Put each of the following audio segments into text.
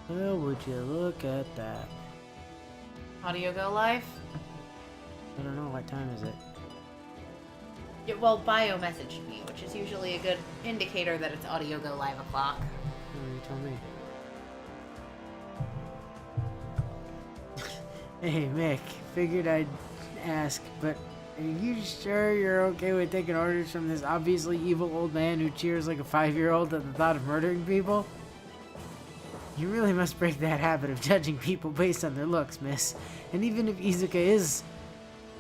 Well, would you look at that? Audio go live? I don't know, what time is it? Yeah, well, bio messaged me, which is usually a good indicator that it's audio go live o'clock. Oh, you tell me. Hey, Mick, figured I'd ask, but are you sure you're okay with taking orders from this obviously evil old man who cheers like a 5-year-old at the thought of murdering people? You really must break that habit of judging people based on their looks, miss. And even if Izuka is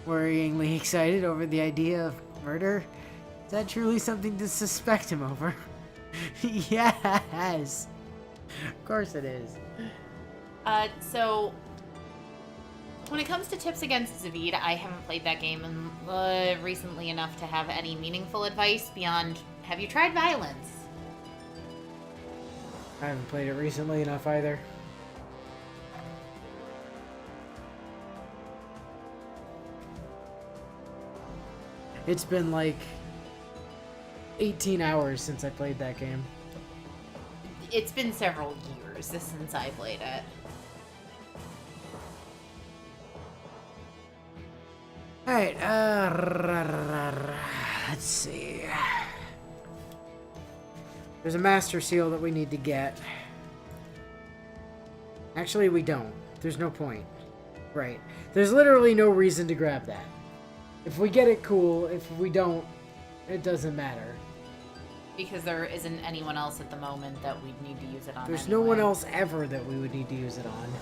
worryingly excited over the idea of murder, is that truly something to suspect him over? Yes! Of course it is. So when it comes to tips against Zavid, I haven't played that game recently enough to have any meaningful advice beyond, have you tried violence? I haven't played it recently enough either. It's been like 18 hours since I played that game. It's been several years since I played it. Alright, let's see. There's a master seal that we need to get. Actually, we don't. There's no point. Right. There's literally no reason to grab that. If we get it, cool. If we don't, it doesn't matter. Because there isn't anyone else at the moment that we'd need to use it on. There's anyway. no one else ever that we would need to use it on.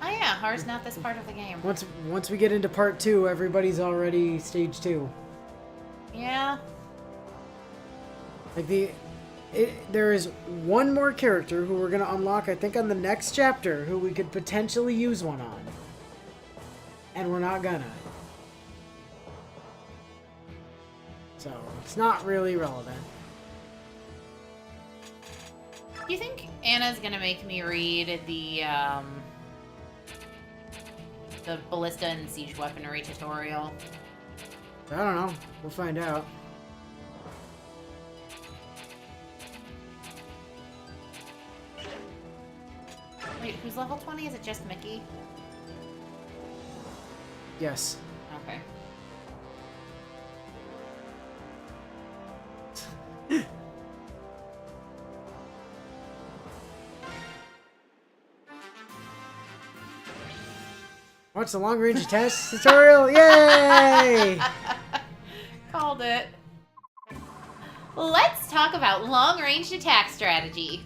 Oh yeah, Har's not this part of the game. Once we get into part 2, everybody's already stage 2. Yeah. Like there is one more character who we're gonna unlock, I think, on the next chapter, who we could potentially use one on, and we're not gonna. So it's not really relevant. Do you think Anna's gonna make me read the ballista and siege weaponry tutorial? I don't know. We'll find out. Wait, who's level 20? Is it just Mickey? Yes. Okay. What's the long range test tutorial? Yay! Called it. Let's talk about long-ranged attack strategy.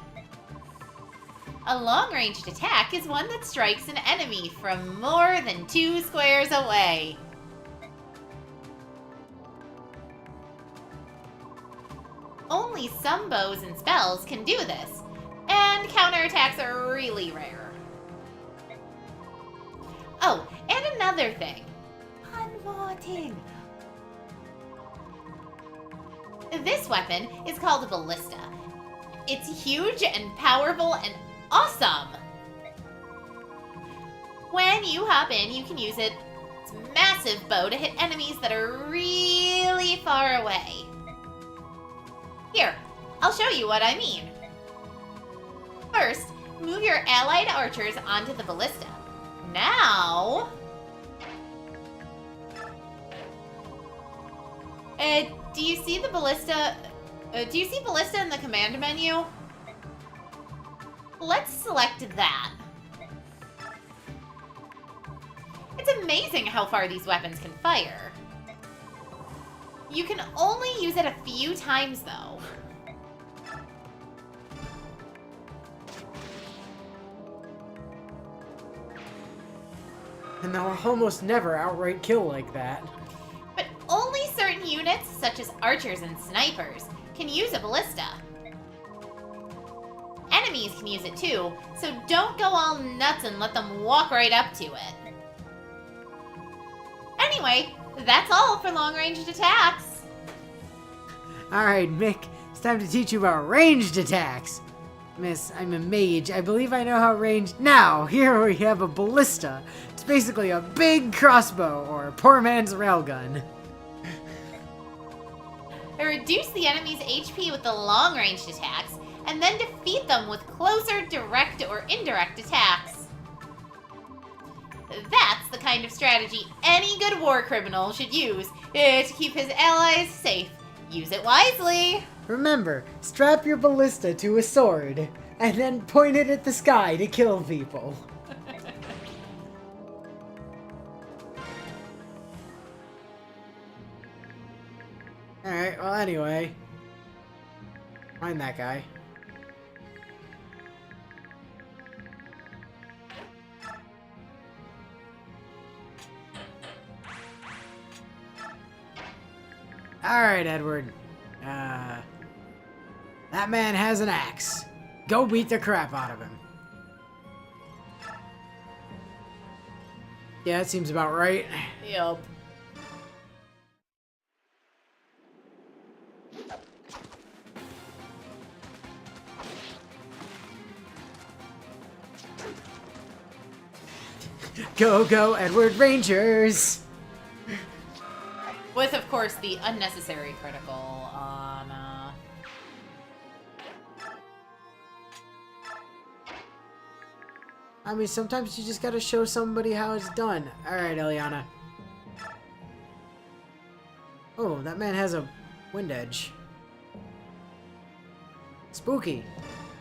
A long-ranged attack is one that strikes an enemy from more than 2 squares away. Only some bows and spells can do this, and counterattacks are really rare. Oh, and another thing. One more thing. This weapon is called a ballista. It's huge and powerful and awesome! When you hop in, you can use its massive bow to hit enemies that are really far away. Here, I'll show you what I mean. First, move your allied archers onto the ballista. Now... do you see the ballista... do you see ballista in the command menu? Let's select that. It's amazing how far these weapons can fire. You can only use it a few times, though. And they'll almost never outright kill like that. But only certain units, such as archers and snipers, can use a ballista. Enemies can use it too, so don't go all nuts and let them walk right up to it. Anyway, that's all for long-ranged attacks. Alright, Mick, it's time to teach you about ranged attacks. Miss, I'm a mage. I believe I know how ranged... Now, here we have a ballista. It's basically a big crossbow, or a poor man's railgun. Reduce the enemy's HP with the long-ranged attacks, and then defeat them with closer direct or indirect attacks. That's the kind of strategy any good war criminal should use to keep his allies safe. Use it wisely. Remember, strap your ballista to a sword, and then point it at the sky to kill people. Alright, well anyway. Find that guy. Alright, Edward. That man has an axe. Go beat the crap out of him. Yeah, that seems about right. Yup. Go, go, Edward Rangers! With, of course, the unnecessary critical on, I mean, sometimes you just gotta show somebody how it's done. Alright, Eliana. Oh, that man has a wind edge. Spooky.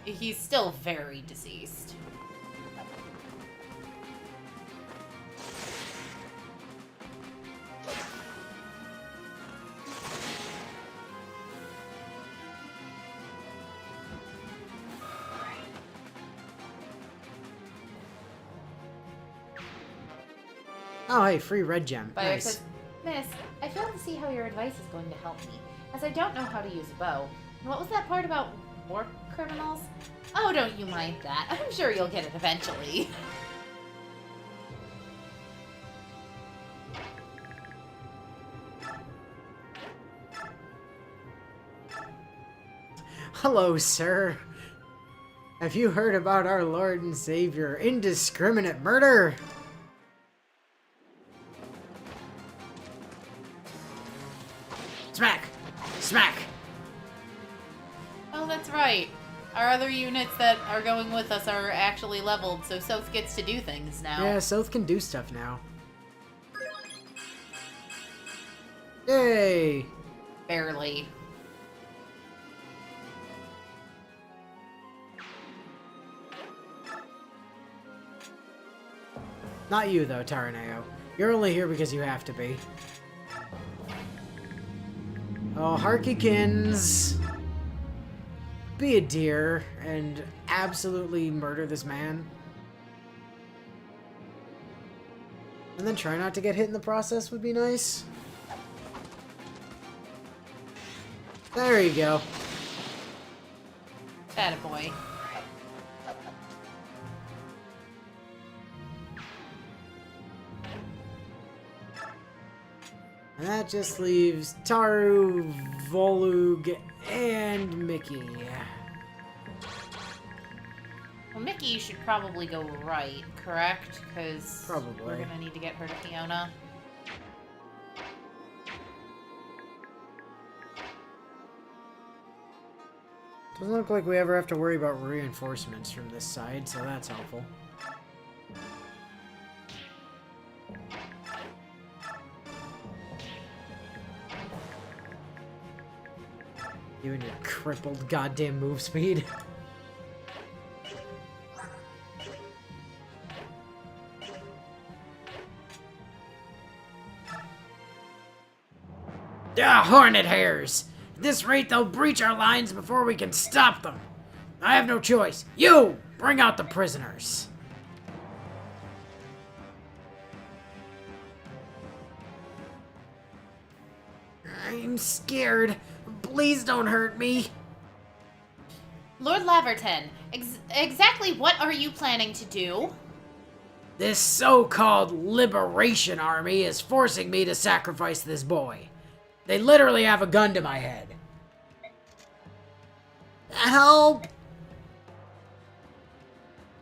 He's still very deceased. Oh, hey, free red gem. Fire Nice. says, Miss, I fail to see how your advice is going to help me, as I don't know how to use a bow. And what was that part about war criminals? Oh, don't you mind that. I'm sure you'll get it eventually. Hello, sir. Have you heard about our Lord and Savior indiscriminate murder? Smack! Smack! Oh, that's right. Our other units that are going with us are actually leveled, so South gets to do things now. Yeah, South can do stuff now. Yay! Barely. Not you, though, Taraneo. You're only here because you have to be. Oh, Harkykins. Be a dear and absolutely murder this man. And then try not to get hit in the process would be nice. There you go. Attaboy. And that just leaves Taru, Volug, and Mickey. Well, Mickey should probably go right, correct? Because Probably. we're gonna need to get her to Fiona. Doesn't look like we ever have to worry about reinforcements from this side, so that's helpful. You and your crippled goddamn move speed. Ah, hornet hairs! At this rate, they'll breach our lines before we can stop them. I have no choice. You! Bring out the prisoners. I'm scared. Please don't hurt me. Lord Laverton, exactly what are you planning to do? This so-called Liberation Army is forcing me to sacrifice this boy. They literally have a gun to my head. Help!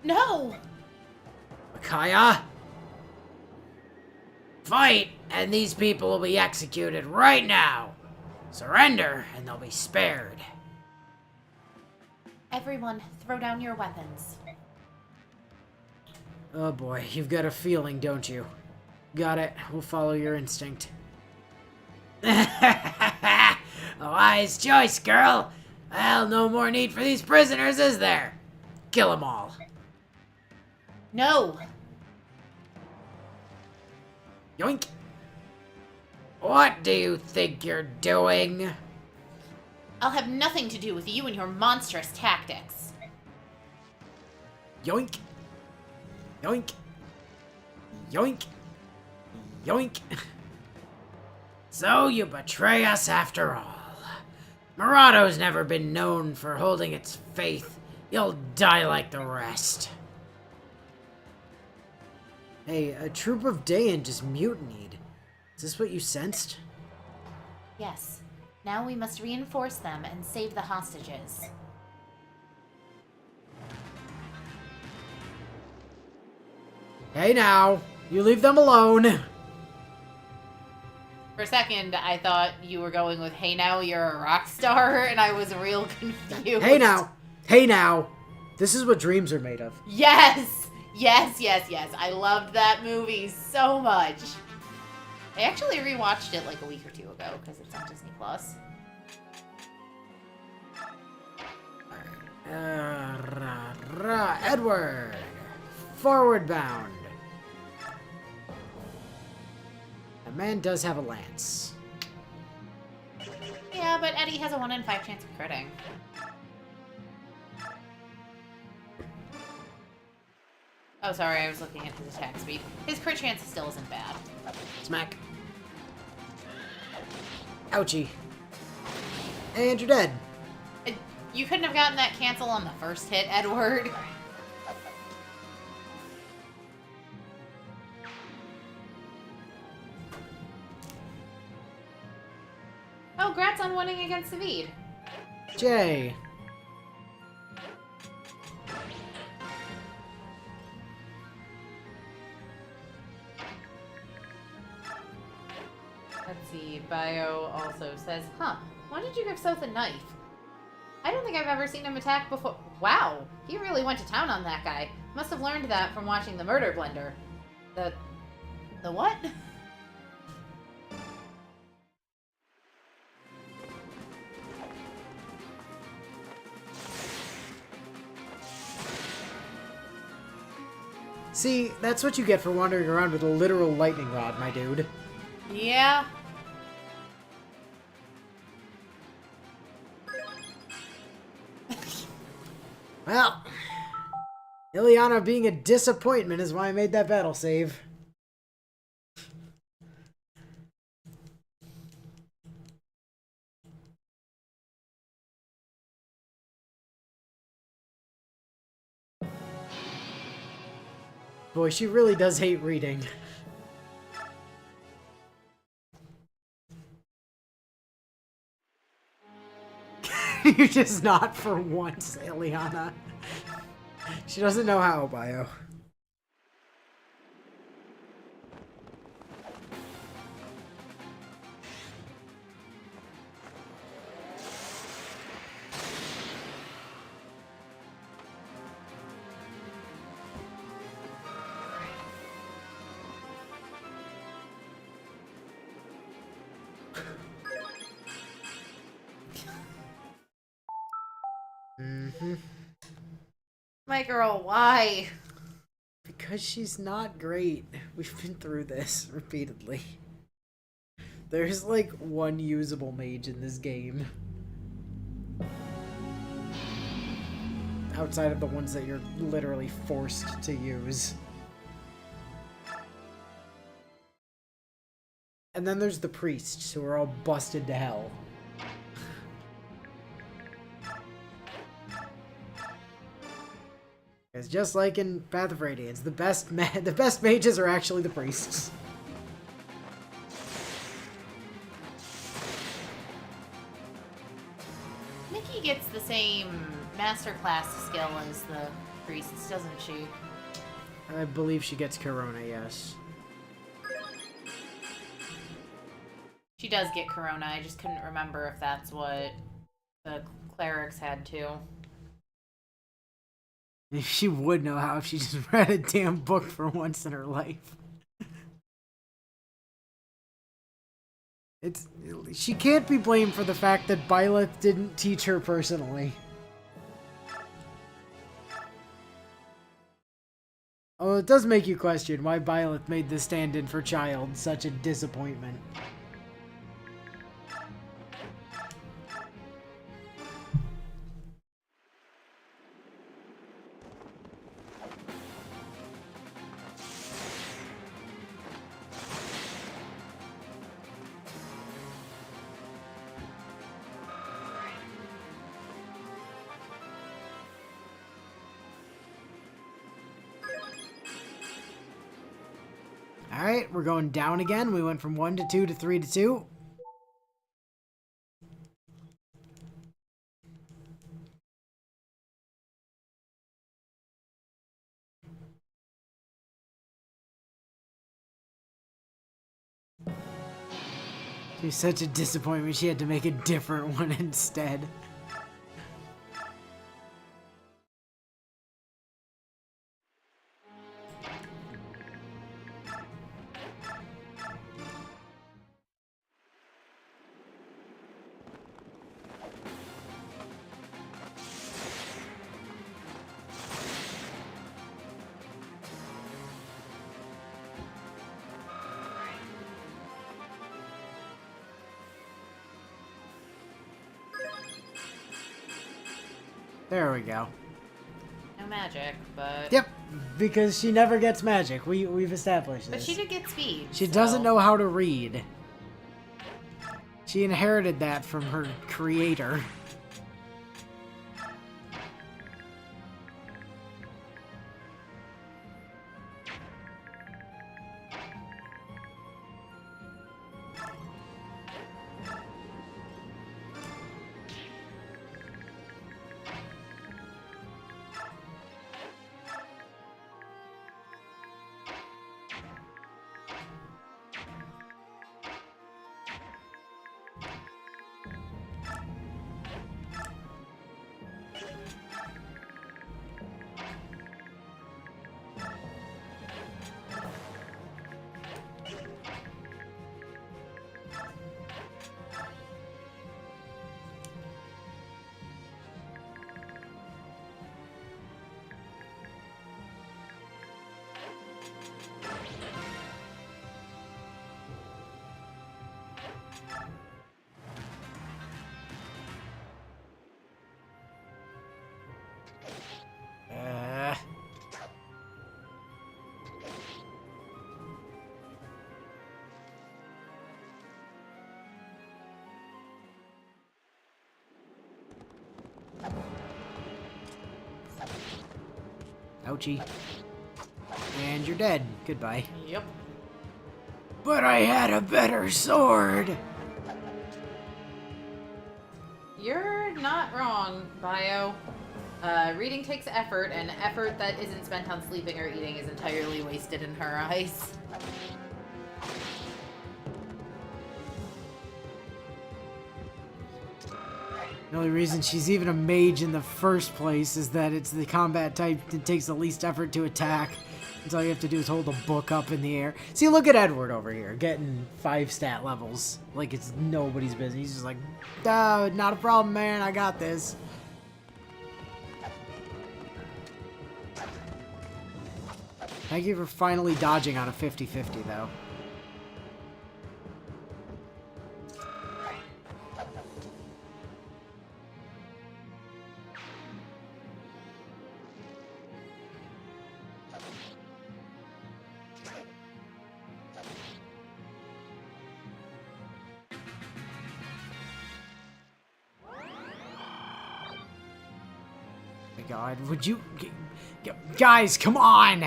No! Micaiah? Fight, and these people will be executed right now. Surrender, and they'll be spared. Everyone, throw down your weapons. Oh boy, you've got a feeling, don't you? Got it. We'll follow your instinct. A wise choice, girl. Well, no more need for these prisoners, is there? Kill them all. No! Yoink. What do you think you're doing? I'll have nothing to do with you and your monstrous tactics. Yoink. Yoink. Yoink. Yoink. So you betray us after all. Murado's never been known for holding its faith. You'll die like the rest. Hey, a troop of Daein just mutinied. Is this what you sensed? Yes. Now we must reinforce them and save the hostages. Hey now, you leave them alone. For a second, I thought you were going with, hey now, you're a rock star, and I was real confused. Hey now. This is what dreams are made of. Yes! Yes, yes, yes. I loved that movie so much. I actually rewatched it like a week or two ago because it's on Disney Plus. Edward, forward bound. The man does have a lance. Yeah, but Eddie has a 1 in 5 chance of critting. Oh, sorry, I was looking at his attack speed. His crit chance still isn't bad. Smack. Ouchie. And you're dead. You couldn't have gotten that cancel on the first hit, Edward. Oh, grats on winning against Savid. Jay. Let's see, Bio also says, huh, why did you give Sotha a knife? I don't think I've ever seen him attack before. Wow, he really went to town on that guy. Must have learned that from watching the Murder Blender. The what? See, that's what you get for wandering around with a literal lightning rod, my dude. Yeah. Well, Ileana being a disappointment is why I made that battle save. Boy, she really does hate reading. You're just not for once, Ileana. She doesn't know how, Bio. Mm-hmm. My girl, why? Because she's not great. We've been through this repeatedly. There's like one usable mage in this game. Outside of the ones that you're literally forced to use. And then there's the priests, who are all busted to hell. It's just like in Path of Radiance, the best mages are actually the priests. Nikki gets the same masterclass skill as the priests, doesn't she? I believe she gets Corona, yes. She does get Corona, I just couldn't remember if that's what the clerics had too. She would know how if she just read a damn book for once in her life. She can't be blamed for the fact that Byleth didn't teach her personally. Oh, it does make you question why Byleth made the stand-in for Child such a disappointment. Alright, we're going down again. We went from 1 to 2 to 3 to 2. She was such a disappointment she had to make a different one instead. There we go. No magic, but... Yep, because she never gets magic. We've established this. But she did get speed. She doesn't know how to read. She inherited that from her creator. Ouchie. And you're dead. Goodbye. Yep. But I had a better sword! You're not wrong, Bio. Reading takes effort, and effort that isn't spent on sleeping or eating is entirely wasted in her eyes. The only reason she's even a mage in the first place is that it's the combat type that takes the least effort to attack. And all you have to do is hold a book up in the air. See, look at Edward over here, getting 5 stat levels. Like it's nobody's business. He's just like, not a problem, man, I got this. Thank you for finally dodging on a 50-50, though. My God, would you... Guys, come on!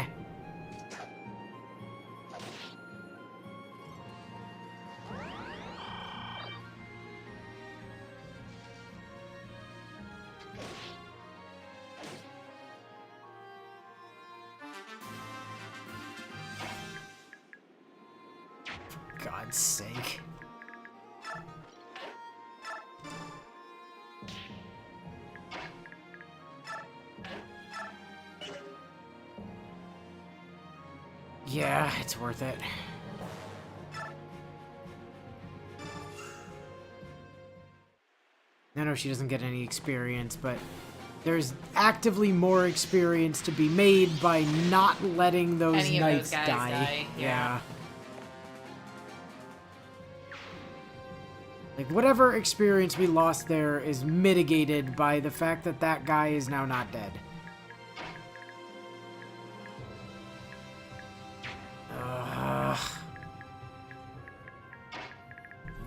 For God's sake. Yeah, it's worth it. I know she doesn't get any experience, but there's actively more experience to be made by not letting those Any knights of those guys die. Yeah. Like, whatever experience we lost there is mitigated by the fact that that guy is now not dead.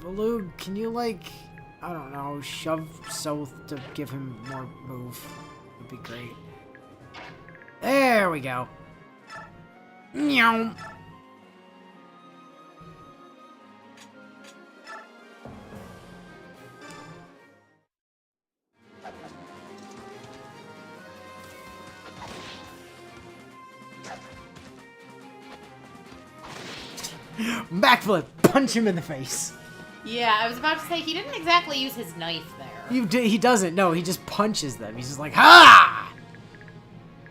Valug, can you, like, I don't know, shove south to give him more move? Would be great. There we go. Meow. Backflip! Punch him in the face! Yeah, I was about to say, he didn't exactly use his knife there. He doesn't, no, he just punches them. He's just like, ha!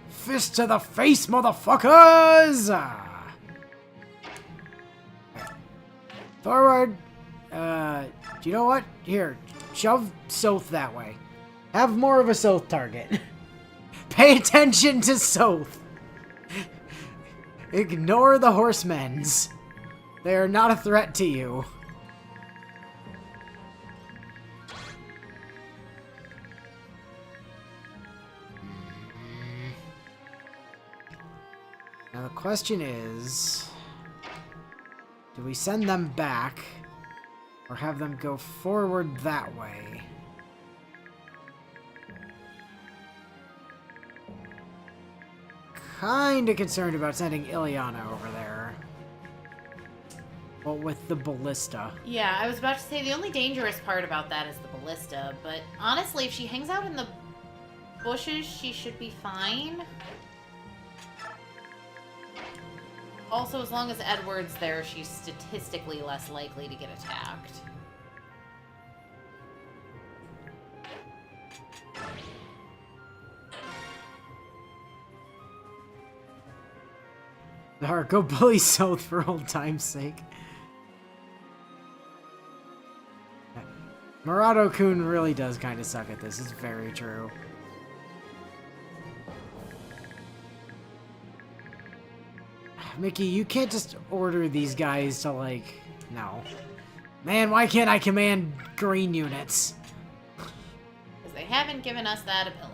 Fist to the face, motherfuckers! Forward. Do you know what? Here, shove Soth that way. Have more of a Soth target. Pay attention to Soth. Ignore the horsemens. They are not a threat to you. Now the question is, do we send them back or have them go forward that way? Kinda concerned about sending Ileana over there. Well, with the ballista. Yeah, I was about to say, the only dangerous part about that is the ballista, but honestly, if she hangs out in the bushes, she should be fine. Also, as long as Edward's there, she's statistically less likely to get attacked. Alright, go bully South for old time's sake. Murado-kun really does kind of suck at this, it's very true. Mickey, you can't just order these guys to, like... No. Man, why can't I command green units? Because they haven't given us that ability.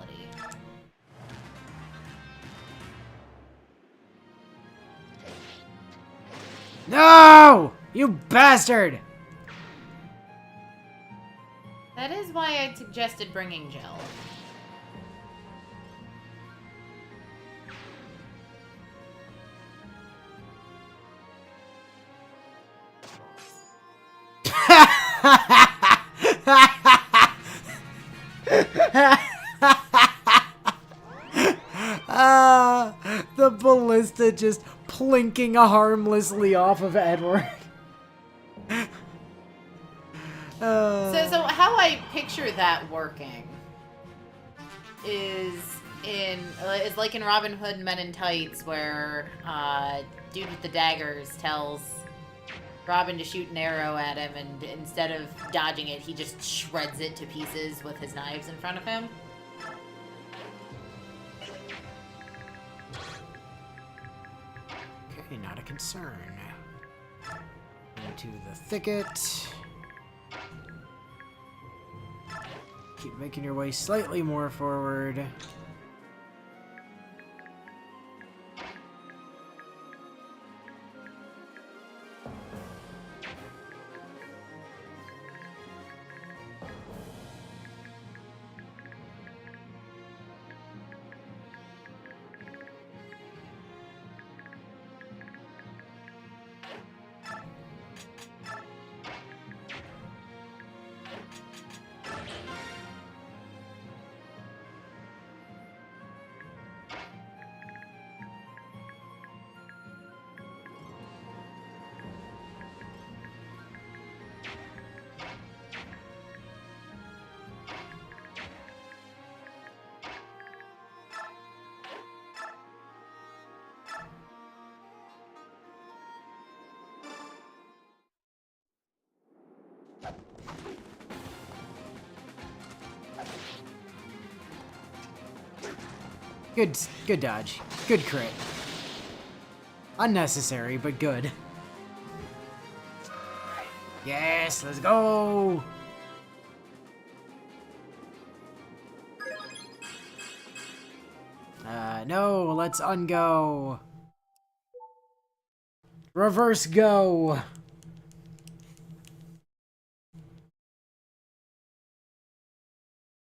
No! You bastard! That is why I suggested bringing Jill. The ballista just plinking harmlessly off of Edward. So how I picture that working is like in Robin Hood Men in Tights, where dude with the daggers tells Robin to shoot an arrow at him, and instead of dodging it, he just shreds it to pieces with his knives in front of him. Okay, not a concern. Into the thicket. Keep making your way slightly more forward. Good dodge. Good crit. Unnecessary, but good. Yes, let's go! No, let's ungo. Reverse go.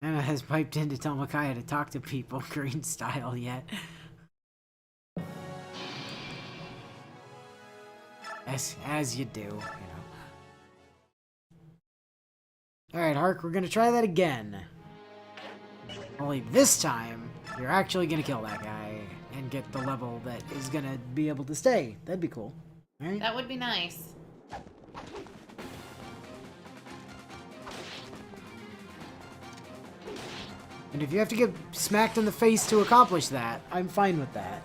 Anna has piped in to tell Micaiah to talk to people, green style yet. As you do, you know. Alright, Hark, we're gonna try that again. Only this time, you're actually gonna kill that guy and get the level that is gonna be able to stay. That'd be cool. Alright? That would be nice. And if you have to get smacked in the face to accomplish that, I'm fine with that.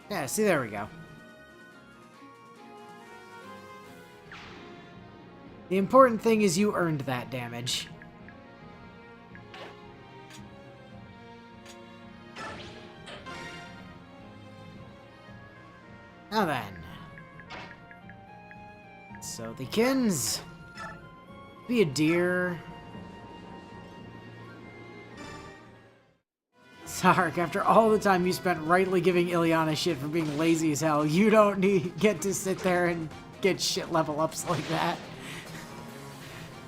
Yeah, see, there we go. The important thing is you earned that damage. Now then. So the kins. Be a deer. Sark, after all the time you spent rightly giving Ileana shit for being lazy as hell, you don't get to sit there and get shit level ups like that.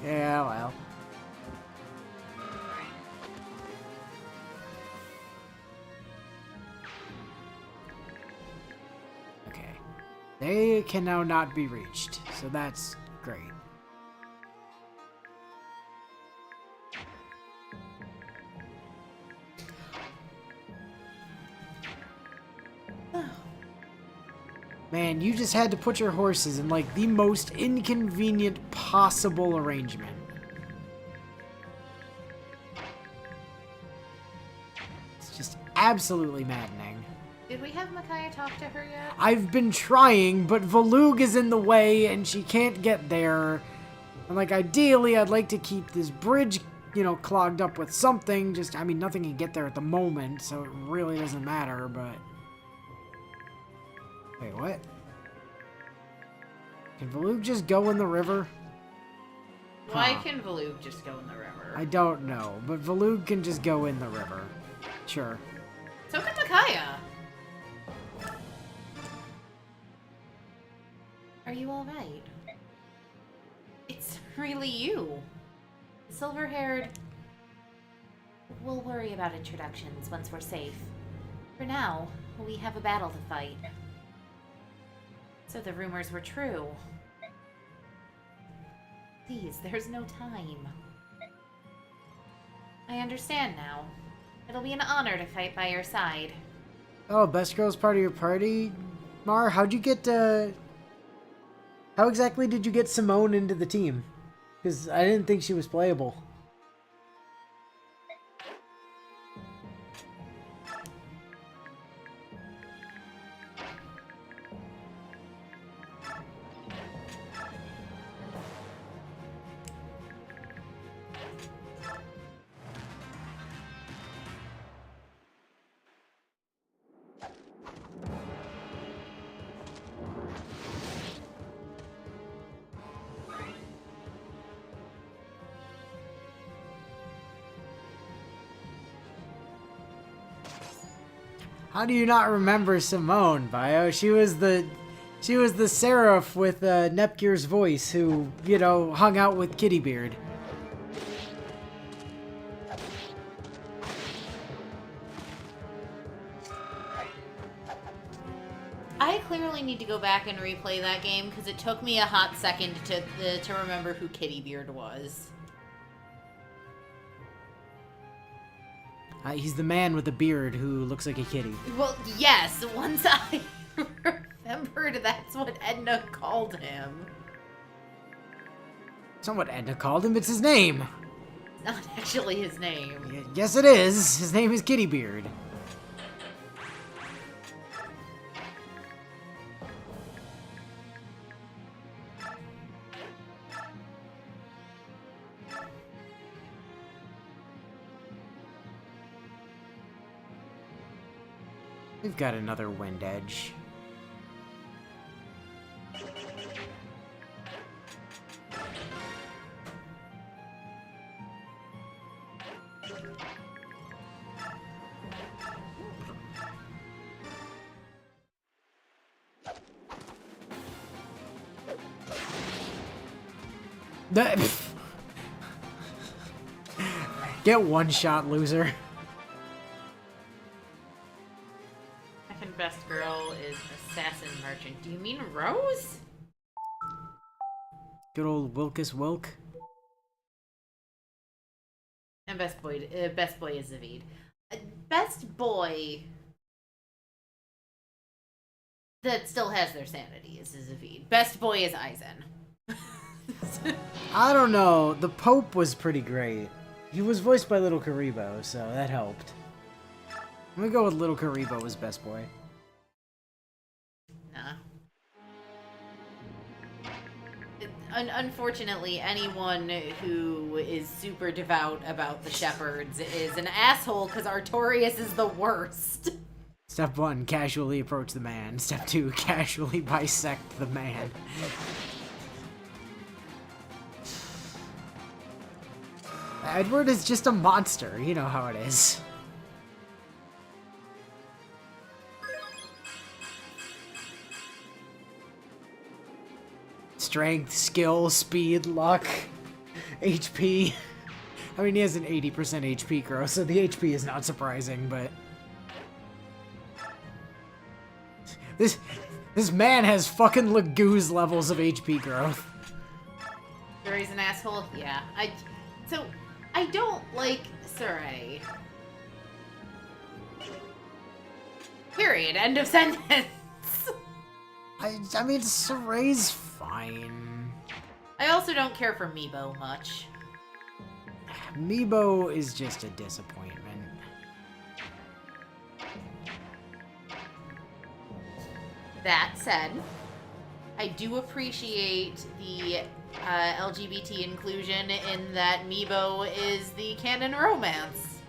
Yeah, well. Okay. They can now not be reached, so that's great. Man, you just had to put your horses in, like, the most inconvenient possible arrangement. It's just absolutely maddening. Did we have Micaiah talk to her yet? I've been trying, but Volug is in the way, and she can't get there. And, like, ideally, I'd like to keep this bridge, you know, clogged up with something. Just, I mean, nothing can get there at the moment, so it really doesn't matter, but... Wait, what? Can Volug just go in the river? Why can Volug just go in the river? I don't know, but Volug can just go in the river. Sure. So can Micaiah. Are you alright? It's really you. Silver-haired... We'll worry about introductions once we're safe. For now, we have a battle to fight. So the rumors were true. Please, there's no time. I understand now. It'll be an honor to fight by your side. Oh, best girl's part of your party? Mar, how'd you get, how exactly did you get Simone into the team? Because I didn't think she was playable. How do you not remember Simone, Bio? She was the seraph with Nepgear's voice who, you know, hung out with Kittybeard. I clearly need to go back and replay that game because it took me a hot second to remember who Kittybeard was. He's the man with the beard who looks like a kitty. Well, yes, once I remembered that's what Edna called him. It's not what Edna called him, it's his name. It's not actually his name. Yes, it is. His name is Kittybeard. We've got another wind edge. Get one shot, loser. Second best girl is Assassin Merchant. Do you mean Rose? Good old Wilkus Wilk. And best boy is Zavid. Best boy that still has their sanity is Zavid. Best boy is Aizen. I don't know. The Pope was pretty great. He was voiced by Little Karibo, so that helped. I'm gonna go with Little Karibo as best boy. Nah. Unfortunately, anyone who is super devout about the shepherds is an asshole because Artorias is the worst. Step 1, casually approach the man. Step 2, casually bisect the man. Edward is just a monster. You know how it is. Strength, skill, speed, luck, HP. I mean, he has an 80% HP growth, so the HP is not surprising, but... This man has fucking Lagoo's levels of HP growth. Sure he's an asshole? Yeah. I don't like Surrey. Period. End of sentence. I mean, Surrey's fine. I also don't care for Meebo much. Meebo is just a disappointment. That said, I do appreciate the LGBT inclusion in that Meebo is the canon romance.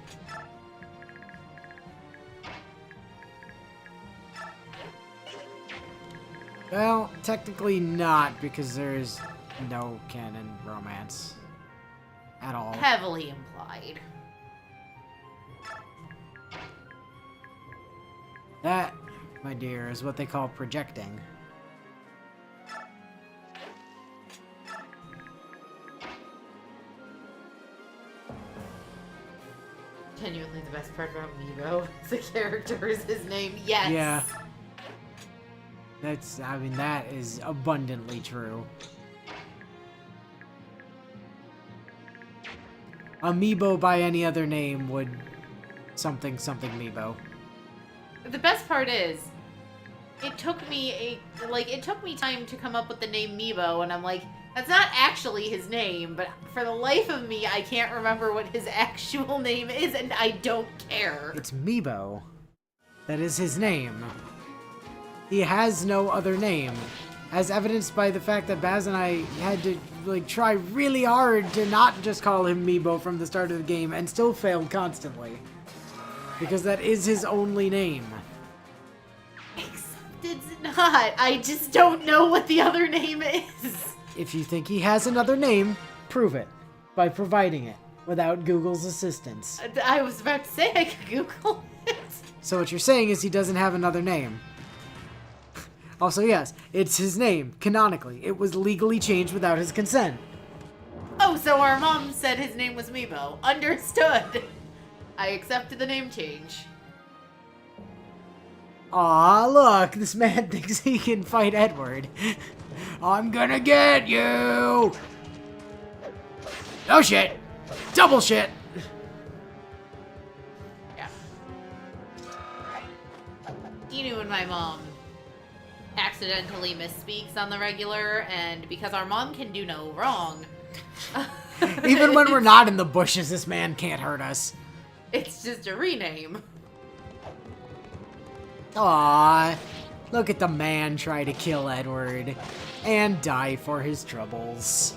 Well, technically not, because there's no canon romance at all. Heavily implied. That, my dear, is what they call projecting. Genuinely the best part about Meebo as a character is his name. Yes. Yeah. I mean, that is abundantly true. Amiibo by any other name would something Meebo. The best part is, it took me time to come up with the name Meebo, and I'm like, that's not actually his name, but for the life of me, I can't remember what his actual name is, and I don't care. It's Meebo. That is his name. He has no other name, as evidenced by the fact that Baz and I had to try really hard to not just call him Meebo from the start of the game, and still failed constantly. Because that is his only name. Except it's not. I just don't know what the other name is. If you think he has another name, prove it by providing it without Google's assistance. I was about to say I could Google it. So what you're saying is he doesn't have another name. Also, yes, it's his name, canonically. It was legally changed without his consent. Oh, so our mom said his name was Meebo. Understood. I accepted the name change. Aw, look, this man thinks he can fight Edward. I'm gonna get you! Oh shit! Double shit! Yeah. Inu and my mom accidentally misspeaks on the regular, and because our mom can do no wrong... Even when we're not in the bushes, this man can't hurt us. It's just a rename. Aww. Look at the man try to kill Edward and die for his troubles.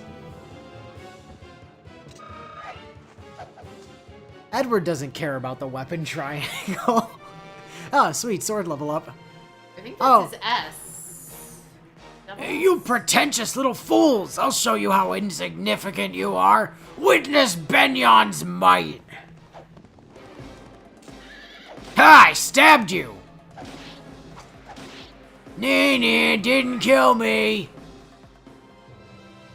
Edward doesn't care about the weapon triangle. Oh, sweet, sword level up. I think that's his S. Hey, you pretentious little fools! I'll show you how insignificant you are. Witness Benyon's might. Ha! I stabbed you! Nah, didn't kill me.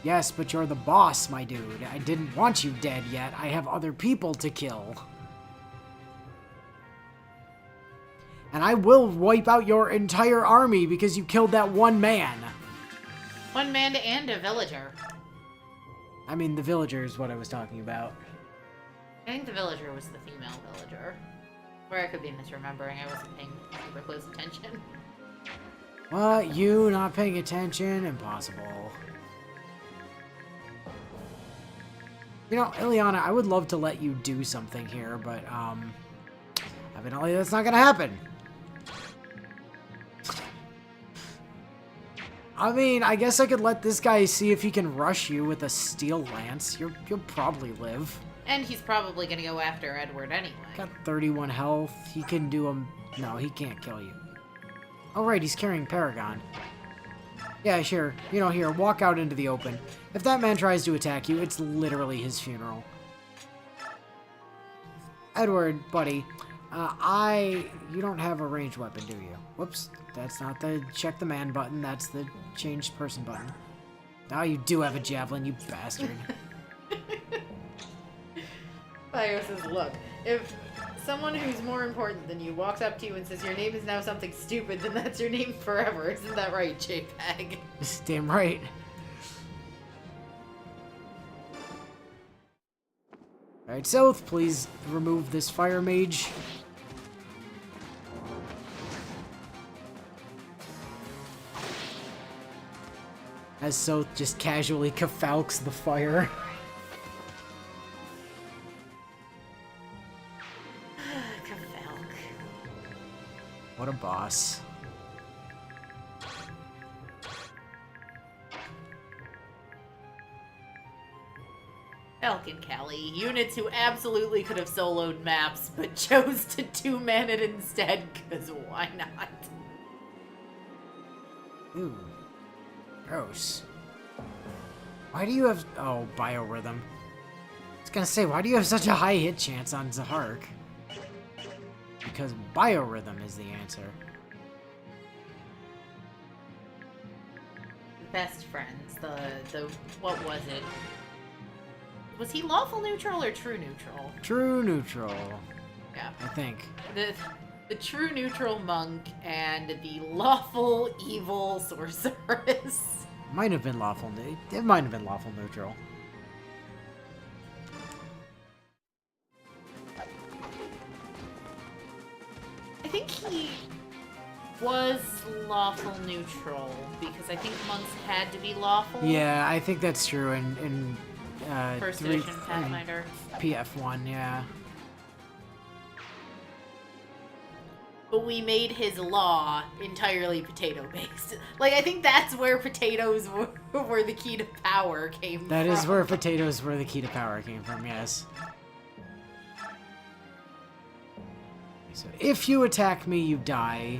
Yes, but you're the boss, my dude. I didn't want you dead yet. I have other people to kill. And I will wipe out your entire army because you killed that one man. One man and a villager. I mean, the villager is what I was talking about. I think the villager was the female villager. Or I could be misremembering. I wasn't paying super close attention. What? You not paying attention? Impossible. You know, Ileana, I would love to let you do something here, but, evidently that's not gonna happen. I mean, I guess I could let this guy see if he can rush you with a steel lance. You'll probably live. And he's probably gonna go after Edward anyway. Got 31 health. He can do him. No, he can't kill you. Oh, right, he's carrying Paragon. Yeah, sure. You know, here, walk out into the open. If that man tries to attack you, it's literally his funeral. Edward, buddy, you don't have a ranged weapon, do you? Whoops, that's not the check the man button, that's the change person button. Oh, you do have a javelin, you bastard. Bio says, look, if someone who's more important than you walks up to you and says your name is now something stupid, then that's your name forever. Isn't that right, JPEG? Damn right. Alright, South, please remove this fire mage. As South just casually kafalks the fire. What a boss. Falcon Callie, units who absolutely could have soloed maps, but chose to two-man it instead, because why not? Ooh. Gross. Why do you have... Oh, biorhythm. I was gonna say, why do you have such a high hit chance on Zahark? Because biorhythm is the answer. Best friends, the what was it? Was he lawful neutral or true neutral? True neutral. Yeah. I think. The true neutral monk and the lawful evil sorceress. Might have been lawful. It might have been lawful neutral. I think he was lawful neutral because I think monks had to be lawful. Yeah, I think that's true in First edition Pathfinder. PF1, yeah. But we made his law entirely potato-based. Like, I think that's where potatoes were the key to power came from. That is where potatoes were the key to power came from, yes. So if you attack me, you die.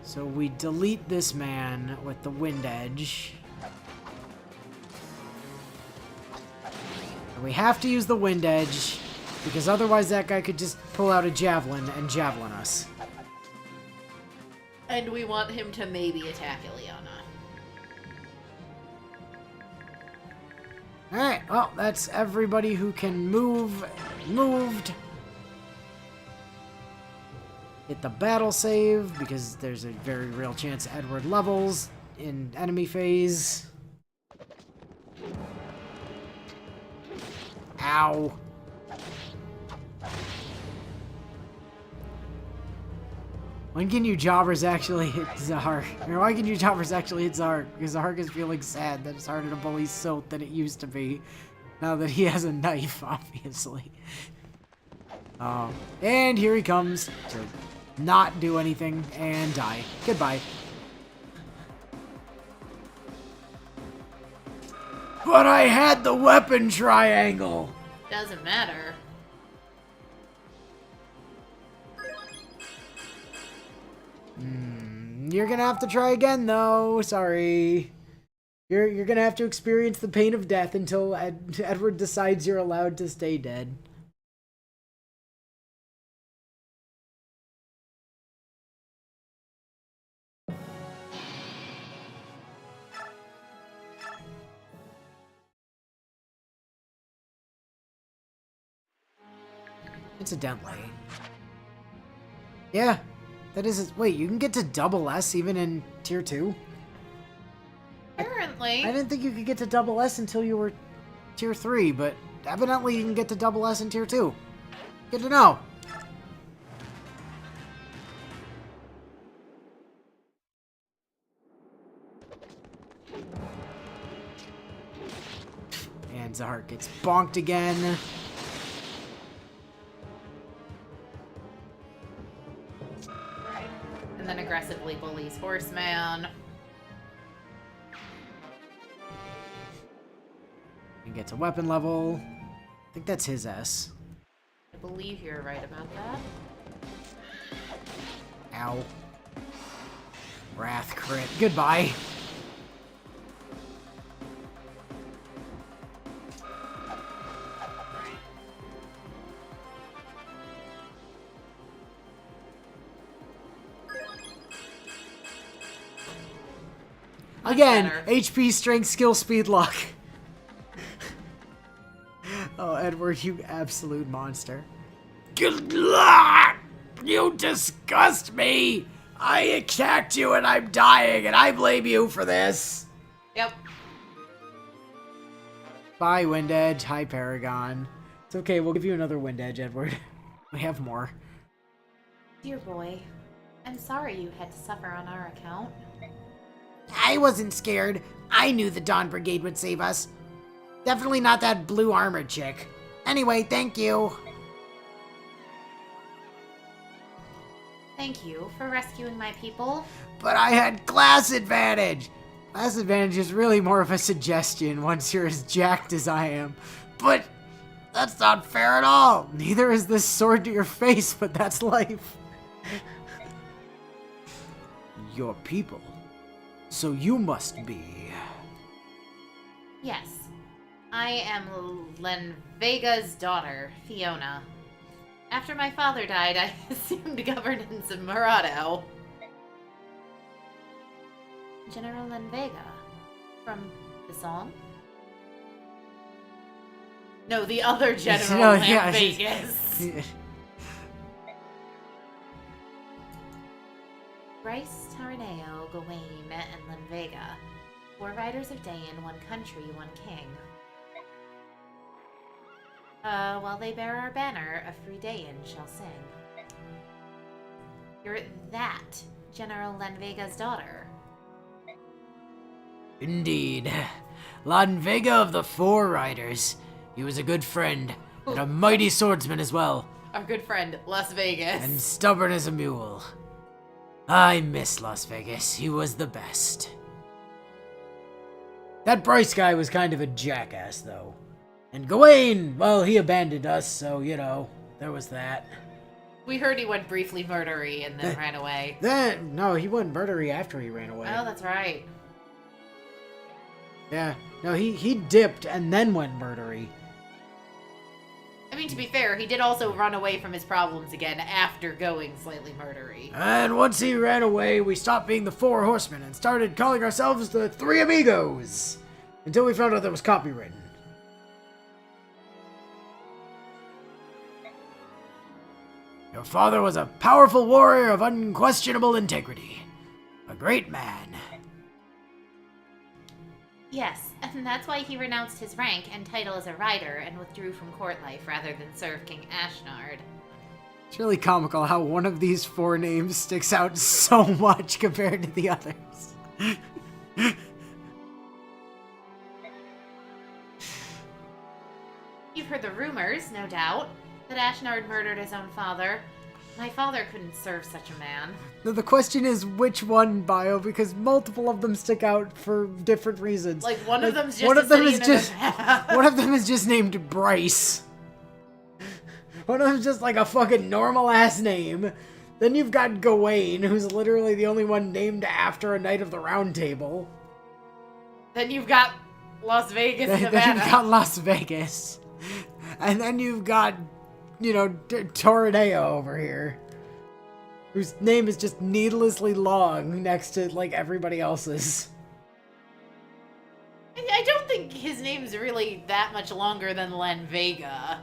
So we delete this man with the wind edge. And we have to use the wind edge, because otherwise that guy could just pull out a javelin and javelin us. And we want him to maybe attack Ileana. Alright, well, that's everybody who can move moved. Hit the battle save, because there's a very real chance Edward levels in enemy phase. Ow. When can you jobbers actually hit Zahark? Or why can you jobbers actually hit Zahark? Because Zahark is feeling sad that it's harder to bully Silt than it used to be. Now that he has a knife, obviously. And here he comes to not do anything and die. Goodbye. But I had the weapon triangle! Doesn't matter. You're gonna have to try again, though. Sorry. You're gonna have to experience the pain of death until Edward decides you're allowed to stay dead. Incidentally. Yeah, that is... Wait, you can get to double S even in Tier 2? Apparently. I didn't think you could get to double S until you were Tier 3, but evidently you can get to double S in Tier 2. Good to know. And Zahart gets bonked again. And then aggressively bullies Horseman. And gets a weapon level. I think that's his S. I believe you're right about that. Ow. Wrath crit. Goodbye. Again, better. HP, strength, skill, speed, luck. Oh, Edward, you absolute monster. Good luck! You disgust me! I attacked you and I'm dying and I blame you for this. Yep. Bye, Wind Edge. Hi, Paragon. It's okay, we'll give you another Wind Edge, Edward. We have more. Dear boy, I'm sorry you had to suffer on our account. I wasn't scared. I knew the Dawn Brigade would save us. Definitely not that blue armored chick. Anyway, thank you. Thank you for rescuing my people. But I had class advantage. Class advantage is really more of a suggestion once you're as jacked as I am. But that's not fair at all. Neither is this sword to your face, but that's life. Your people. So you must be... Yes. I am Lenvega's daughter, Fiona. After my father died, I assumed governance of Murado. General Lenvega. From the song? No, the other General No, yeah, Lenvegas. Bryce, Tarneo, Gawain, and Lenvega. 4 riders of Dayan, 1 country, 1 king. While they bear our banner, a free Dayan shall sing. You're that General Lenvega's daughter. Indeed. Lenvega of the 4 Riders. He was a good friend, and a mighty swordsman as well. Our good friend, Las Vegas. And stubborn as a mule. I miss Las Vegas. He was the best. That Bryce guy was kind of a jackass, though. And Gawain, well, he abandoned us, so, you know, there was that. We heard he went briefly murdery and then ran away. No, he went murdery after he ran away. Oh, that's right. Yeah, no, he dipped and then went murdery. I mean, to be fair, he did also run away from his problems again after going slightly murdery. And once he ran away, we stopped being the 4 Horsemen and started calling ourselves the 3 Amigos. Until we found out that was copywritten. Your father was a powerful warrior of unquestionable integrity. A great man. Yes, and that's why he renounced his rank and title as a rider and withdrew from court life rather than serve King Ashnard. It's really comical how one of these 4 names sticks out so much compared to the others. You've heard the rumors, no doubt, that Ashnard murdered his own father. My father couldn't serve such a man. The question is which one, Bio, because multiple of them stick out for different reasons. Like, one of them's just one of them is in just a path. one of them is just named Bryce. One of them's just like a fucking normal ass name. Then you've got Gawain, who's literally the only one named after a Knight of the Round Table. Then you've got Las Vegas, Nevada. Then you've got Las Vegas. And then you've got, you know, Toradeo over here. Whose name is just needlessly long next to, like, everybody else's. I don't think his name's really that much longer than Len Vega.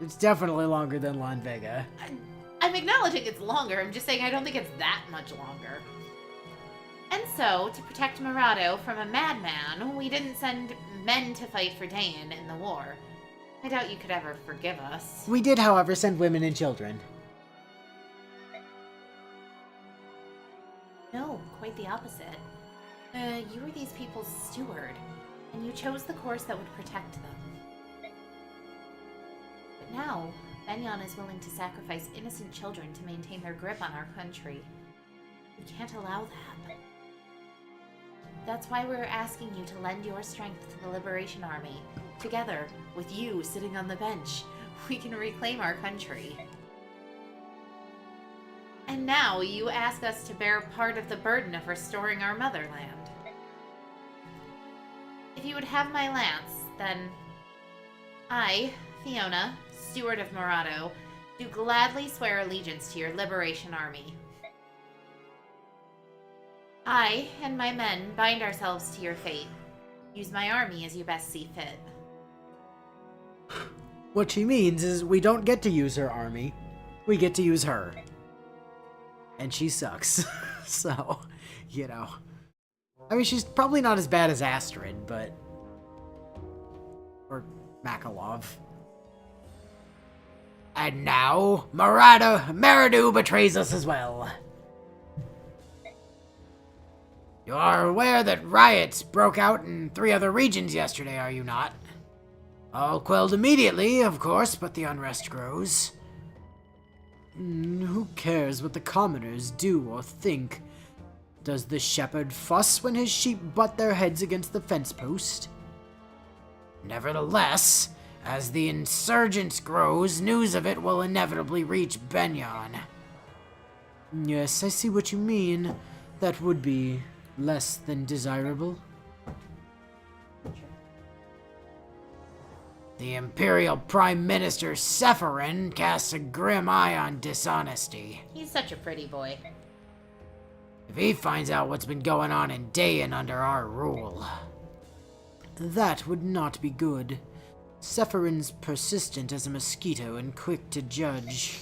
It's definitely longer than Lan Vega. I'm acknowledging it's longer. I'm just saying I don't think it's that much longer. And so, to protect Murado from a madman, we didn't send men to fight for Dayan in the war. I doubt you could ever forgive us. We did, however, send women and children. No, quite the opposite. You were these people's steward, and you chose the course that would protect them. But now, Benyon is willing to sacrifice innocent children to maintain their grip on our country. We can't allow that. That's why we're asking you to lend your strength to the Liberation Army. Together, with you sitting on the bench, we can reclaim our country. And now you ask us to bear part of the burden of restoring our motherland. If you would have my lance, then I, Fiona, steward of Murado, do gladly swear allegiance to your Liberation Army. I and my men bind ourselves to your fate. Use my army as you best see fit. What she means is we don't get to use her army. We get to use her. And she sucks. So, you know. I mean, she's probably not as bad as Astrid, but... Or Makalov. And now, Maradu betrays us as well. You are aware that riots broke out in 3 other regions yesterday, are you not? All quelled immediately, of course, but the unrest grows. Who cares what the commoners do or think? Does the shepherd fuss when his sheep butt their heads against the fence post? Nevertheless, as the insurgence grows, news of it will inevitably reach Benyon. Yes, I see what you mean. That would be less than desirable. The Imperial Prime Minister Sephirin casts a grim eye on dishonesty. He's such a pretty boy. If he finds out what's been going on in Dayan under our rule, that would not be good. Sephirin's persistent as a mosquito and quick to judge.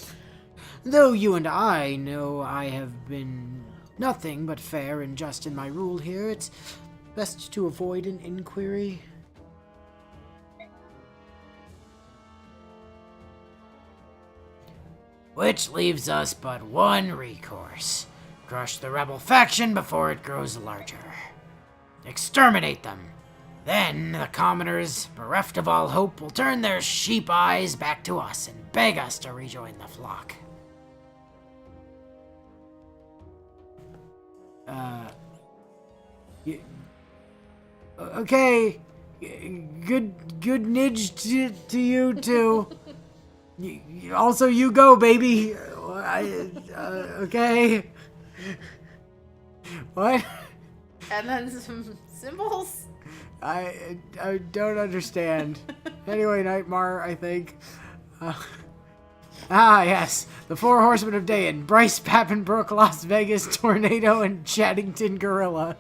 Though you and I know I have been nothing but fair and just in my rule here, it's best to avoid an inquiry. Which leaves us but one recourse. Crush the rebel faction before it grows larger. Exterminate them. Then the commoners, bereft of all hope, will turn their sheep eyes back to us and beg us to rejoin the flock. Okay. Good nidge to you too. Also, you go, baby. Okay. What? And then some symbols? I don't understand. Anyway, Nightmare, I think. Yes. The 4 Horsemen of Dayan. Bryce, Pappenbrook, Las Vegas, Tornado, and Chaddington Gorilla.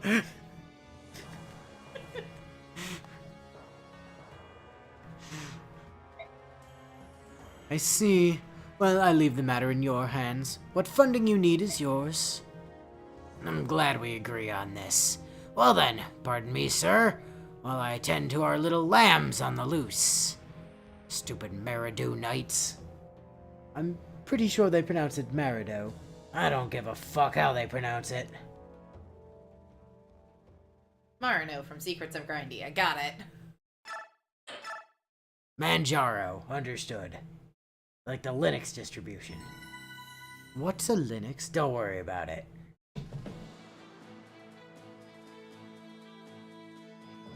I see. Well, I leave the matter in your hands. What funding you need is yours. I'm glad we agree on this. Well then, pardon me, sir, while I attend to our little lambs on the loose. Stupid Maradu Knights. I'm pretty sure they pronounce it Marado. I don't give a fuck how they pronounce it. Marino from Secrets of Grindy, I got it. Manjaro, understood. Like the Linux distribution. What's a Linux? Don't worry about it.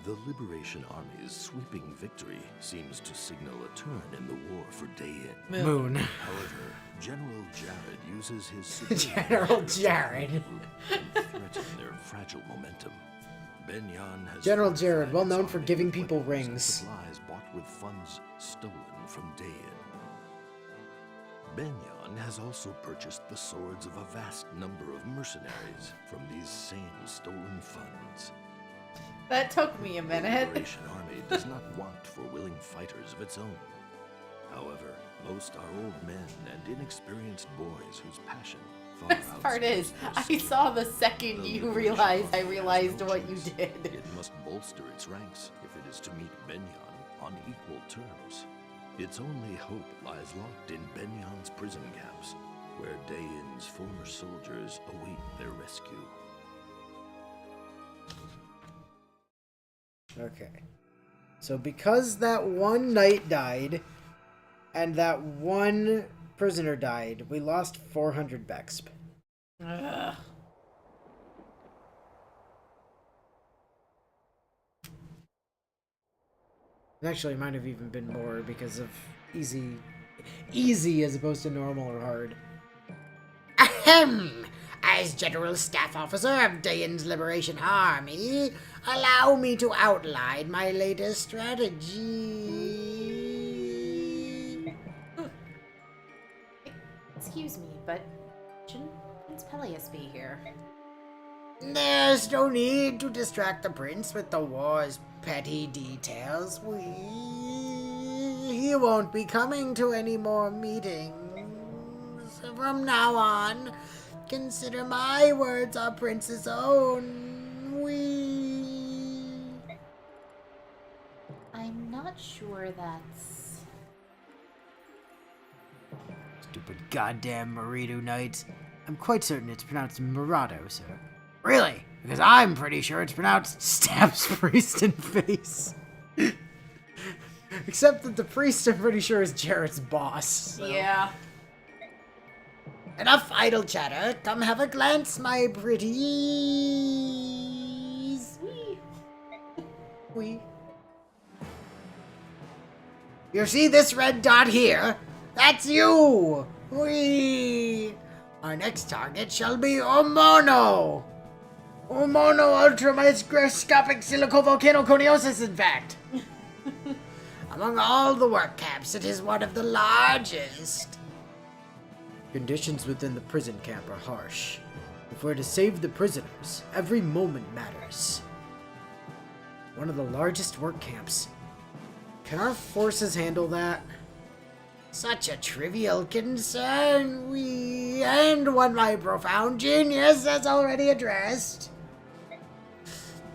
The Liberation Army's sweeping victory seems to signal a turn in the war for Dayin. Moon. However, General Jared uses his superior General numbers Jared. to regroup and threaten their fragile momentum. Benyan has General Jared, fortified well its known for army giving with people weapons and rings. supplies bought with funds stolen from Dayin. Benyan has also purchased the swords of a vast number of mercenaries from these same stolen funds. That took me a The minute. Liberation Army does not want for willing fighters of its own. However, most are old men and inexperienced boys whose passion far Best part is, outstrips I their saw the strength. second The you Liberation realized I Army has realized no what you choice. did. It must bolster its ranks if it is to meet Benyan on equal terms. Its only hope lies locked in Benyan's prison camps, where Dayin's former soldiers await their rescue. Okay. So because that one knight died, and that one prisoner died, we lost 400 Bexp. Ugh. Actually, it might have even been more because of easy as opposed to normal or hard. Ahem! As General Staff Officer of Dayin's Liberation Army, allow me to outline my latest strategy. Excuse me, but shouldn't Prince Peleus be here? There's no need to distract the prince with the war's petty details. He won't be coming to any more meetings. From now on, consider my words our prince's own. I'm not sure that's... Stupid goddamn Marido Knights. I'm quite certain it's pronounced Murado, sir. Really? Because I'm pretty sure it's pronounced stabs priest in face. Except that the priest, I'm pretty sure, is Jarrett's boss. So. Yeah. Enough idle chatter. Come have a glance, my pretties. We. You see this red dot here? That's you. We. Our next target shall be Omono. Omono ultramicroscopic silicovolcanoconiosis, in fact. Among all the work camps, it is one of the largest. Conditions within the prison camp are harsh. If we're to save the prisoners, every moment matters. One of the largest work camps. Can our forces handle that? Such a trivial concern, and one my profound genius has already addressed.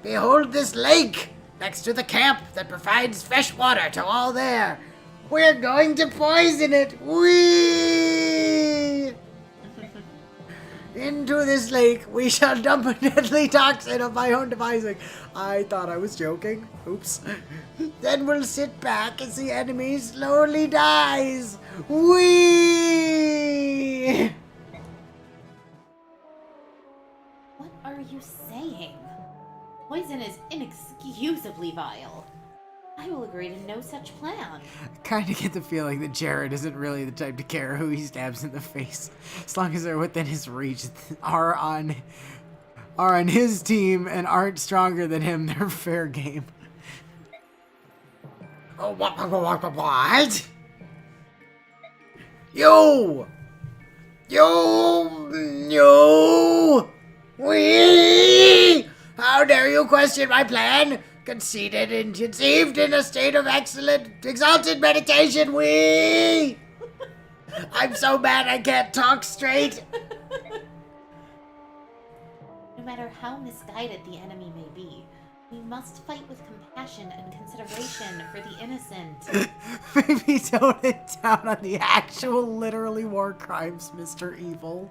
Behold this lake next to the camp that provides fresh water to all there. We're going to poison it. Into this lake we shall dump a deadly toxin of my own devising. I thought I was joking. Oops. Then we'll sit back as the enemy slowly dies. What are you saying? Poison is inexcusably vile. I will agree to no such plan. I kind of get the feeling that Jared isn't really the type to care who he stabs in the face. As long as they're within his reach, are on his team and aren't stronger than him, they're fair game. Oh, what? You! How dare you question my plan? Conceited and conceived in a state of excellent, exalted meditation, I'm so mad I can't talk straight. No matter how misguided the enemy may be, we must fight with compassion and consideration for the innocent. Maybe tone it down on the actual, literally war crimes, Mr. Evil.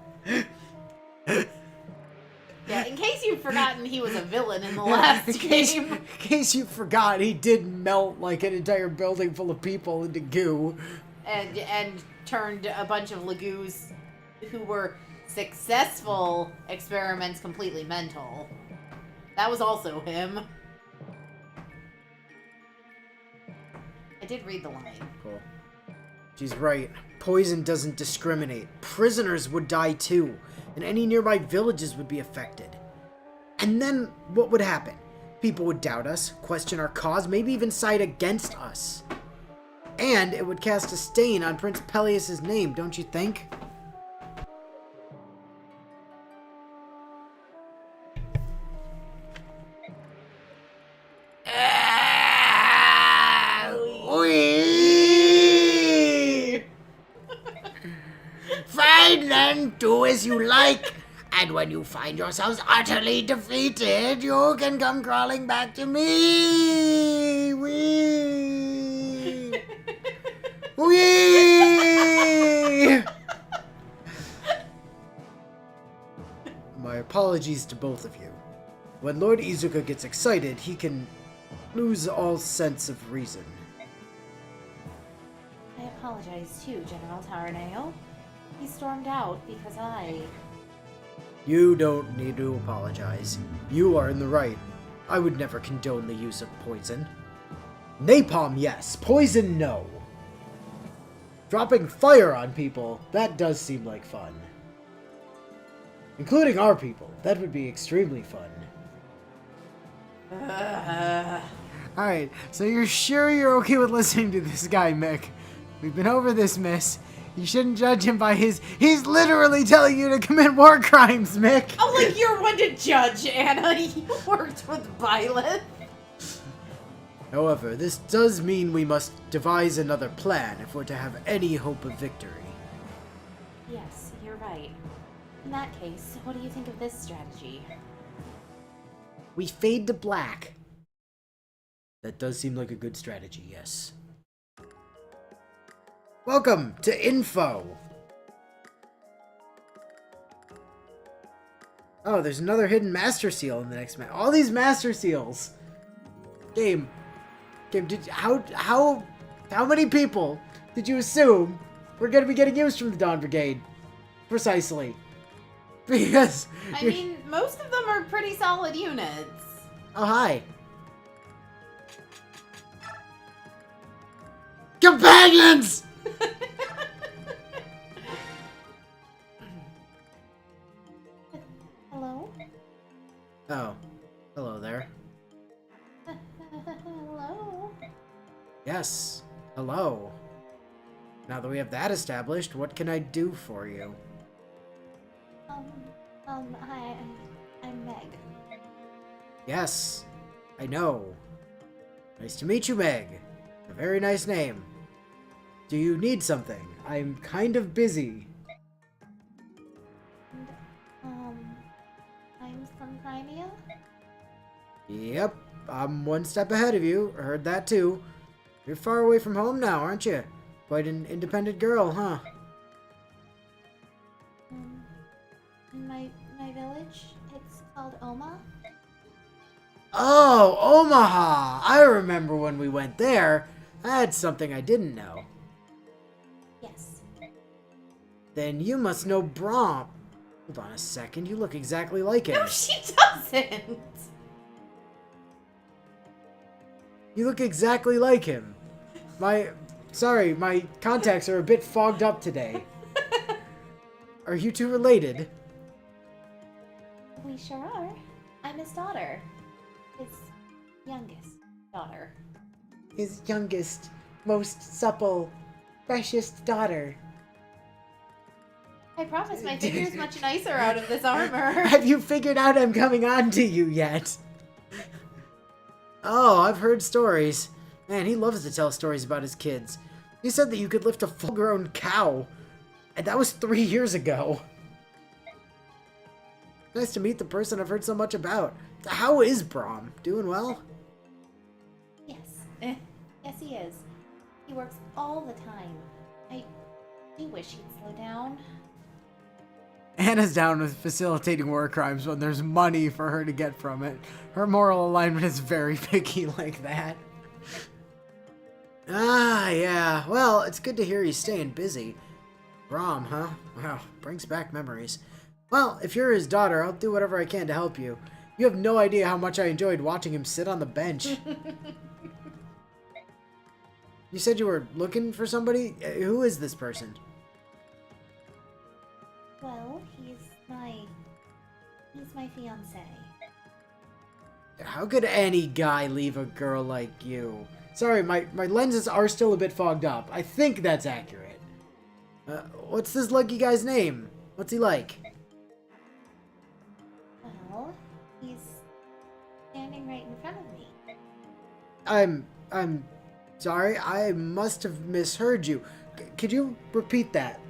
Yeah, in case you've forgotten, he was a villain in the last game. In case you forgot, he did melt like an entire building full of people into goo. And turned a bunch of Lagoos who were successful experiments completely mental. That was also him. did read the line. Cool. She's right. Poison doesn't discriminate. Prisoners would die too, and any nearby villages would be affected. And then what would happen? People would doubt us, question our cause, maybe even side against us. And it would cast a stain on Prince Peleus's name, don't you think? Fine then, do as you like. And when you find yourselves utterly defeated, you can come crawling back to me. Wee. Wee. My apologies to both of you. When Lord Izuka gets excited, he can lose all sense of reason. I apologize too, General Taraneo. He stormed out because You don't need to apologize. You are in the right. I would never condone the use of poison. Napalm, yes. Poison, no. Dropping fire on people, that does seem like fun. Including our people. That would be extremely fun. Alright, so you're sure you're okay with listening to this guy, Mick? We've been over this, miss. You shouldn't judge him by he's literally telling you to commit war crimes, Mick. Oh, like you're one to judge, Anna. You worked with Violet. However, this does mean we must devise another plan if we're to have any hope of victory. Yes, you're right. In that case, what do you think of this strategy? We fade to black. That does seem like a good strategy, yes. Welcome to Info! Oh, there's another hidden Master Seal in the next map. All these Master Seals! Game, how many people did you assume we're gonna be getting used from the Dawn Brigade? Precisely. Because... I mean, most of them are pretty solid units. Oh, hi. Companions! Hello? Oh, hello there. Hello? Yes, hello. Now that we have that established, what can I do for you? Hi, I'm Meg. Yes, I know. Nice to meet you, Meg. A very nice name. Do you need something? I'm kind of busy. I'm from Crimea? Yep, I'm one step ahead of you. I heard that too. You're far away from home now, aren't you? Quite an independent girl, huh? In my village, it's called Oma. Oh, Omaha! I remember when we went there. That's something I didn't know. Yes. Then you must know Braum. Hold on a second, you look exactly like him. No, she doesn't! You look exactly like him. Sorry, my contacts are a bit fogged up today. Are you two related? We sure are. I'm his daughter. His youngest daughter. His youngest, most supple, precious daughter. I promise my figure's much nicer out of this armor. Have you figured out I'm coming on to you yet? Oh, I've heard stories. Man, he loves to tell stories about his kids. He said that you could lift a full-grown cow. And that was 3 years ago. Nice to meet the person I've heard so much about. How is Braum? Doing well? Yes. Yes, he is. He works all the time. I do wish he'd slow down. Anna's down with facilitating war crimes when there's money for her to get from it. Her moral alignment is very picky like that. Ah, yeah. Well, it's good to hear he's staying busy. Braum, huh? Wow, brings back memories. Well, if you're his daughter, I'll do whatever I can to help you. You have no idea how much I enjoyed watching him sit on the bench. You said you were looking for somebody? Who is this person? Well, he's my fiance. How could any guy leave a girl like you? Sorry, my lenses are still a bit fogged up. I think that's accurate. What's this lucky guy's name? What's he like? Well, he's standing right in front of me. I'm sorry, I must have misheard you. Could you repeat that?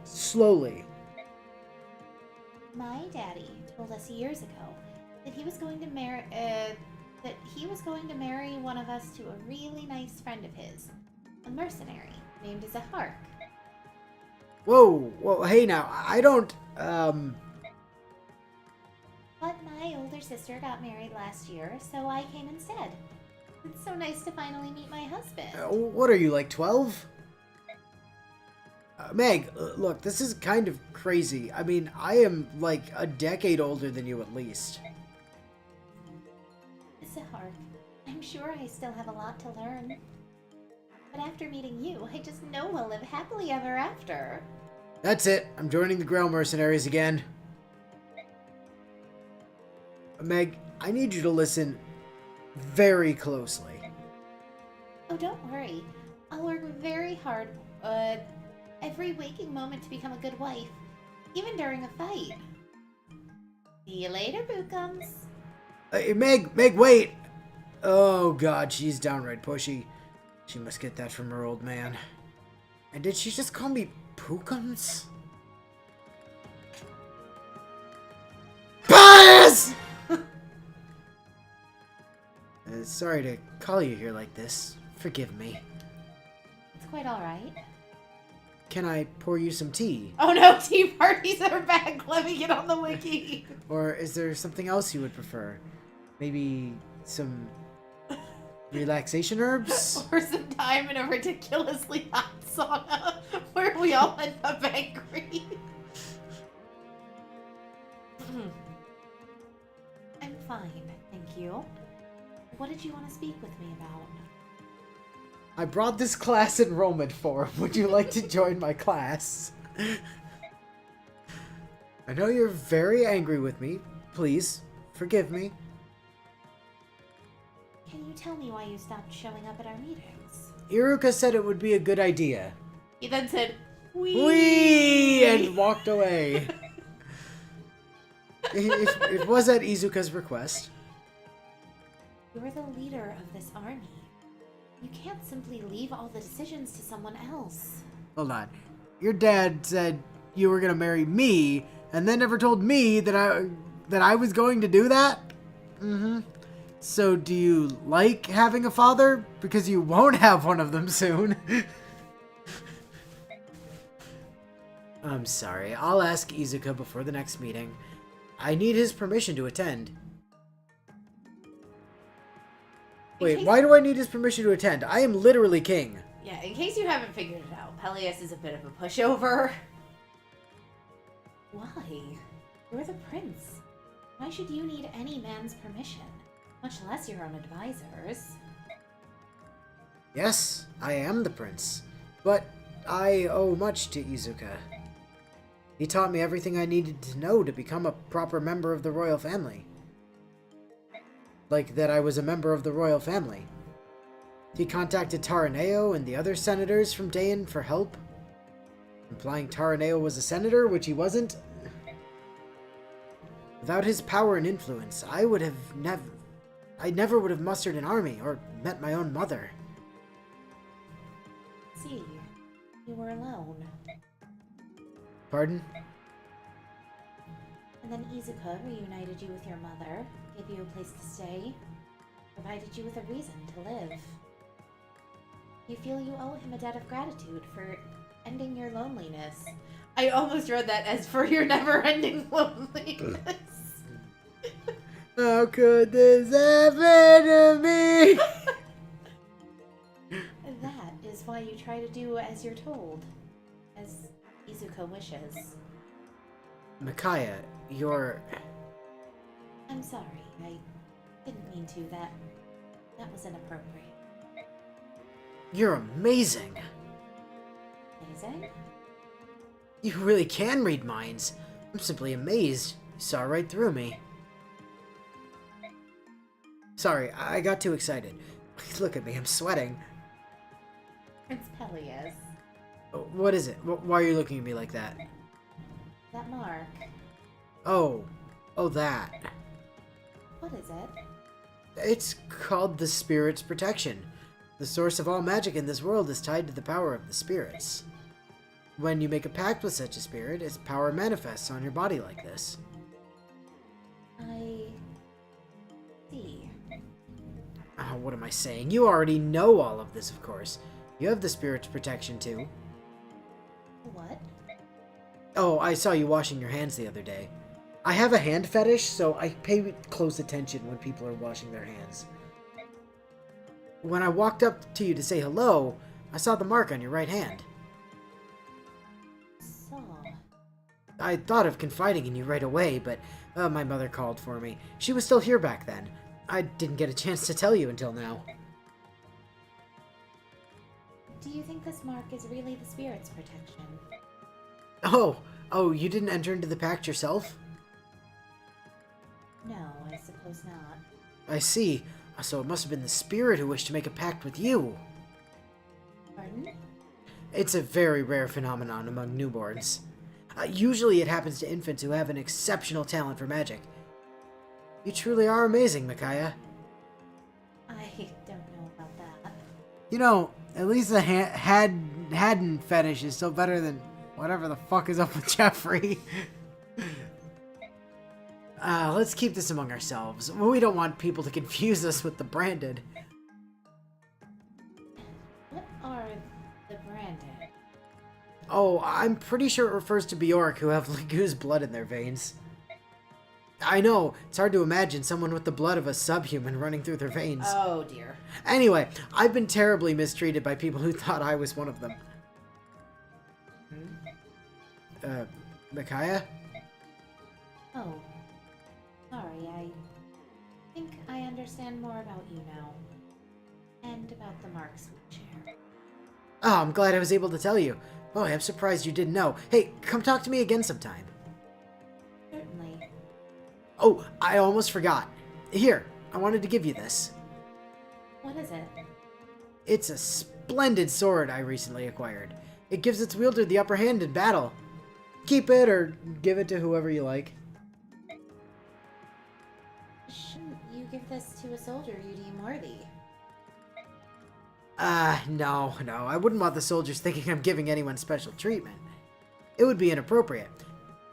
Slowly. My daddy told us years ago that he was going to marry one of us to a really nice friend of his, a mercenary named Zahark. Whoa, hey now, I don't, But my older sister got married last year, so I came instead. It's so nice to finally meet my husband. What are you, like 12? Meg, look, this is kind of crazy. I mean, I am like a decade older than you at least. Zahark, I'm sure I still have a lot to learn. But after meeting you, I just know we'll live happily ever after. That's it. I'm joining the Grail Mercenaries again. Meg, I need you to listen very closely. Oh, don't worry. I'll work very hard, every waking moment to become a good wife, even during a fight. See you later, Bookums. Meg, wait! Oh god, she's downright pushy. She must get that from her old man. And did she just call me Pookums? Bias! Sorry to call you here like this. Forgive me. It's quite alright. Can I pour you some tea? Oh no, tea parties are back! Let me get on the wiki! Or is there something else you would prefer? Maybe some relaxation herbs? Or some time in a ridiculously hot sauna where we all end up angry. I'm fine, thank you. What did you want to speak with me about? I brought this class enrollment form. Would you like to join my class? I know you're very angry with me. Please, forgive me. Can you tell me why you stopped showing up at our meetings? Iruka said it would be a good idea. He then said, "Wee!" Wee! And walked away. It was at Izuka's request. You're the leader of this army. You can't simply leave all the decisions to someone else. Hold on. Your dad said you were gonna marry me, and then never told me that I was going to do that? Mm-hmm. So do you like having a father? Because you won't have one of them soon. I'm sorry. I'll ask Izuka before the next meeting. I need his permission to attend. Wait, why do I need his permission to attend? I am literally king. Yeah, in case you haven't figured it out, Peleus is a bit of a pushover. Why? You're the prince. Why should you need any man's permission? Much less your own advisors. Yes, I am the prince. But I owe much to Izuka. He taught me everything I needed to know to become a proper member of the royal family. Like that I was a member of the royal family. He contacted Taraneo and the other senators from Dayan for help, implying Taraneo was a senator, which he wasn't. Without his power and influence, I never would have mustered an army or met my own mother. See, you were alone. Pardon? And then Izuka reunited you with your mother, gave you a place to stay, provided you with a reason to live. You feel you owe him a debt of gratitude for ending your loneliness. I almost read that as for your never-ending loneliness. How could this happen to me? That is why you try to do as you're told, as Izuka wishes. Micaiah, you're... I'm sorry, I didn't mean to. That was inappropriate. You're amazing. Amazing? You really can read minds. I'm simply amazed. You saw right through me. Sorry, I got too excited. Look at me, I'm sweating. Prince Peleus. What is it? Why are you looking at me like that? That mark. Oh, that. What is it? It's called the Spirit's Protection. The source of all magic in this world is tied to the power of the spirits. When you make a pact with such a spirit, its power manifests on your body like this. I see. Oh, what am I saying? You already know all of this, of course. You have the Spirit's Protection, too. What? Oh, I saw you washing your hands the other day. I have a hand fetish, so I pay close attention when people are washing their hands. When I walked up to you to say hello, I saw the mark on your right hand. Saw. I thought of confiding in you right away, but my mother called for me. She was still here back then. I didn't get a chance to tell you until now. Do you think this mark is really the spirit's protection? Oh, you didn't enter into the pact yourself? No, I suppose not. I see. So it must have been the spirit who wished to make a pact with you. Pardon? It's a very rare phenomenon among newborns. Usually it happens to infants who have an exceptional talent for magic. You truly are amazing, Micaiah. I don't know about that. You know, at least the Haddon fetish is still better than whatever the fuck is up with Jeffrey. Let's keep this among ourselves. We don't want people to confuse us with the branded. What are the branded? Oh, I'm pretty sure it refers to Bjork who have Legu's blood in their veins. I know, it's hard to imagine someone with the blood of a subhuman running through their veins. Oh dear. Anyway, I've been terribly mistreated by people who thought I was one of them. Micaiah? Oh. Sorry, I think I understand more about you now. And about the marks we share. Oh, I'm glad I was able to tell you. Boy, I'm surprised you didn't know. Hey, come talk to me again sometime. Certainly. Oh, I almost forgot. Here, I wanted to give you this. What is it? It's a splendid sword I recently acquired. It gives its wielder the upper hand in battle. Keep it or give it to whoever you like. Shouldn't you give this to a soldier you deem worthy? No. I wouldn't want the soldiers thinking I'm giving anyone special treatment. It would be inappropriate.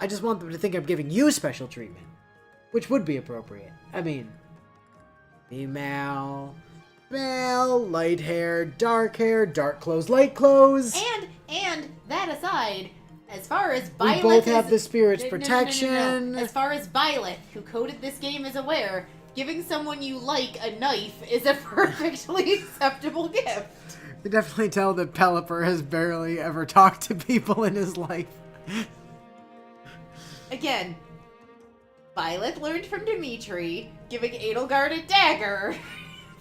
I just want them to think I'm giving you special treatment. Which would be appropriate. I mean, female, male, light hair, dark clothes, light clothes. And that aside, as far as We Byleth both have is- the spirit's No. protection. As far as Byleth, who coded this game, is aware, giving someone you like a knife is a perfectly acceptable gift. You definitely tell that Pelipper has barely ever talked to people in his life. Again, Byleth learned from Dimitri, giving Edelgard a dagger,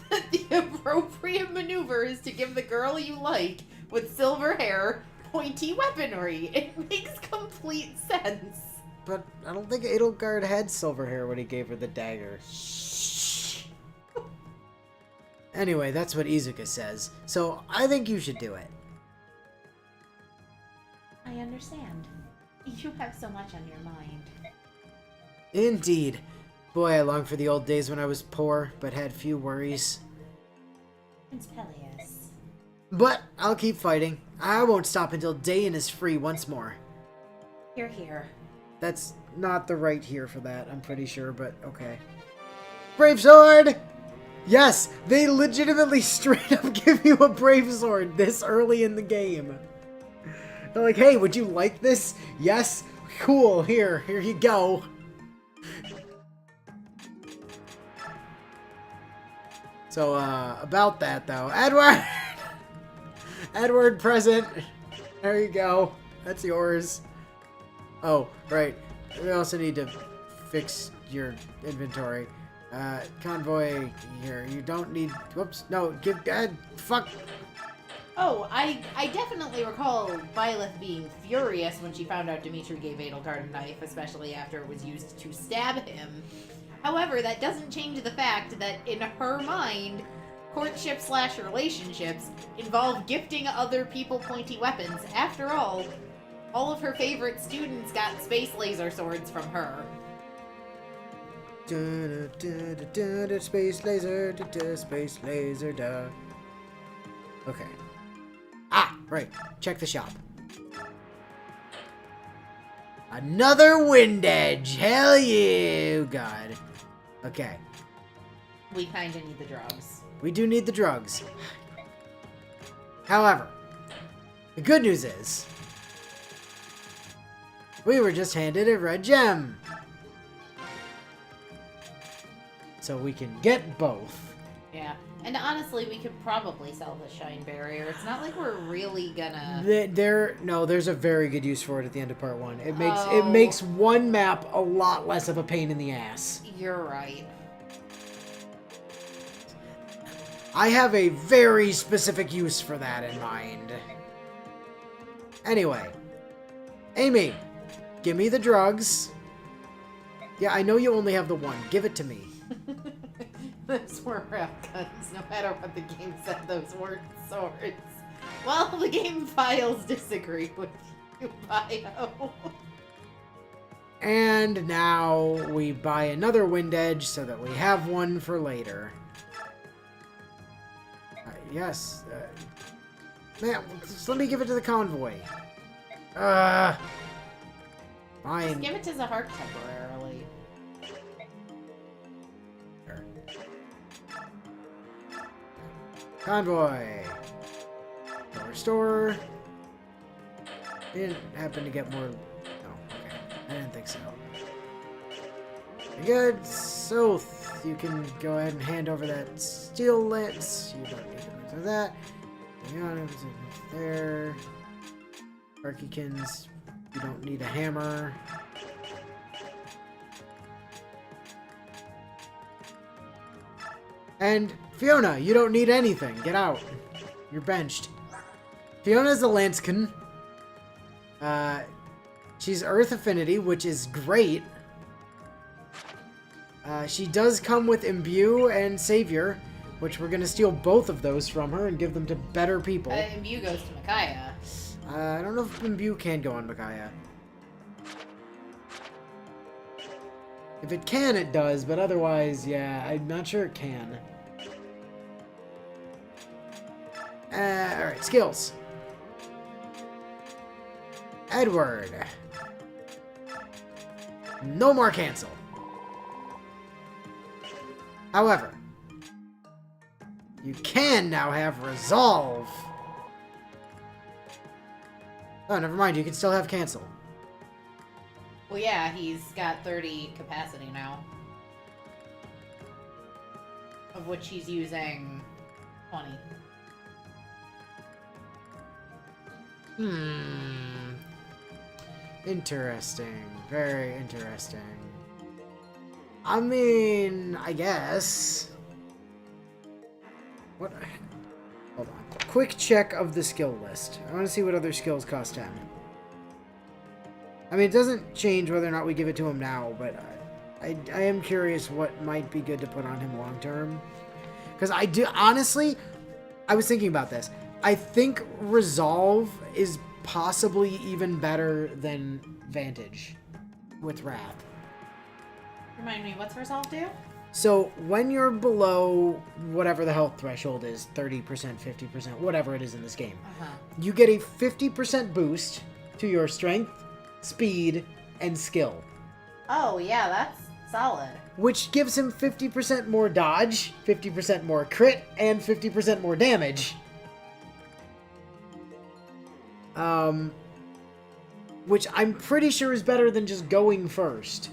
that the appropriate maneuver is to give the girl you like with silver hair pointy weaponry. It makes complete sense. But I don't think Edelgard had silver hair when he gave her the dagger. Anyway, that's what Izuka says, so I think you should do it. I understand. You have so much on your mind. Indeed. Boy, I long for the old days when I was poor, but had few worries. Prince Peleus. But I'll keep fighting. I won't stop until Dayan is free once more. You're here. That's not the right here for that, I'm pretty sure, but okay. Brave sword! Yes, they legitimately straight up give you a brave sword this early in the game. They're like, hey, would you like this? Yes? Cool, here you go. So, about that though. Edward! Edward present. There you go. That's yours. Oh, right. We also need to fix your inventory. Convoy here. You don't need. Whoops. No, fuck. Oh, I definitely recall Violet being furious when she found out Dimitri gave Edelgard a knife, especially after it was used to stab him. However, that doesn't change the fact that in her mind, courtship/relationships involve gifting other people pointy weapons. After all of her favorite students got space laser swords from her. Space laser, space laser, duh. Okay. Ah, right. Check the shop. Another wind edge. Hell yeah, oh, God. Okay. We kinda need the drugs. We do need the drugs. However, the good news is, we were just handed a red gem. So we can get both. Yeah. And honestly, we could probably sell the Shine Barrier. It's not like we're really gonna... There's a very good use for it at the end of part 1. It makes one map a lot less of a pain in the ass. You're right. I have a very specific use for that in mind. Anyway. Amy, give me the drugs. Yeah, I know you only have the one. Give it to me. Those were rail guns, no matter what the game said those weren't swords. Well, the game files disagree with you, Bio. And now we buy another wind edge so that we have one for later. Yes. Man, just let me give it to the convoy. Fine. Just give it to Zahark temporarily. Convoy. Restore. Didn't happen to get more. No, okay. I didn't think so. Good. So you can go ahead and hand over that steel lance. You don't need to do that. There. Arkykins. You don't need a hammer. And Fiona, you don't need anything. Get out. You're benched. Fiona's a Lanskin. She's Earth Affinity, which is great. She does come with Imbue and Savior, which we're going to steal both of those from her and give them to better people. Imbue goes to Micaiah. I don't know if Imbue can go on Micaiah. If it can, it does, but otherwise, yeah, I'm not sure it can. Alright, skills. Edward. No more cancel. However, you can now have resolve. Oh, never mind, you can still have cancel. Well, yeah, he's got 30 capacity now. Of which he's using 20. Interesting. Very interesting. I mean, I guess. What? Hold on. Quick check of the skill list. I want to see what other skills cost 10. I mean, it doesn't change whether or not we give it to him now, but I am curious what might be good to put on him long term. Because I do, honestly, I was thinking about this. I think Resolve is possibly even better than Vantage with Wrath. Remind me, what's Resolve do? So when you're below whatever the health threshold is, 30%, 50%, whatever it is in this game, you get a 50% boost to your strength, speed, and skill. Oh, yeah, that's solid. Which gives him 50% more dodge, 50% more crit, and 50% more damage. Which I'm pretty sure is better than just going first.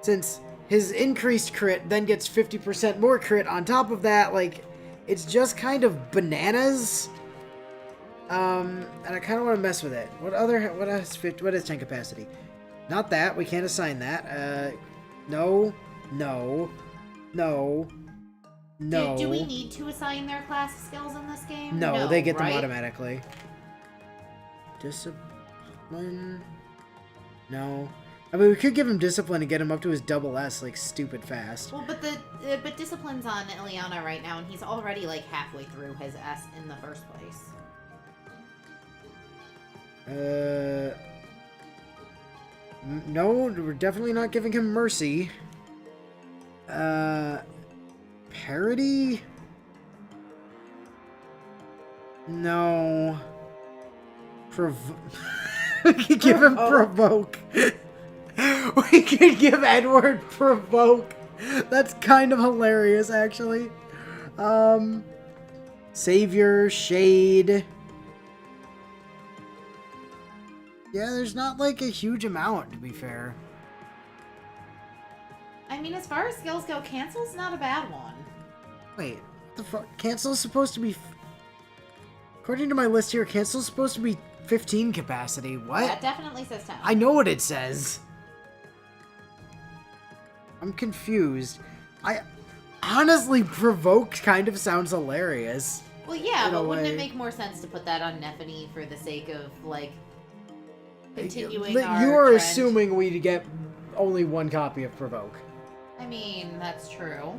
Since his increased crit then gets 50% more crit on top of that, like, it's just kind of bananas. And I kind of want to mess with it. What is 10 capacity? Not that. We can't assign that. No. No. Do we need to assign their class skills in this game? No, they get them right? automatically. Discipline? No. I mean, we could give him discipline and get him up to his double S, like, stupid fast. Well, but discipline's on Ileana right now, and he's already, like, halfway through his S in the first place. No, we're definitely not giving him mercy. Parody? No. We could give him provoke. We could give Edward provoke. That's kind of hilarious, actually. Savior, shade. Yeah, there's not like a huge amount, to be fair. I mean, as far as skills go, cancel's not a bad one. Wait, what the fuck? Cancel's supposed to be... According to my list here, cancel's supposed to be 15 capacity. What? That definitely says 10. I know what it says. I'm confused. I honestly, provoke kind of sounds hilarious. Well, yeah, in a but wouldn't way. it make more sense to put that on Nephany for the sake of, like, continuing You our are trend? assuming we get only one copy of provoke. I mean, that's true.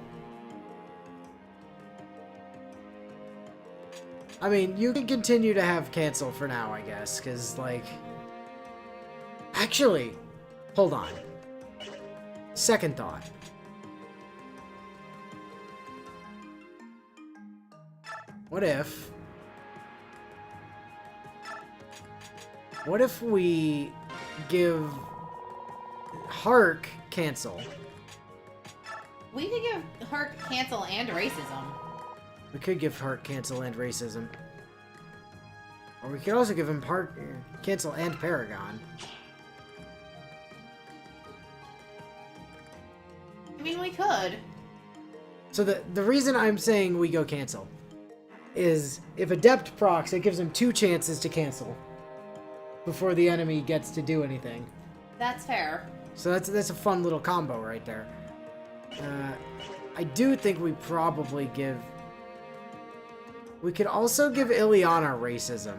I mean, you can continue to have cancel for now, I guess, because, like... Actually, hold on. Second thought. What if... What if we give Hark cancel? We could give her cancel and racism. We could give Hark cancel and racism. Or we could also give him cancel and Paragon. I mean, we could. So the reason I'm saying we go cancel is if Adept procs, it gives him 2 chances to cancel before the enemy gets to do anything. That's fair. So that's a fun little combo right there. I do think we probably give... We could also give Ileana racism.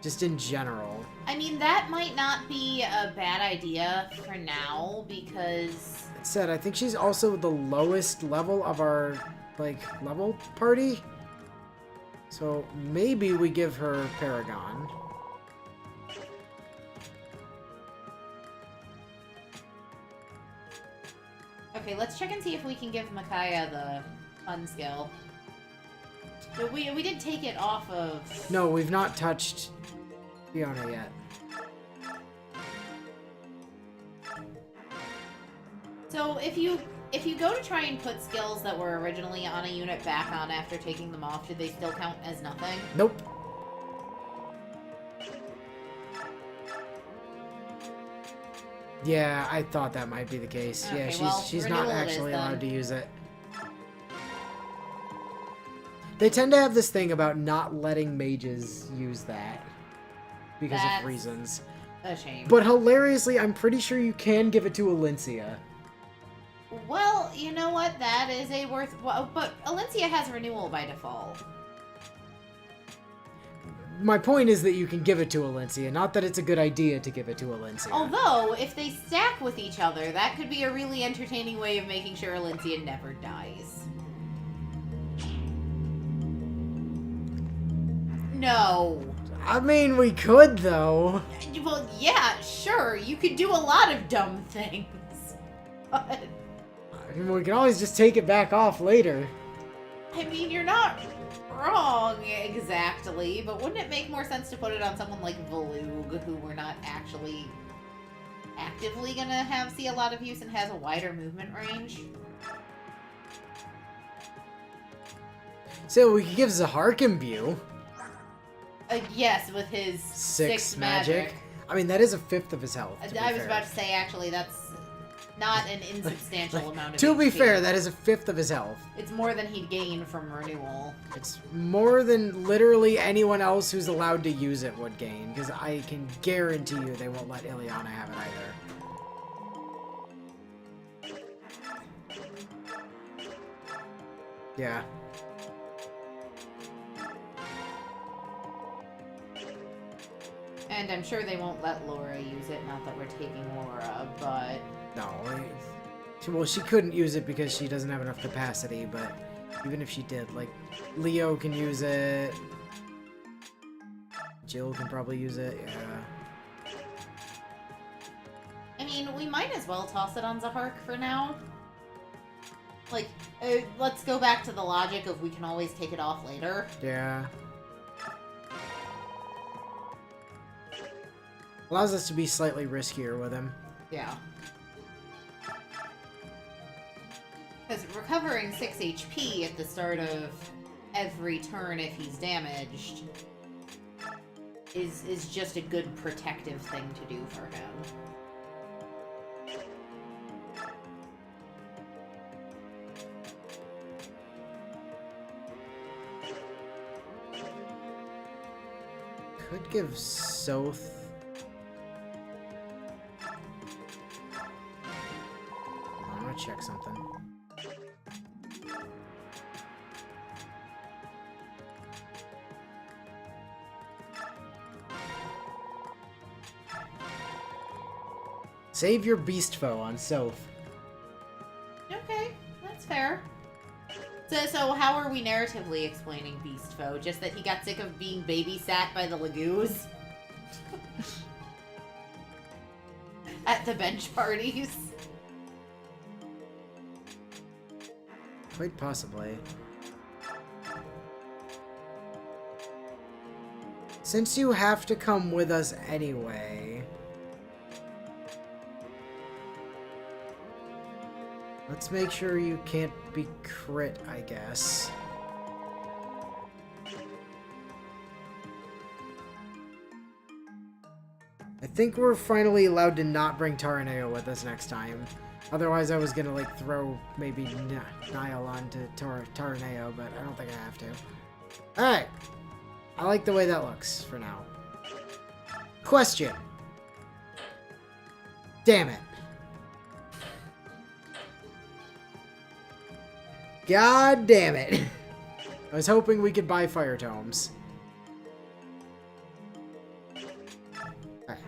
Just in general. I mean, that might not be a bad idea for now, because... That said, I think she's also the lowest level of our, like, level party. So maybe we give her Paragon. Okay, let's check and see if we can give Micaiah the fun skill. But we did take it off of... No, we've not touched Fiona yet. So if you go to try and put skills that were originally on a unit back on after taking them off, do they still count as nothing? Nope. Yeah, I thought that might be the case. Okay, Yeah, well, she's not renewal it is actually then. allowed to use it. They tend to have this thing about not letting mages use that because That's of reasons. a shame. But hilariously, I'm pretty sure you can give it to Alencia. Well, you know what? That is a worthwhile... But Alencia has renewal by default. My point is that you can give it to Alencia, not that it's a good idea to give it to Alencia. Although, if they stack with each other, that could be a really entertaining way of making sure Alencia never dies. No. I mean, we could, though. Well, yeah, sure. You could do a lot of dumb things. But, I mean, we can always just take it back off later. I mean, you're not wrong exactly, but wouldn't it make more sense to put it on someone like Volug, who we're not actually actively gonna see a lot of use and has a wider movement range? So we could give Zahark Imbue. Yes, with his 6 6 magic. I mean, that is a 5th of his health. to be I was fair. about to say, actually, that's not an insubstantial amount of To be HP. fair, that is a 5th of his health. It's more than he'd gain from renewal. It's more than literally anyone else who's allowed to use it would gain, because I can guarantee you they won't let Ileana have it either. Yeah. And I'm sure they won't let Laura use it, not that we're taking Laura, but... No. Well, she couldn't use it because she doesn't have enough capacity, but even if she did, like, Leo can use it. Jill can probably use it, yeah. I mean, we might as well toss it on Zahark for now. Like, let's go back to the logic of we can always take it off later. Yeah. Allows us to be slightly riskier with him. Yeah. Because recovering 6 HP at the start of every turn if he's damaged is just a good protective thing to do for him. Could give Soth. I'm gonna check something. Save your beast foe on Soth. Okay, that's fair. So how are we narratively explaining Beast Foe? Just that he got sick of being babysat by the Lagoos? At the bench parties? Quite possibly. Since you have to come with us anyway, let's make sure you can't be crit, I guess. I think we're finally allowed to not bring Taraneo with us next time. Otherwise, I was gonna, like, throw maybe Niall onto Taraneo, but I don't think I have to. Alright. I like the way that looks for now. Question. Damn it. God damn it. I was hoping we could buy fire tomes. Alright.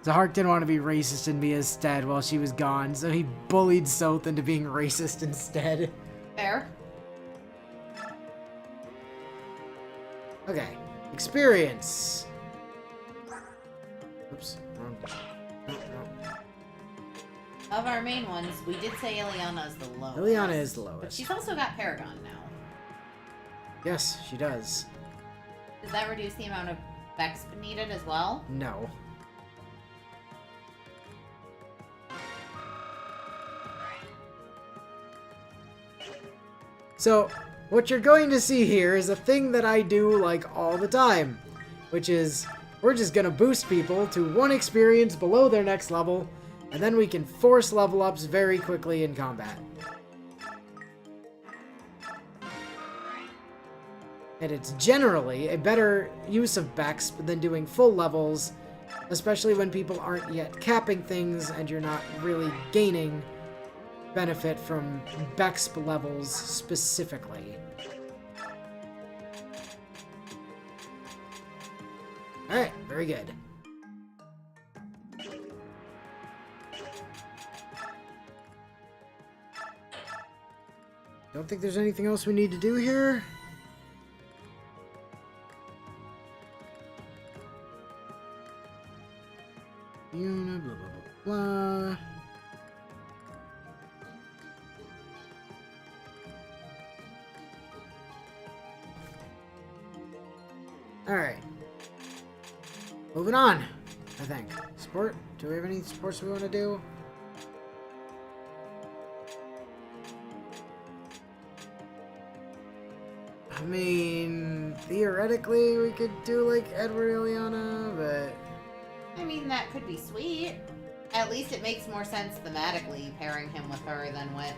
Zahark didn't want to be racist and be instead while she was gone, so he bullied Soth into being racist instead. Fair. Okay. Experience. Oops. Wrong. No. Of our main ones, we did say Ileana is the lowest. Ileana is the But lowest. she's also got Paragon now. Yes, she does. Does that reduce the amount of Vex needed as well? No. So, what you're going to see here is a thing that I do, like, all the time. Which is, we're just gonna boost people to 1 experience below their next level, and then we can force level ups very quickly in combat. And it's generally a better use of Bex than doing full levels, especially when people aren't yet capping things and you're not really gaining benefit from Bex levels specifically. Alright, very good. Don't think there's anything else we need to do here. Blah, blah, blah, blah. Alright. Moving on, I think. Sport? Do we have any sports we want to do? I mean, theoretically, we could do, like, Edward Ileana, but... I mean, that could be sweet. At least it makes more sense thematically pairing him with her than with,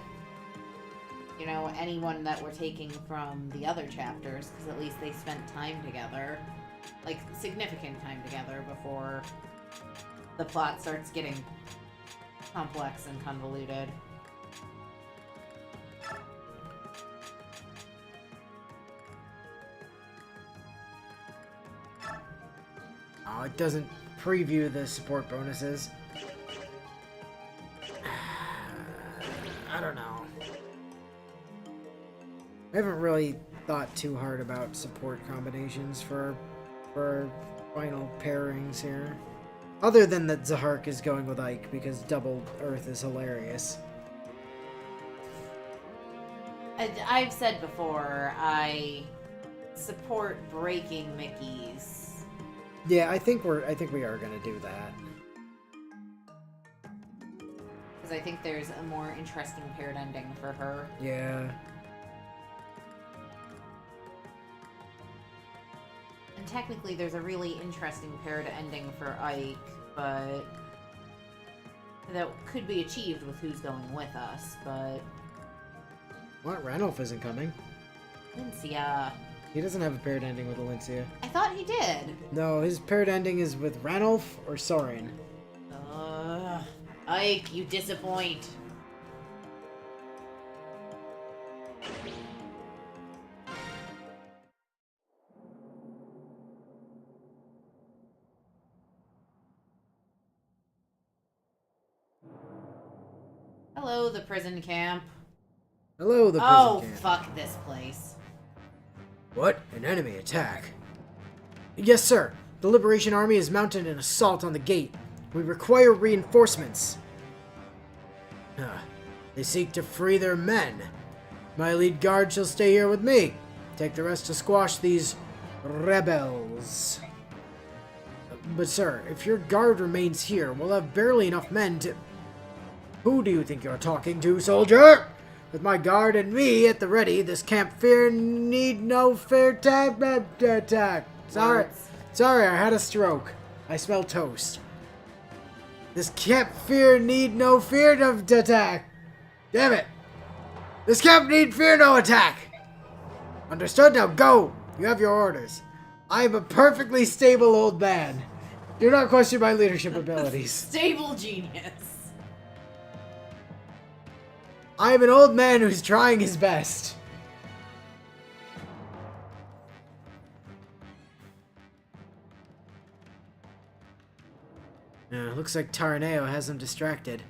you know, anyone that we're taking from the other chapters, because at least they spent time together. Like, significant time together before the plot starts getting complex and convoluted. Oh, it doesn't preview the support bonuses. I don't know. I haven't really thought too hard about support combinations for final pairings here. Other than that Zahark is going with Ike because double Earth is hilarious. I've said before, I support breaking Mickeys. Yeah, I think we are gonna do that. Because I think there's a more interesting paired ending for her. Yeah. And technically there's a really interesting paired ending for Ike, but that could be achieved with who's going with us, but... What? Ranulph isn't coming. Lincia. He doesn't have a paired ending with Alincia. I thought he did. No, his paired ending is with Ranulph or Soren. Ike, you disappoint. Hello, the prison camp. Hello, the prison Oh, camp. fuck this place. What? An enemy attack? Yes, sir. The Liberation Army has mounted an assault on the gate. We require reinforcements. They seek to free their men. My lead guard shall stay here with me. Take the rest to squash these rebels. But sir, if your guard remains here, we'll have barely enough men to... Who do you think you're talking to, soldier? With my guard and me at the ready, this camp fear need no fair attack. Sorry, I had a stroke. I smell toast. This camp fear need no fear of attack. Damn it. This camp need fear no attack. Understood? Now go. You have your orders. I am a perfectly stable old man. Do not question my leadership abilities. Stable genius. I am an old man who's trying his best. Looks like Taraneo has them distracted.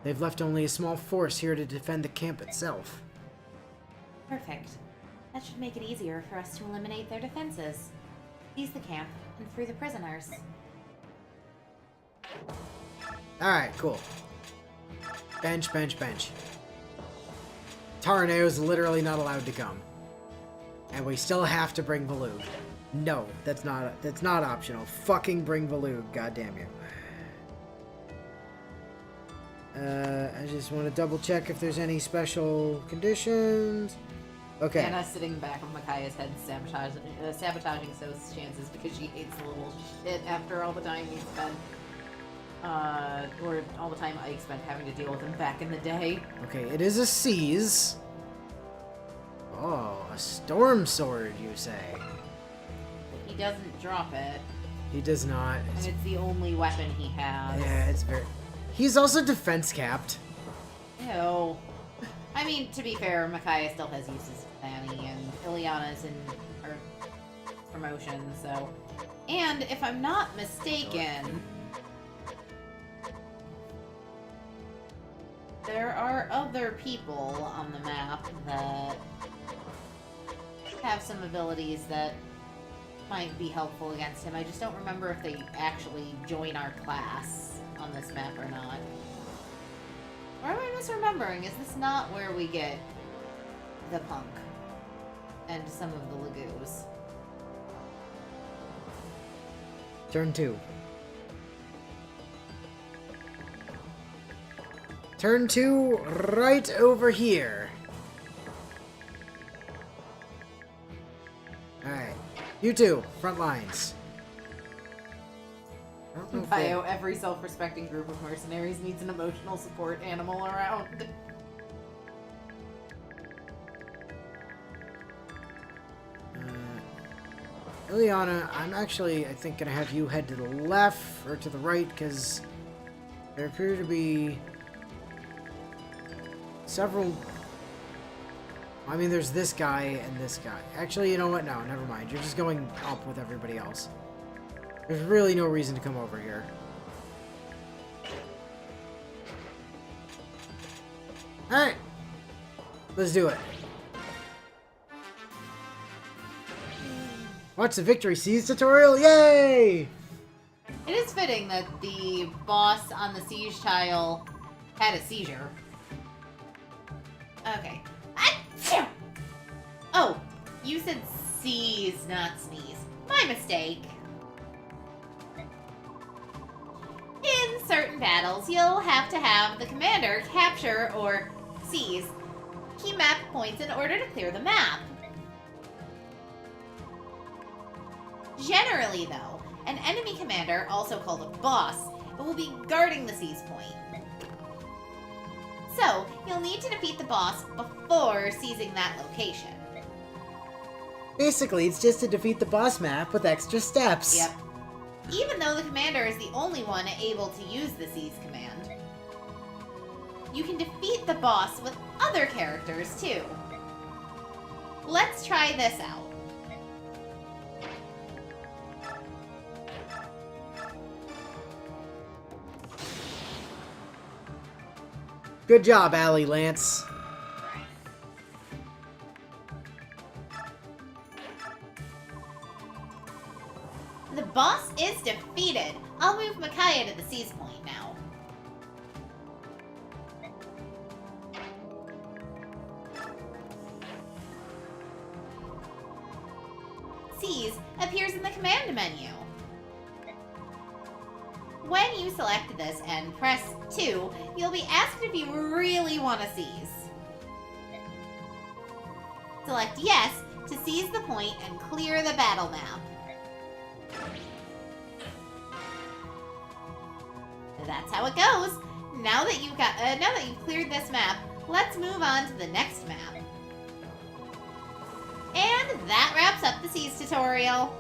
They've left only a small force here to defend the camp itself. Perfect. That should make it easier for us to eliminate their defenses. Seize the camp and free the prisoners. Alright, cool. Bench. Taraneo's literally not allowed to come. And we still have to bring Valug. No, that's not optional. Fucking bring Valug, goddamn you. I just want to double check if there's any special conditions. Okay. Anna sitting back on Micaiah's head, sabotaging So's chances because she hates the little shit after all the time he spent, or all the time Ike spent having to deal with him back in the day. Okay, it is a seize. Oh, a storm sword, you say? He doesn't drop it. He does not. And it's the only weapon he has. Yeah, it's very... He's also defense capped. Ew. I mean, to be fair, Micaiah still has uses for Fanny, and Ileana's in her promotion, so... And, if I'm not mistaken... There are other people on the map that have some abilities that might be helpful against him. I just don't remember if they actually join our class on this map or not. Or am I misremembering? Is this not where we get the punk and some of the Lagoos? Turn 2. Turn 2 right over here. Alright. You two, front lines. Bio, every self-respecting group of mercenaries needs an emotional support animal around. Ileana, I think, gonna have you head to the left or to the right, because there appear to be several... I mean, there's this guy and this guy. Actually, you know what? No, never mind. You're just going up with everybody else. There's really no reason to come over here. Alright. Let's do it. Watch the Victory Siege tutorial. Yay! It is fitting that the boss on the siege tile had a seizure. Okay. Achoo! Oh, you said seize, not sneeze. My mistake. In certain battles, you'll have to have the commander capture or seize key map points in order to clear the map. Generally, though, an enemy commander, also called a boss, will be guarding the seize point. So, you'll need to defeat the boss before seizing that location. Basically, it's just to defeat the boss map with extra steps. Yep. Even though the commander is the only one able to use the seize command, you can defeat the boss with other characters, too. Let's try this out. Good job, Allie Lance. The boss is defeated. I'll move Micaiah to the seize point now. Seize appears in the command menu. When you select this and press 2, you'll be asked if you really want to seize. Select yes to seize the point and clear the battle map. That's how it goes. Now that you've cleared this map, let's move on to the next map. And that wraps up the seize tutorial.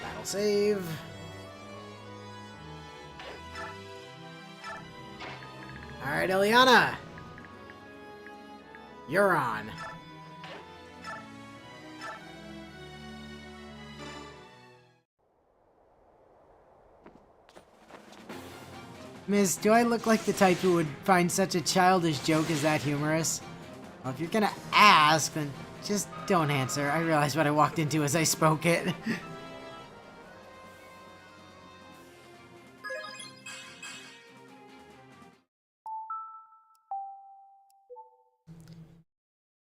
Battle save. Alright, Eliana. You're on. Miss, do I look like the type who would find such a childish joke as that humorous? Well, if you're gonna ask, then just don't answer. I realized what I walked into as I spoke it.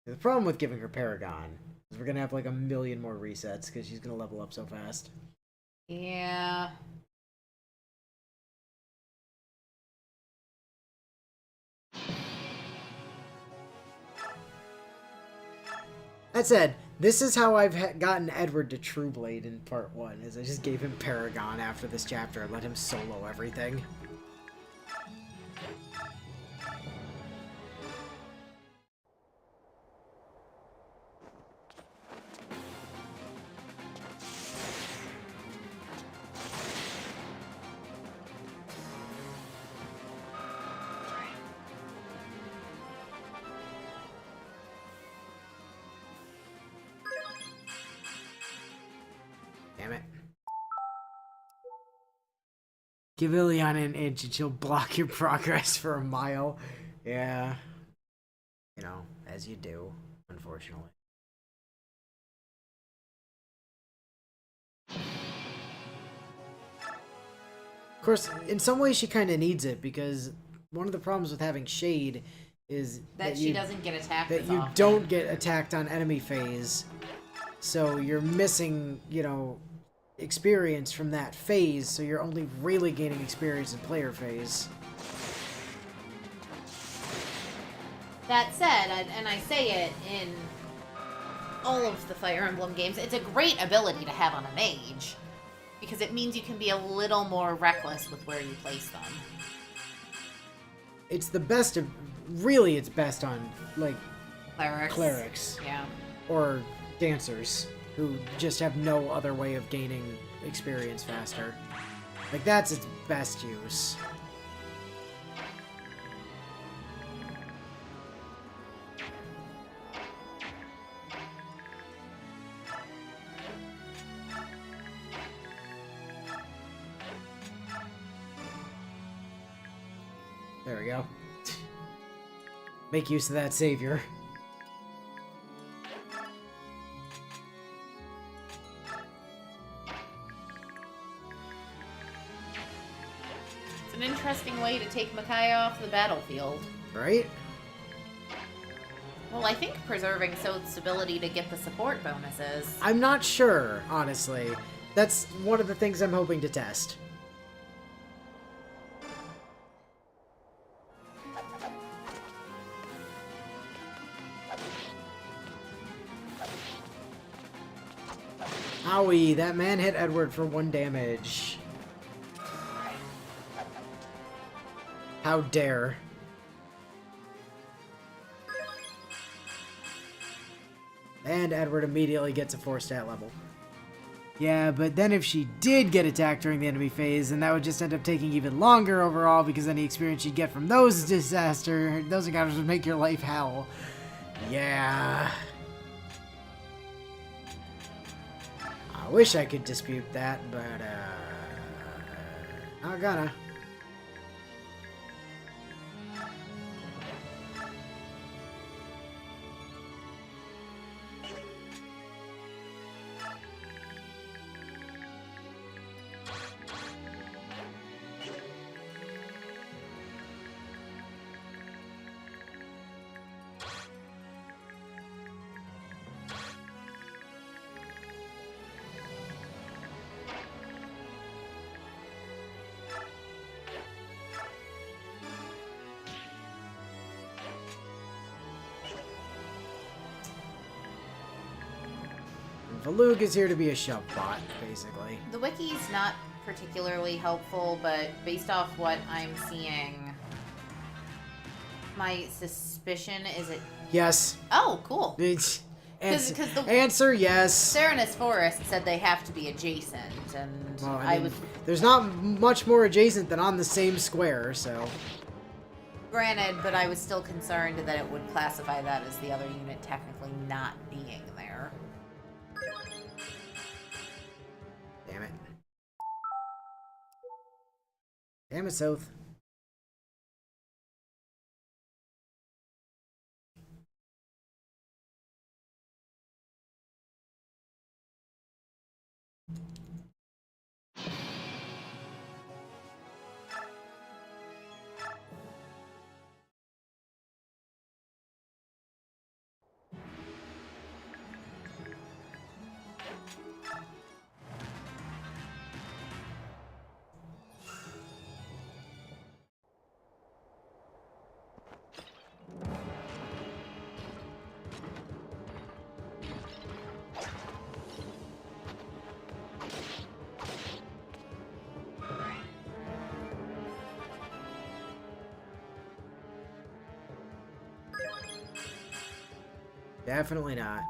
The problem with giving her Paragon is we're gonna have like a million more resets because she's gonna level up so fast. Yeah. That said, this is how I've gotten Edward to True Blade in part 1, is I just gave him Paragon after this chapter and let him solo everything. Damn it. Give Ileana an inch and she'll block your progress for a mile. Yeah. You know, as you do, unfortunately. Of course, in some ways she kind of needs it, because one of the problems with having Shade is That she doesn't get attacked that as you often. don't get attacked on enemy phase. So you're missing, you know, experience from that phase, so you're only really gaining experience in player phase. That said, and I say it in all of the Fire Emblem games, it's a great ability to have on a mage, because it means you can be a little more reckless with where you place them. It's the best of, really it's best on, like, Clerics. clerics Yeah. or dancers who just have no other way of gaining experience faster. Like, that's its best use. There we go. Make use of that savior. It's an interesting way to take Makai off the battlefield. Right? Well, I think preserving Soth's ability to get the support bonuses. I'm not sure, honestly. That's one of the things I'm hoping to test. Owie, that man hit Edward for 1 damage. How dare. And Edward immediately gets a 4-stat level. Yeah, but then if she did get attacked during the enemy phase, then that would just end up taking even longer overall, because any experience you'd get from those encounters would make your life hell. Yeah. I wish I could dispute that, but, not gonna. Valug is here to be a shove bot, basically. The wiki's not particularly helpful, but based off what I'm seeing, my suspicion is it... Yes. Oh, cool. Answer yes. Serenus Forest said they have to be adjacent, and well, I mean, there's not much more adjacent than on the same square, so... Granted, but I was still concerned that it would classify that as the other unit technically not being there. Damn it. Damn it, Soth. Definitely not.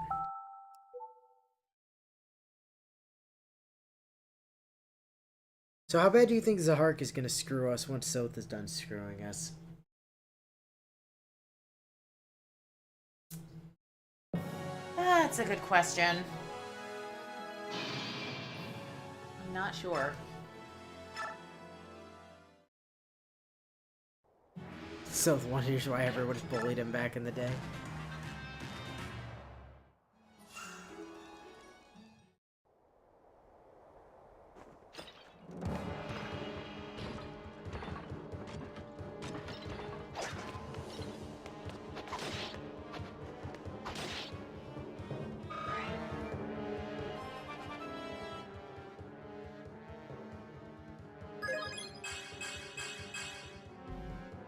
So how bad do you think Zahark is going to screw us once Soth is done screwing us? That's a good question. I'm not sure. Soth wonders why everyone bullied him back in the day.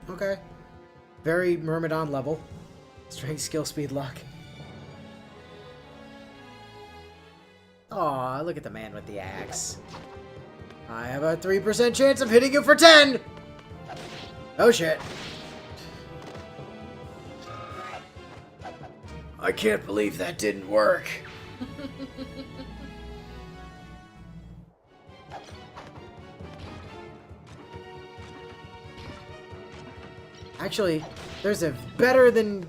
Okay. Very Myrmidon level. Strength, skill, speed, luck. Aw, look at the man with the axe. I have a 3% chance of hitting you for 10! Oh shit. I can't believe that didn't work. Actually, there's a better than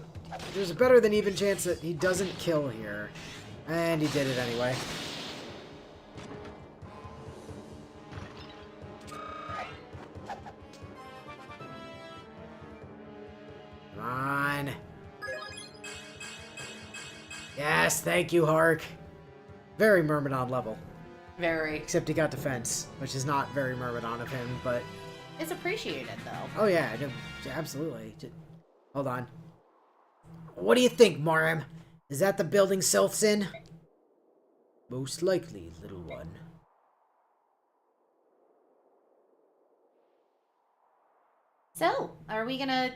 even chance that he doesn't kill here. And he did it anyway. Come on. Yes, thank you, Hark. Very Myrmidon level. Very. Except he got defense, which is not very Myrmidon of him, but... It's appreciated, though. Oh yeah, absolutely. Hold on. What do you think, Morim? Is that the building Sylph's in? Most likely, little one. So, are we gonna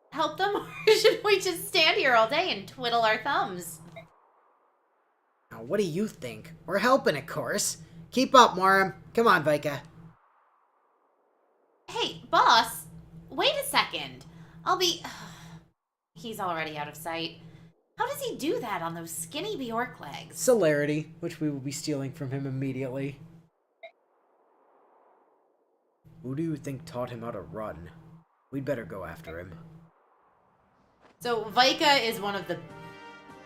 help them, or should we just stand here all day and twiddle our thumbs? Now, what do you think? We're helping, of course. Keep up, Morim. Come on, Vika. Hey, boss, wait a second. I'll be... He's already out of sight. How does he do that on those skinny Bjork legs? Celerity, which we will be stealing from him immediately. Who do you think taught him how to run? We'd better go after him. So, Vika is one of the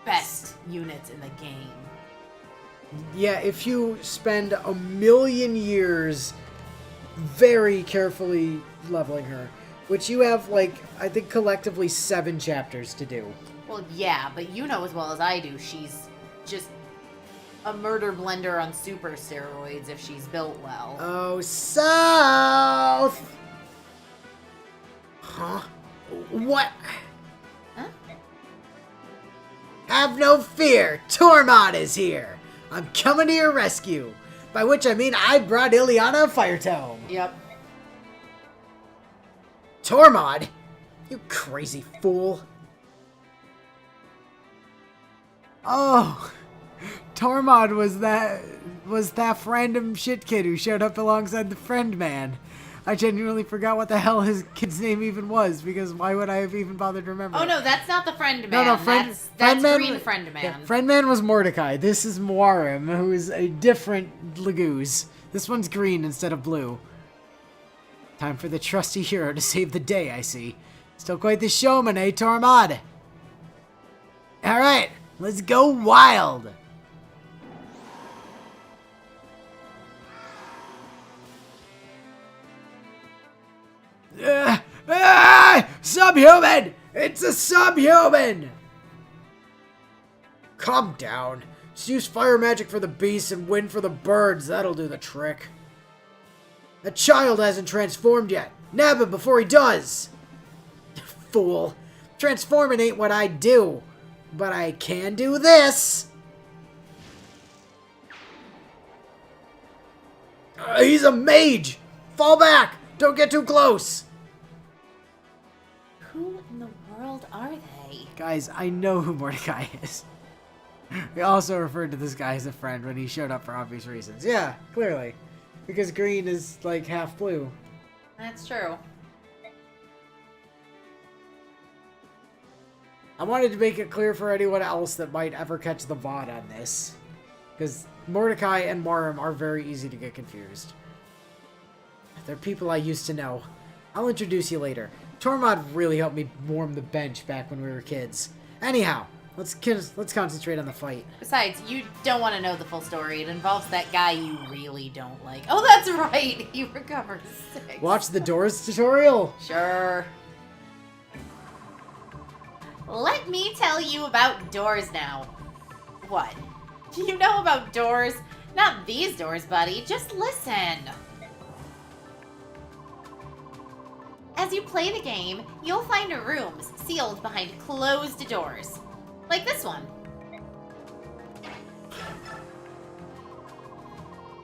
best units in the game. Yeah, if you spend 1,000,000 years very carefully leveling her, which you have, like, I think collectively 7 chapters to do. Well, yeah, but you know as well as I do, she's just a murder blender on super steroids if she's built well. Oh, South! Huh? What? Huh? Have no fear! Tormod is here! I'm coming to your rescue! By which I mean I brought Ileana a fire tome! Yep. Tormod? You crazy fool! Oh! Tormod was that random shit kid who showed up alongside the friend man. I genuinely forgot what the hell his kid's name even was, because why would I have even bothered to remember? Oh it? no, that's not the friend man. No, that's friend man, Green Friend Man. Yeah, friend man was Mordecai. This is Moirim, who is a different Lagoose. This one's green instead of blue. Time for the trusty hero to save the day, I see. Still quite the showman, eh, Tormod? Alright, let's go wild! Subhuman! It's a subhuman! Calm down. Just use fire magic for the beasts and wind for the birds. That'll do the trick. That child hasn't transformed yet. Nab him before he does! Fool. Transforming ain't what I do. But I can do this! He's a mage! Fall back! Don't get too close! Who in the world are they? Guys, I know who Mordecai is. We also referred to this guy as a friend when he showed up for obvious reasons. Yeah, clearly. Because green is, like, half blue. That's true. I wanted to make it clear for anyone else that might ever catch the VOD on this. Because Mordecai and Morim are very easy to get confused. They're people I used to know. I'll introduce you later. Tormod really helped me warm the bench back when we were kids. Anyhow, let's concentrate on the fight. Besides, you don't want to know the full story. It involves that guy you really don't like. Oh, that's right! He recovered 6. Watch the Doors tutorial! Sure. Let me tell you about doors now. What? Do you know about doors? Not these doors, buddy. Just listen. As you play the game, you'll find rooms sealed behind closed doors. Like this one.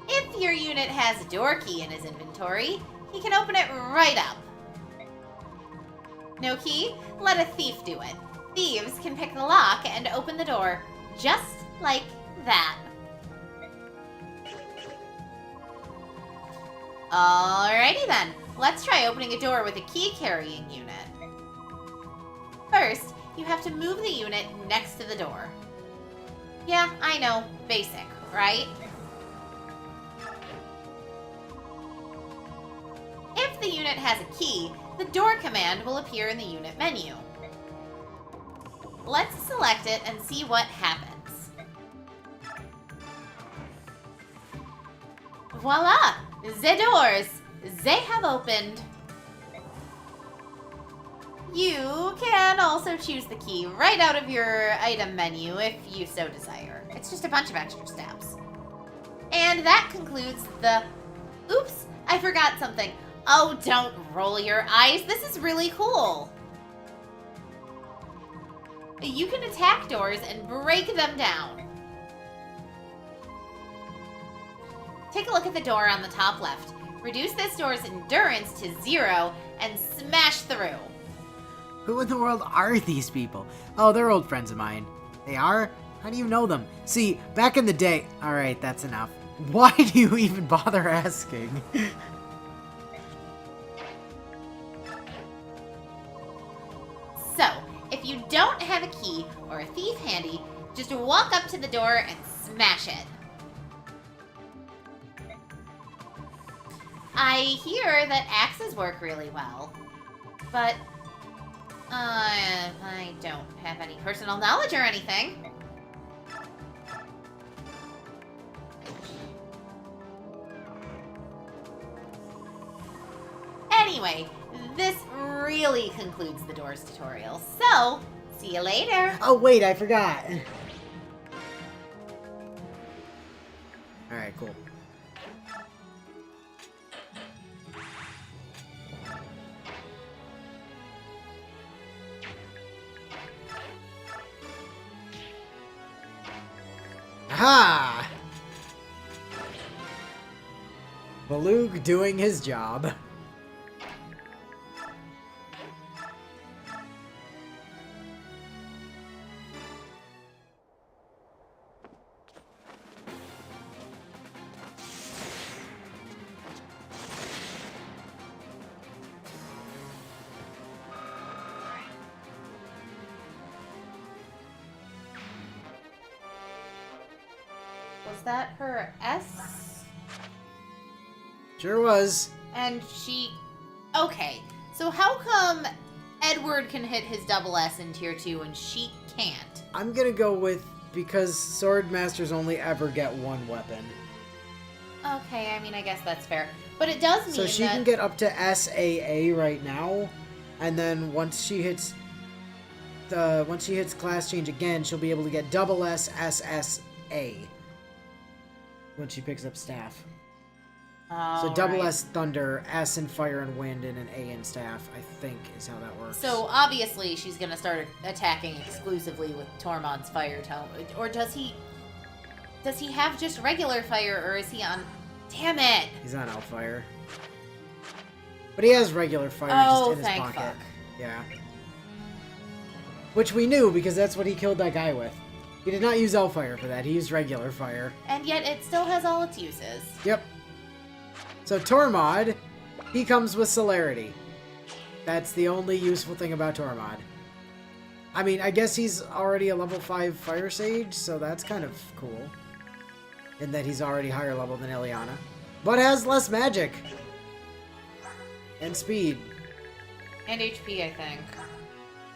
If your unit has a door key in his inventory, he can open it right up. No key? Let a thief do it. Thieves can pick the lock and open the door, just like that. Alrighty then, let's try opening a door with a key-carrying unit. First, you have to move the unit next to the door. Yeah, I know, basic, right? If the unit has a key, the door command will appear in the unit menu. Let's select it and see what happens. Voila! The doors! They have opened. You can also choose the key right out of your item menu if you so desire. It's just a bunch of extra steps. And that concludes the... Oops, I forgot something. Oh, don't roll your eyes. This is really cool. You can attack doors and break them down. Take a look at the door on the top left. Reduce this door's endurance to 0 and smash through. Who in the world are these people? Oh, they're old friends of mine. They are? How do you know them? See, back in the day... Alright, that's enough. Why do you even bother asking? So, if you don't have a key or a thief handy, just walk up to the door and smash it. I hear that axes work really well, but I don't have any personal knowledge or anything. Anyway, this really concludes the doors tutorial, so see you later. Oh, wait, I forgot. Alright, cool. Aha! Balug doing his job. Was that her S? Sure was. And she... Okay, so how come Edward can hit his double S in Tier 2 and she can't? I'm gonna go with because Sword Masters only ever get one weapon. Okay, I mean, I guess that's fair. But it does mean So she that... can get up to SAA right now, and then once she hits class change again, she'll be able to get double SSA when she picks up staff. So double right. S Thunder, S in Fire and Wind, and an A in Staff, I think is how that works. So obviously she's gonna start attacking exclusively with Tormod's Fire Tome. Or does he have just regular fire, or is he on... Damn it! He's on Outfire. But he has regular fire just in his thank pocket. fuck. Yeah. Which we knew because that's what he killed that guy with. He did not use Outfire for that, he used regular fire. And yet it still has all its uses. Yep. So Tormod, he comes with Celerity. That's the only useful thing about Tormod. I mean, I guess he's already a level 5 Fire Sage, so that's kind of cool. In that he's already higher level than Ileana. But has less magic. And speed. And HP, I think.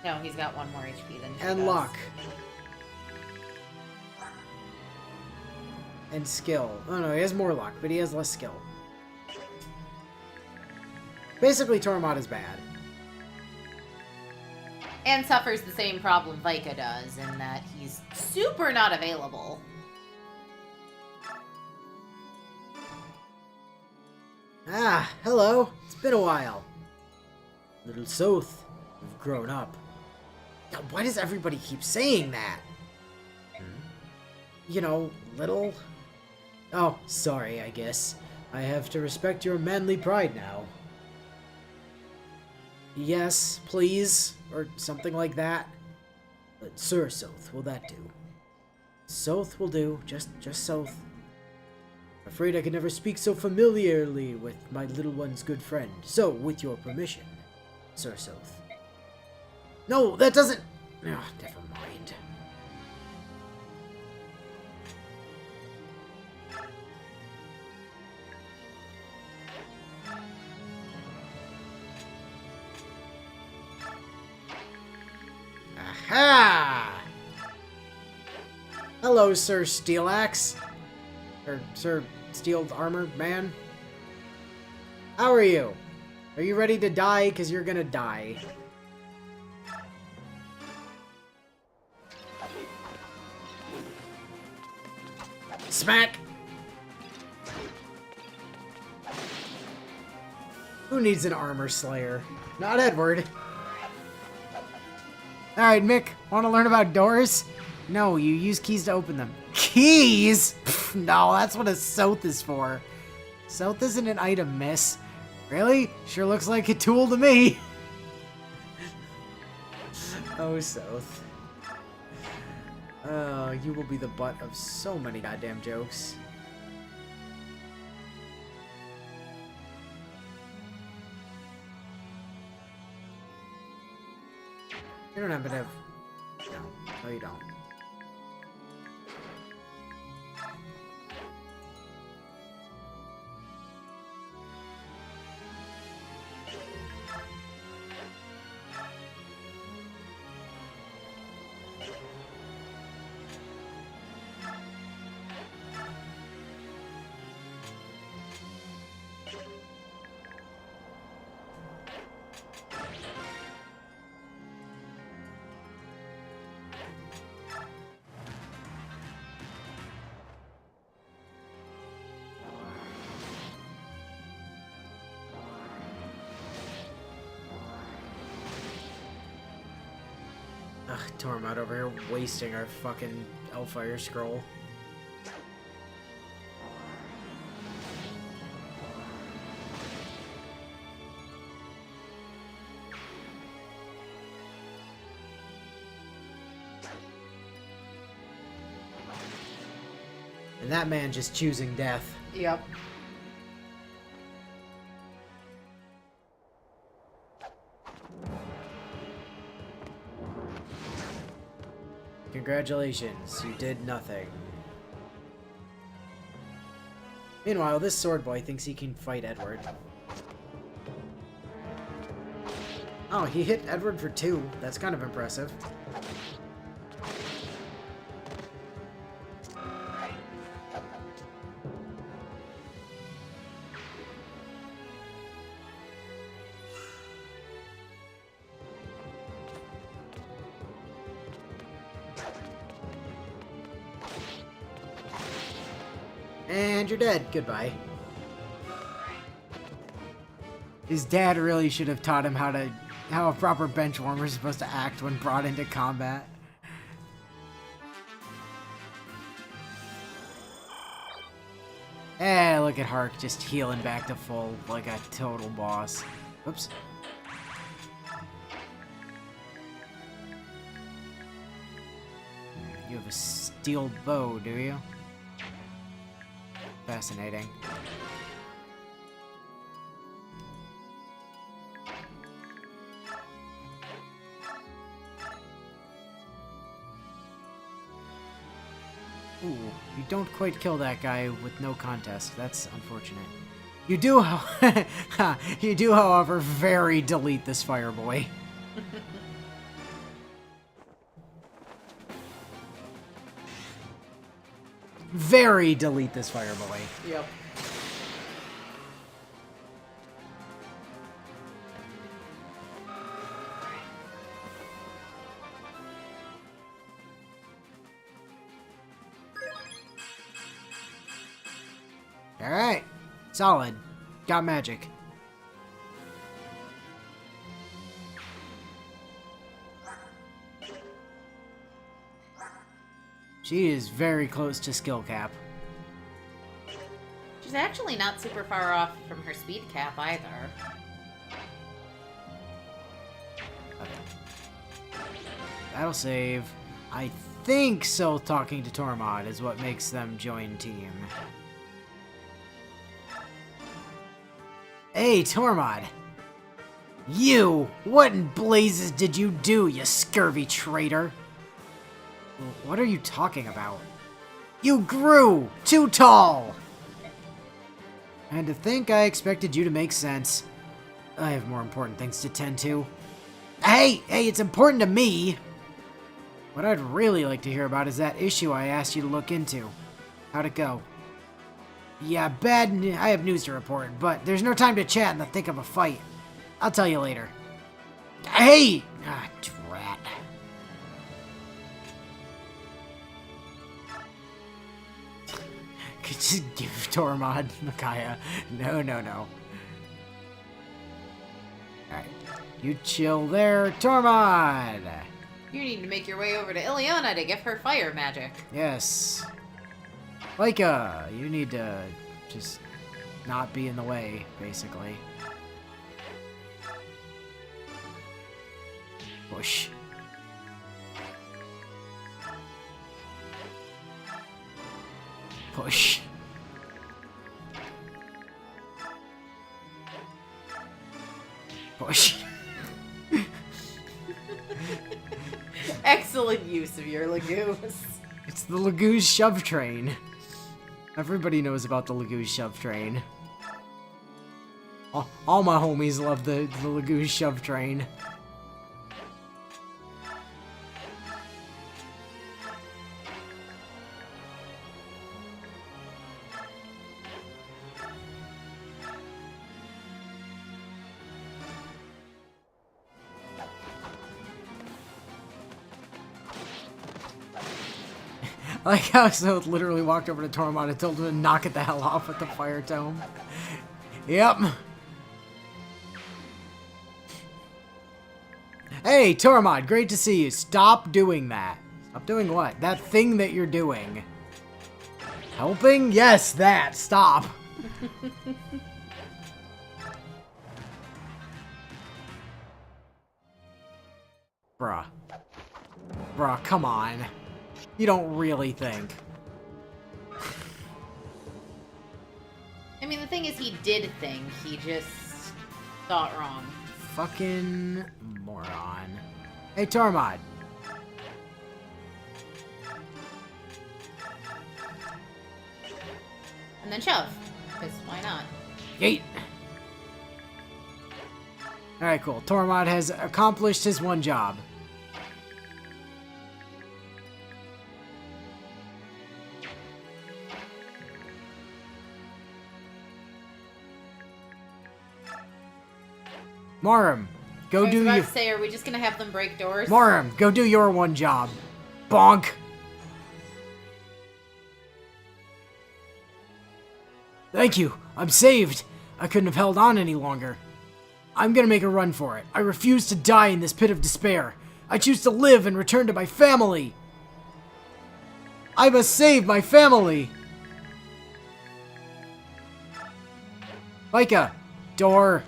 No, he's got one more HP than she And does. luck. And skill. Oh no, he has more luck, but he has less skill. Basically, Tormod is bad. And suffers the same problem Vika does, in that he's super not available. Ah, hello. It's been a while. Little Soth, you've grown up. God, why does everybody keep saying that? You know, little... Oh, sorry, I guess. I have to respect your manly pride now. Yes, please, or something like that. But Sir Soth, will that do? Soth will do, just Soth. Afraid I can never speak so familiarly with my little one's good friend. So, with your permission, Sir Soth. No, that doesn't... Oh, never mind. Hello, Sir Steel Axe. Or Sir Steel Armor Man. How are you? Are you ready to die? Because you're gonna die. Smack! Who needs an armor slayer? Not Edward. Alright, Mick, want to learn about doors? No, you use keys to open them. Keys? Pff, no, that's what a South is for. South isn't an item, miss. Really? Sure looks like a tool to me. Oh, South. You will be the butt of so many goddamn jokes. You don't happen to have... No, you don't. Ugh, Tormod over here wasting our fucking Hellfire Scroll. And that man just choosing death. Yep. Congratulations, you did nothing. Meanwhile, this sword boy thinks he can fight Edward. Oh, he hit Edward for 2. That's kind of impressive. And you're dead. Goodbye. His dad really should have taught him how a proper bench warmer is supposed to act when brought into combat. Eh, look at Hark just healing back to full like a total boss. Oops. You have a steel bow, do you? Fascinating. Ooh, you don't quite kill that guy with no contest. That's unfortunate. You do, you do, however, very delete this fire boy. Very delete this fire boy. Yep. Alright. Solid. Got magic. She is very close to skill cap. She's actually not super far off from her speed cap either. That'll save. I think so talking to Tormod is what makes them join team. Hey, Tormod! You! What in blazes did you do, you scurvy traitor? What are you talking about? You grew! Too tall! And to think I expected you to make sense. I have more important things to tend to. Hey! Hey, it's important to me! What I'd really like to hear about is that issue I asked you to look into. How'd it go? Yeah, I have news to report, but there's no time to chat in the thick of a fight. I'll tell you later. Hey! Ah, drat. Could just give Tormod Micaiah. No. Alright. You chill there, Tormod! You need to make your way over to Ileana to give her fire magic. Yes. Micah, you need to just not be in the way, basically. Push. Push. Push. Excellent use of your Lagoose. It's the Lagoose Shove Train. Everybody knows about the Lagoose Shove Train. All my homies love the Lagoose Shove Train. I like how Snow literally walked over to Tormod and told him to knock it the hell off with the fire tome. Yep. Hey, Tormod, great to see you. Stop doing that. Stop doing what? That thing that you're doing. Helping? Yes, that. Stop. Bruh. Bruh, come on. You don't really think. I mean, the thing is, he did think. He just thought wrong. Fucking moron. Hey, Tormod. And then shove. Because why not? Yeet. Alright, cool. Tormod has accomplished his one job. Morim, go do your... I was about to say, are we just gonna have them break doors? Morim, go do your one job. Bonk. Thank you. I'm saved. I couldn't have held on any longer. I'm gonna make a run for it. I refuse to die in this pit of despair. I choose to live and return to my family. I must save my family. Micah, door.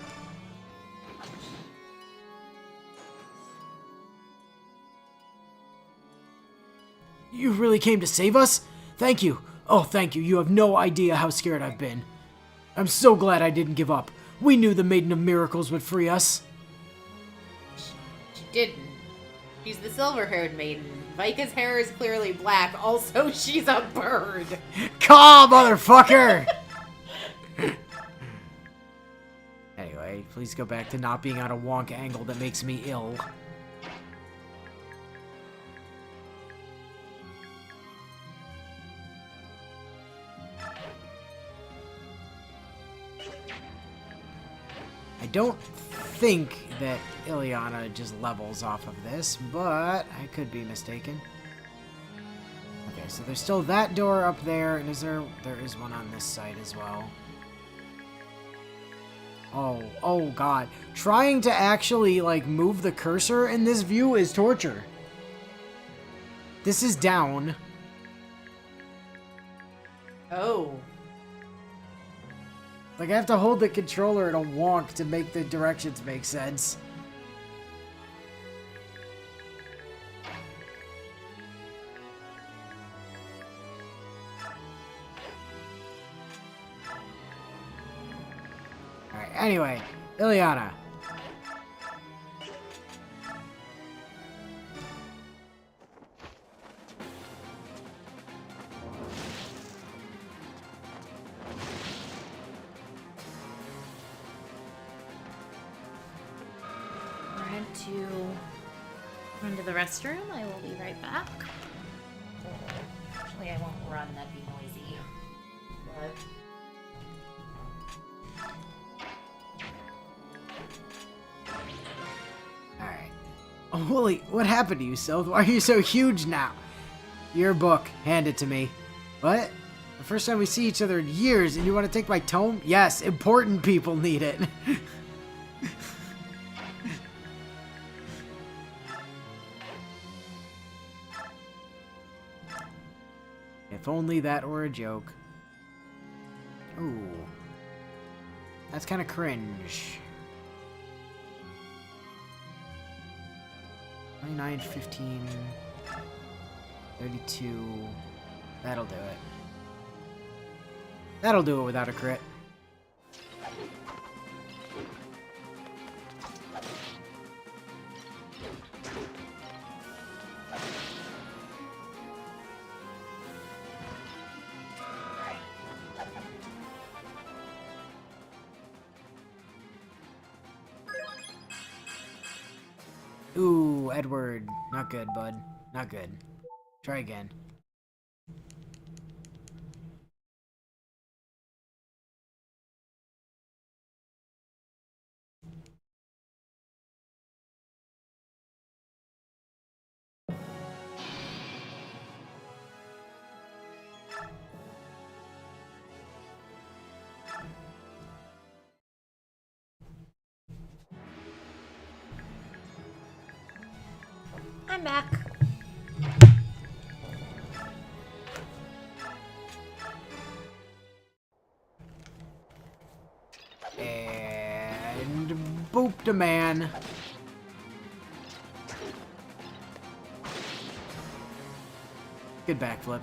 You really came to save us? Thank you. Oh, thank you. You have no idea how scared I've been. I'm so glad I didn't give up. We knew the Maiden of Miracles would free us. She didn't. She's the silver-haired maiden. Vika's hair is clearly black. Also, she's a bird. Caw, motherfucker! Anyway, please go back to not being on a wonk angle that makes me ill. I don't think that Ileana just levels off of this, but I could be mistaken. Okay, so there's still that door up there, and there is one on this side as well. Oh god. Trying to actually, like, move the cursor in this view is torture. This is down. Oh. Like, I have to hold the controller in a wonk to make the directions make sense. Alright, anyway, Ileana. Run to Run to the restroom. I will be right back. Actually, I won't run. That'd be noisy. But... Alright. Oh, holy, what happened to you, Sylph? Why are you so huge now? Your book. Hand it to me. What? The first time we see each other in years, and you want to take my tome? Yes, important people need it. If only that were a joke. Ooh. That's kind of cringe. 29, 15, 32. That'll do it. That'll do it without a crit. Ooh, Edward. Not good, bud. Not good. Try again. I'm back. And boop the man. Good backflip.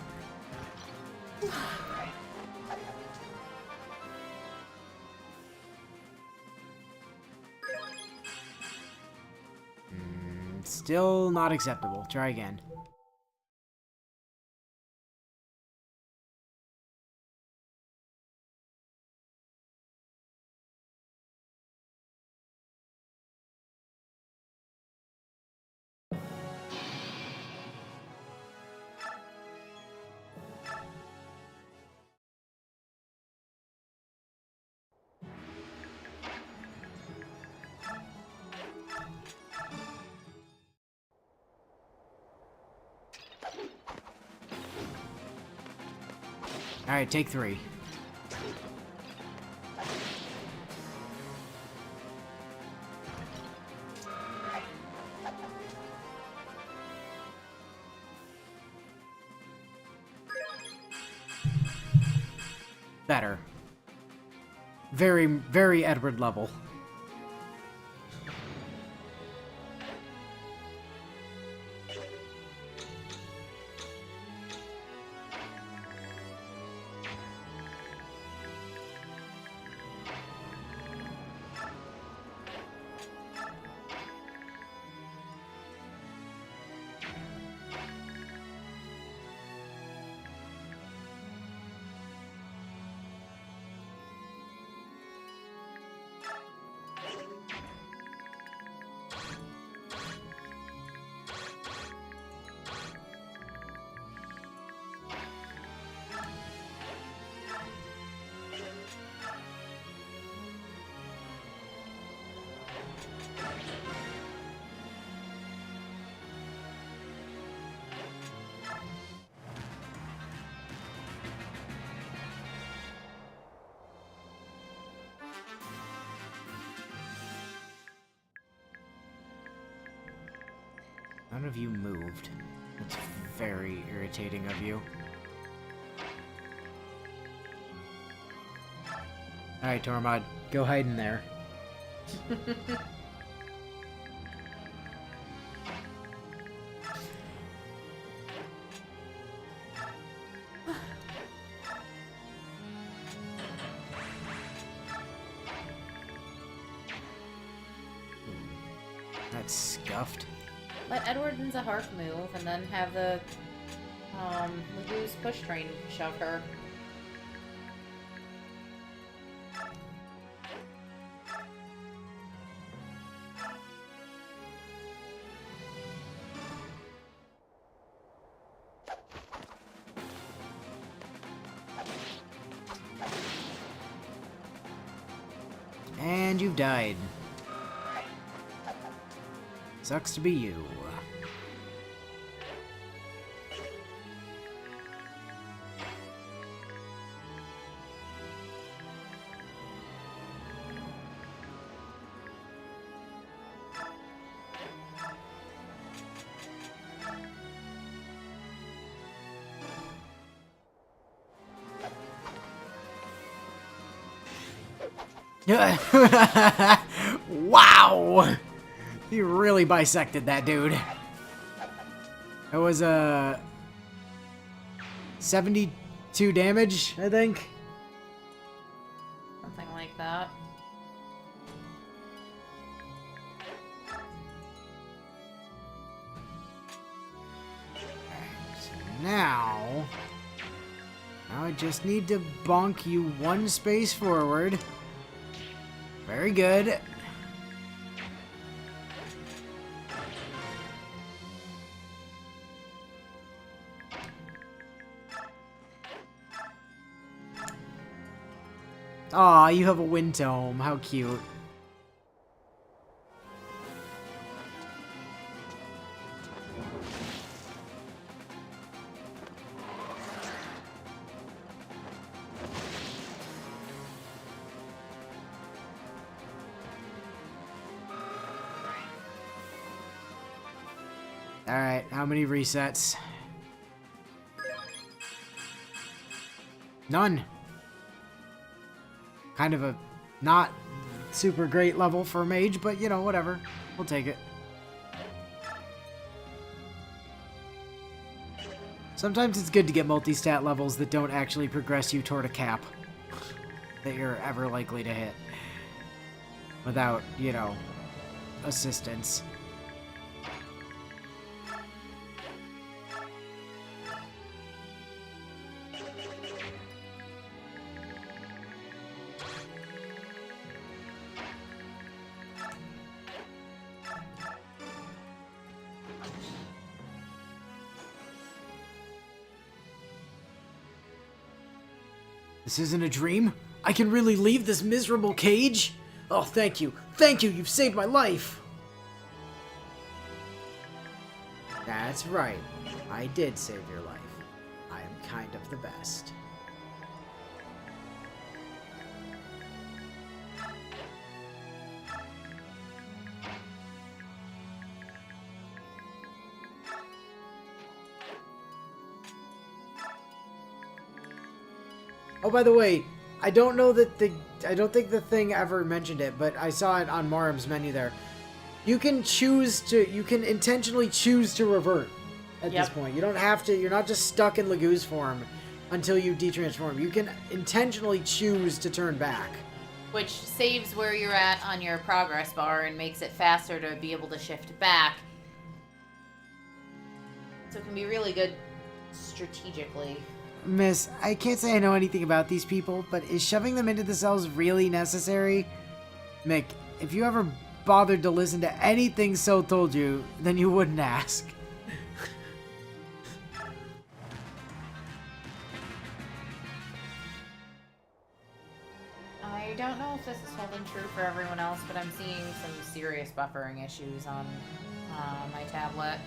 Still not acceptable. Try again. Alright, take 3. Better. Very, very Edward level. None of you moved. It's very irritating of you. Alright, Tormod, go hide in there. That's scuffed. Let Edward and Zahark move, and then have the Lagoose push train shove her. And you've died. Sucks to be you. Wow! He really bisected that dude. That was 72 damage, I think. Something like that. So now I just need to bonk you one space forward. Very good. Aw, you have a wind tome. How cute. Alright, how many resets? None. Kind of a not super great level for a mage, but you know, whatever. We'll take it. Sometimes it's good to get multi-stat levels that don't actually progress you toward a cap that you're ever likely to hit without, you know, assistance. This isn't a dream? I can really leave this miserable cage? Oh, thank you. Thank you, you've saved my life! That's right. I did save your life. I am kind of the best. Oh, by the way, I don't know that I don't think the thing ever mentioned it, but I saw it on Marm's menu there. You can intentionally choose to revert at this point. You don't have to, you're not just stuck in Lagoo's form until you detransform. You can intentionally choose to turn back. Which saves where you're at on your progress bar and makes it faster to be able to shift back. So it can be really good strategically. Miss, I can't say I know anything about these people, but is shoving them into the cells really necessary? Mick, if you ever bothered to listen to anything So told you, then you wouldn't ask. I don't know if this is holding true for everyone else, but I'm seeing some serious buffering issues on my tablet.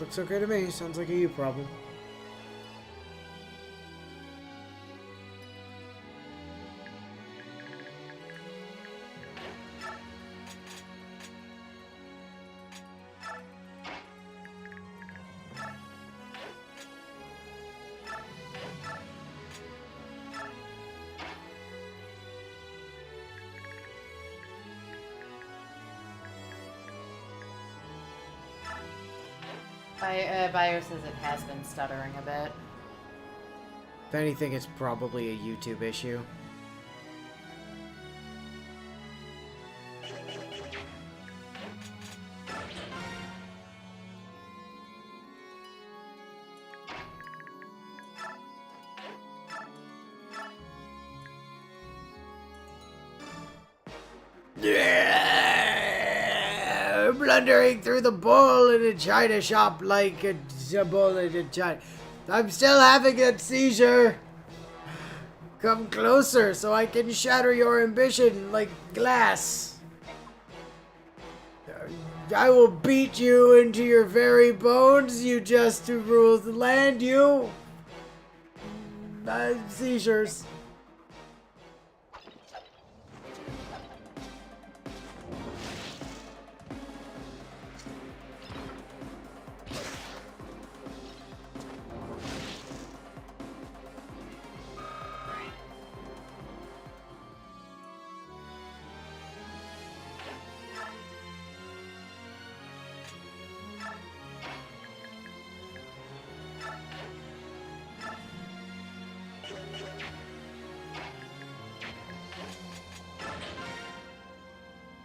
Looks okay to me. Sounds like a you problem. Bio says it has been stuttering a bit. If anything, it's probably a YouTube issue. Blundering through the bowl in a china shop like a bowl in a china. I'm still having a seizure. Come closer so I can shatter your ambition like glass. I will beat you into your very bones, you just to rule the land, you. Seizures.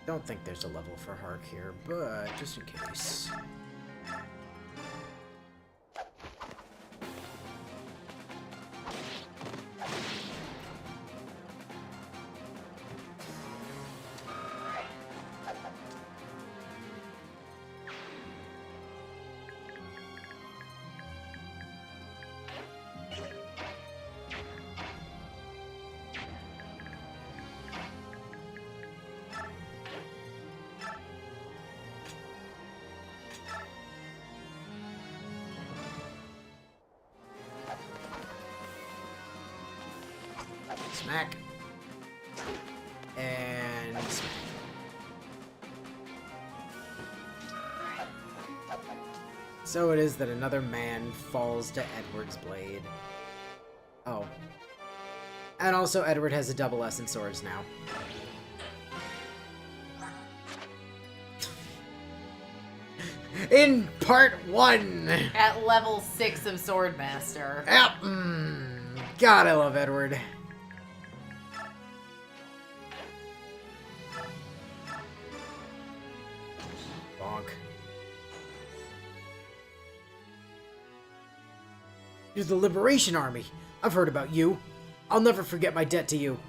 Don't think there's a level for Hark here, but just in case. Smack. And smack. So it is that another man falls to Edward's blade. Oh. And also Edward has a double S in swords now. In part 1! At level 6 of Swordmaster. Yep. God, I love Edward. Bonk. You're the Liberation Army. I've heard about you. I'll never forget my debt to you.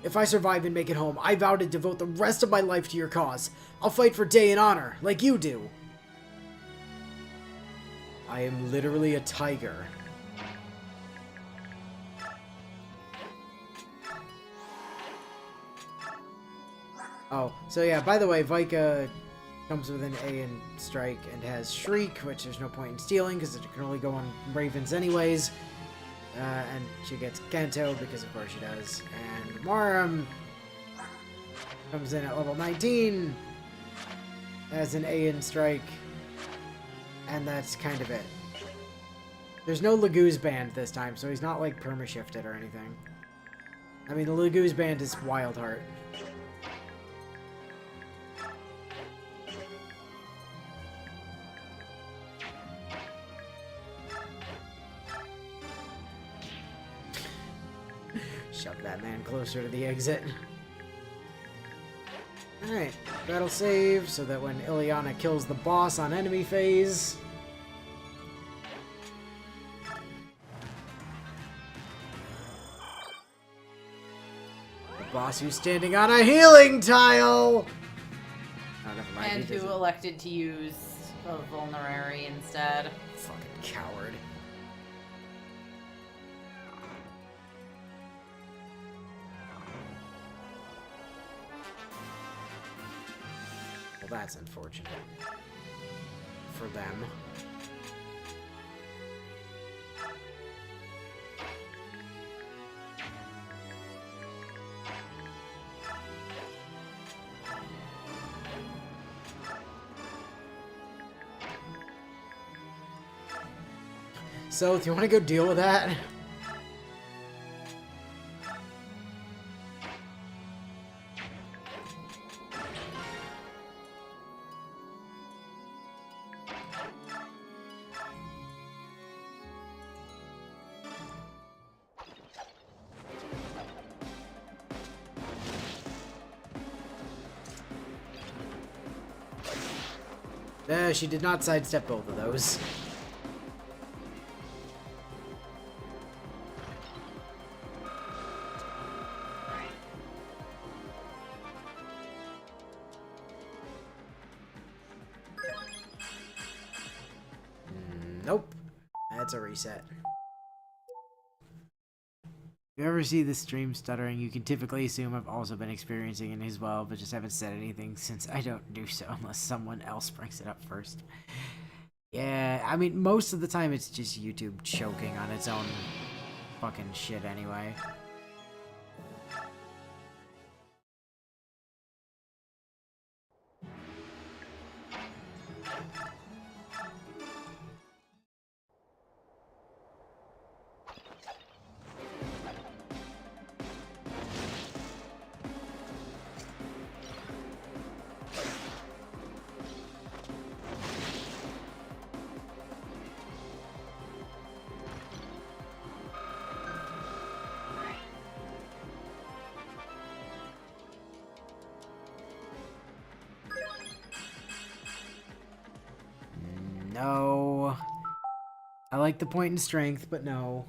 If I survive and make it home, I vow to devote the rest of my life to your cause. I'll fight for Day and honor, like you do. I am literally a tiger. Oh, so yeah, by the way, Vika comes with an A in Strike and has Shriek, which there's no point in stealing because it can only go on Ravens anyways. And she gets Kanto because of course she does. And Marum comes in at level 19, has an A in Strike, and that's kind of it. There's no Lagoo's Band this time, so he's not like perma-shifted or anything. I mean, the Lagoo's Band is Wildheart. Shove that man closer to the exit. Alright, battle save, so that when Ileana kills the boss on enemy phase... the boss who's standing on a healing tile! Oh, never mind. And who elected to use a Vulnerary instead. Fucking coward. Well, that's unfortunate. For them. So, do you want to go deal with that? She did not sidestep both of those. Nope. That's a reset. If you ever see the stream stuttering, you can typically assume I've also been experiencing it as well, but just haven't said anything since I don't do so unless someone else brings it up first. Yeah, I mean, most of the time it's just YouTube choking on its own fucking shit anyway. No. I like the point in strength, but no.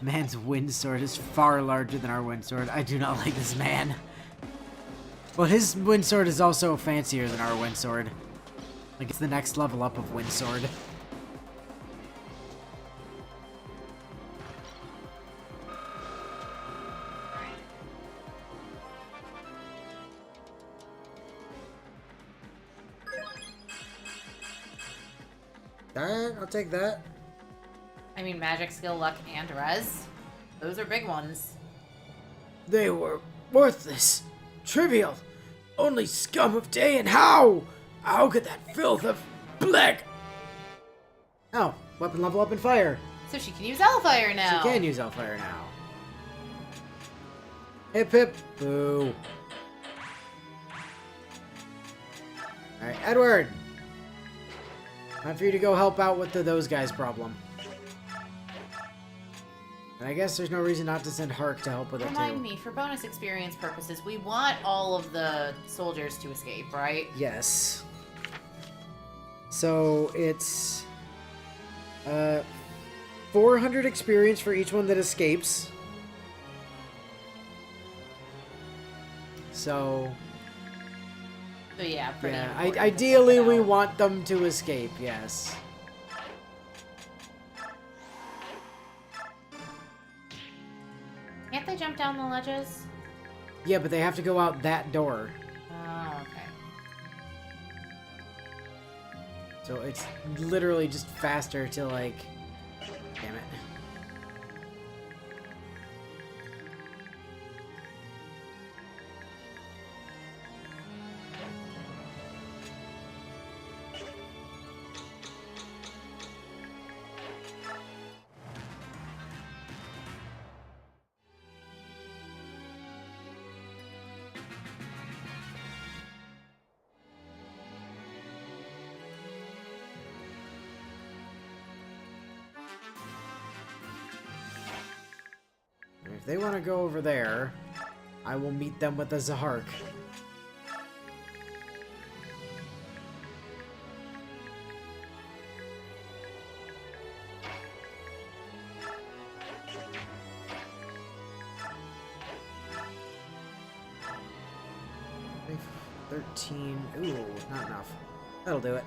Man's wind sword is far larger than our wind sword. I do not like this man. Well, his wind sword is also fancier than our wind sword. Like, it's the next level up of wind sword. Alright, I'll take that. I mean, magic, skill, luck, and res. Those are big ones. They were worthless, trivial, only scum of day, and how could that filth of black... Oh, weapon level up in fire. So she can use Hellfire now. She can use Hellfire now. Hip hip, boo. Alright, Edward. Time for you to go help out with the those guys problem. And I guess there's no reason not to send Hark to help with it too. Remind me, for bonus experience purposes, we want all of the soldiers to escape, right? Yes. So it's 400 experience for each one that escapes. So yeah, pretty yeah, important ideally to we know. want them to escape, yes. Can't they jump down the ledges? Yeah, but they have to go out that door. Oh, okay. So it's literally just faster to, like... Damn it. If they want to go over there, I will meet them with the Zahark. Maybe 13. Ooh, not enough. That'll do it.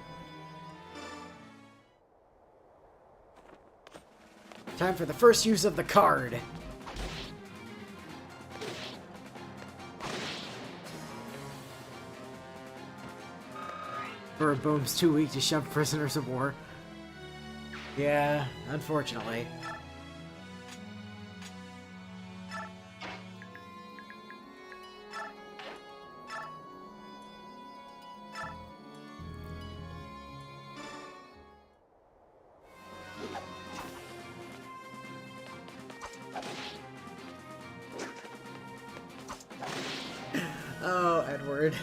Time for the first use of the card. Boom's too weak to shove prisoners of war. Yeah, unfortunately. Oh, Edward.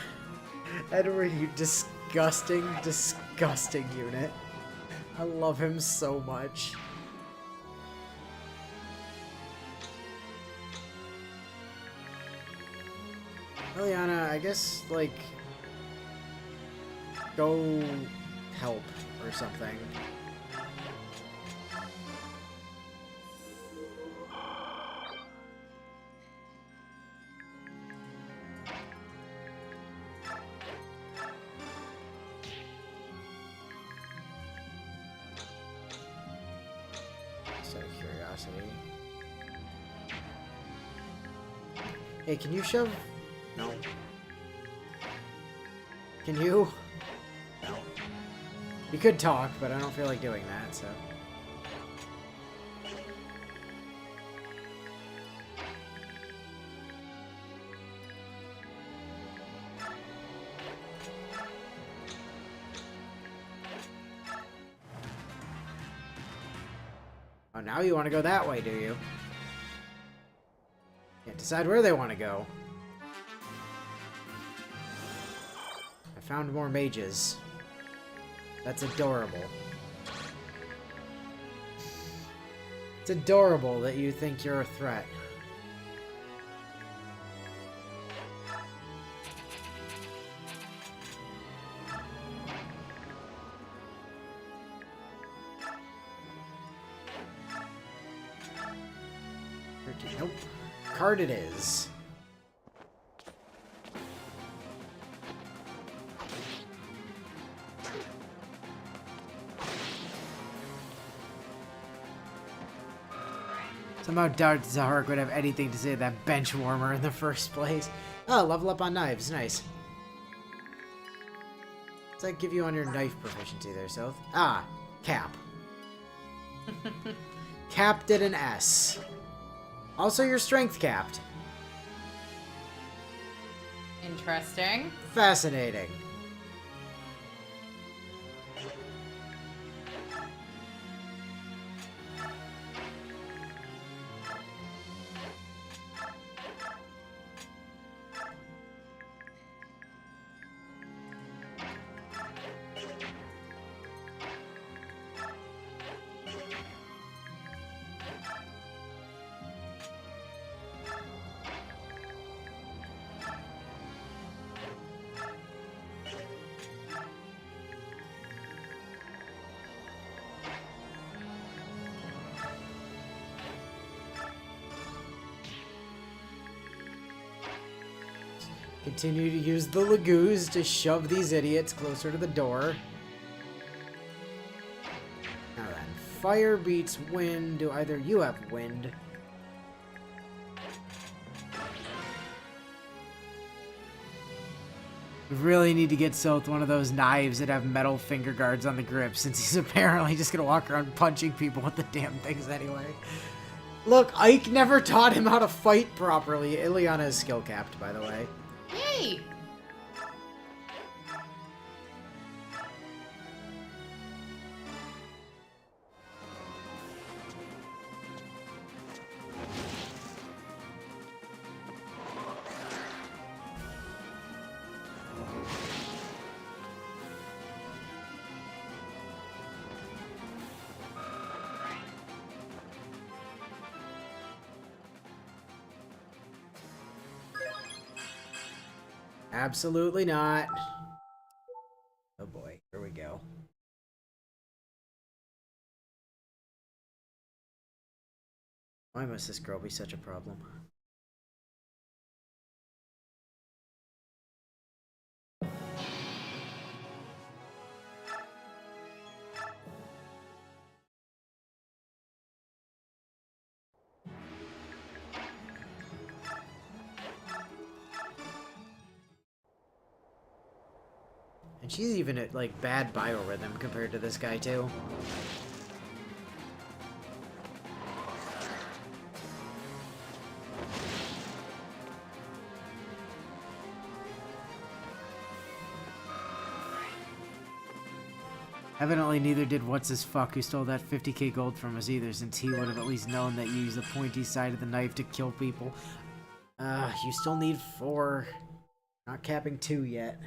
Edward, you disgusting, disgusting unit. I love him so much. Liliana, I guess, like, go help or something. Just out of curiosity. Hey, can you shove? No. Can you? No. You could talk, but I don't feel like doing that, so. Oh, now you want to go that way, do you? Can't decide where they want to go. I found more mages. That's adorable. It's adorable that you think you're a threat. Nope. Card it is. Somehow doubt Zahark would have anything to say to that bench warmer in the first place. Oh, level up on knives. Nice. What's that give you on your knife proficiency there, Soph? Ah, cap. Capped at an S. Also, your strength capped. Interesting. Fascinating. Continue to use the Lagoos to shove these idiots closer to the door. Now then, fire beats wind. Do either you have wind? We really need to get Soth one of those knives that have metal finger guards on the grip, since he's apparently just gonna walk around punching people with the damn things anyway. Look, Ike never taught him how to fight properly. Ileana is skill capped, by the way. Yay! Absolutely not. Oh boy, here we go. Why must this girl be such a problem? And she's even at, like, bad biorhythm compared to this guy, too. Evidently, neither did What's-His-Fuck, who stole that 50k gold from us either, since he would have at least known that you use the pointy side of the knife to kill people. You still need 4. Not capping 2 yet.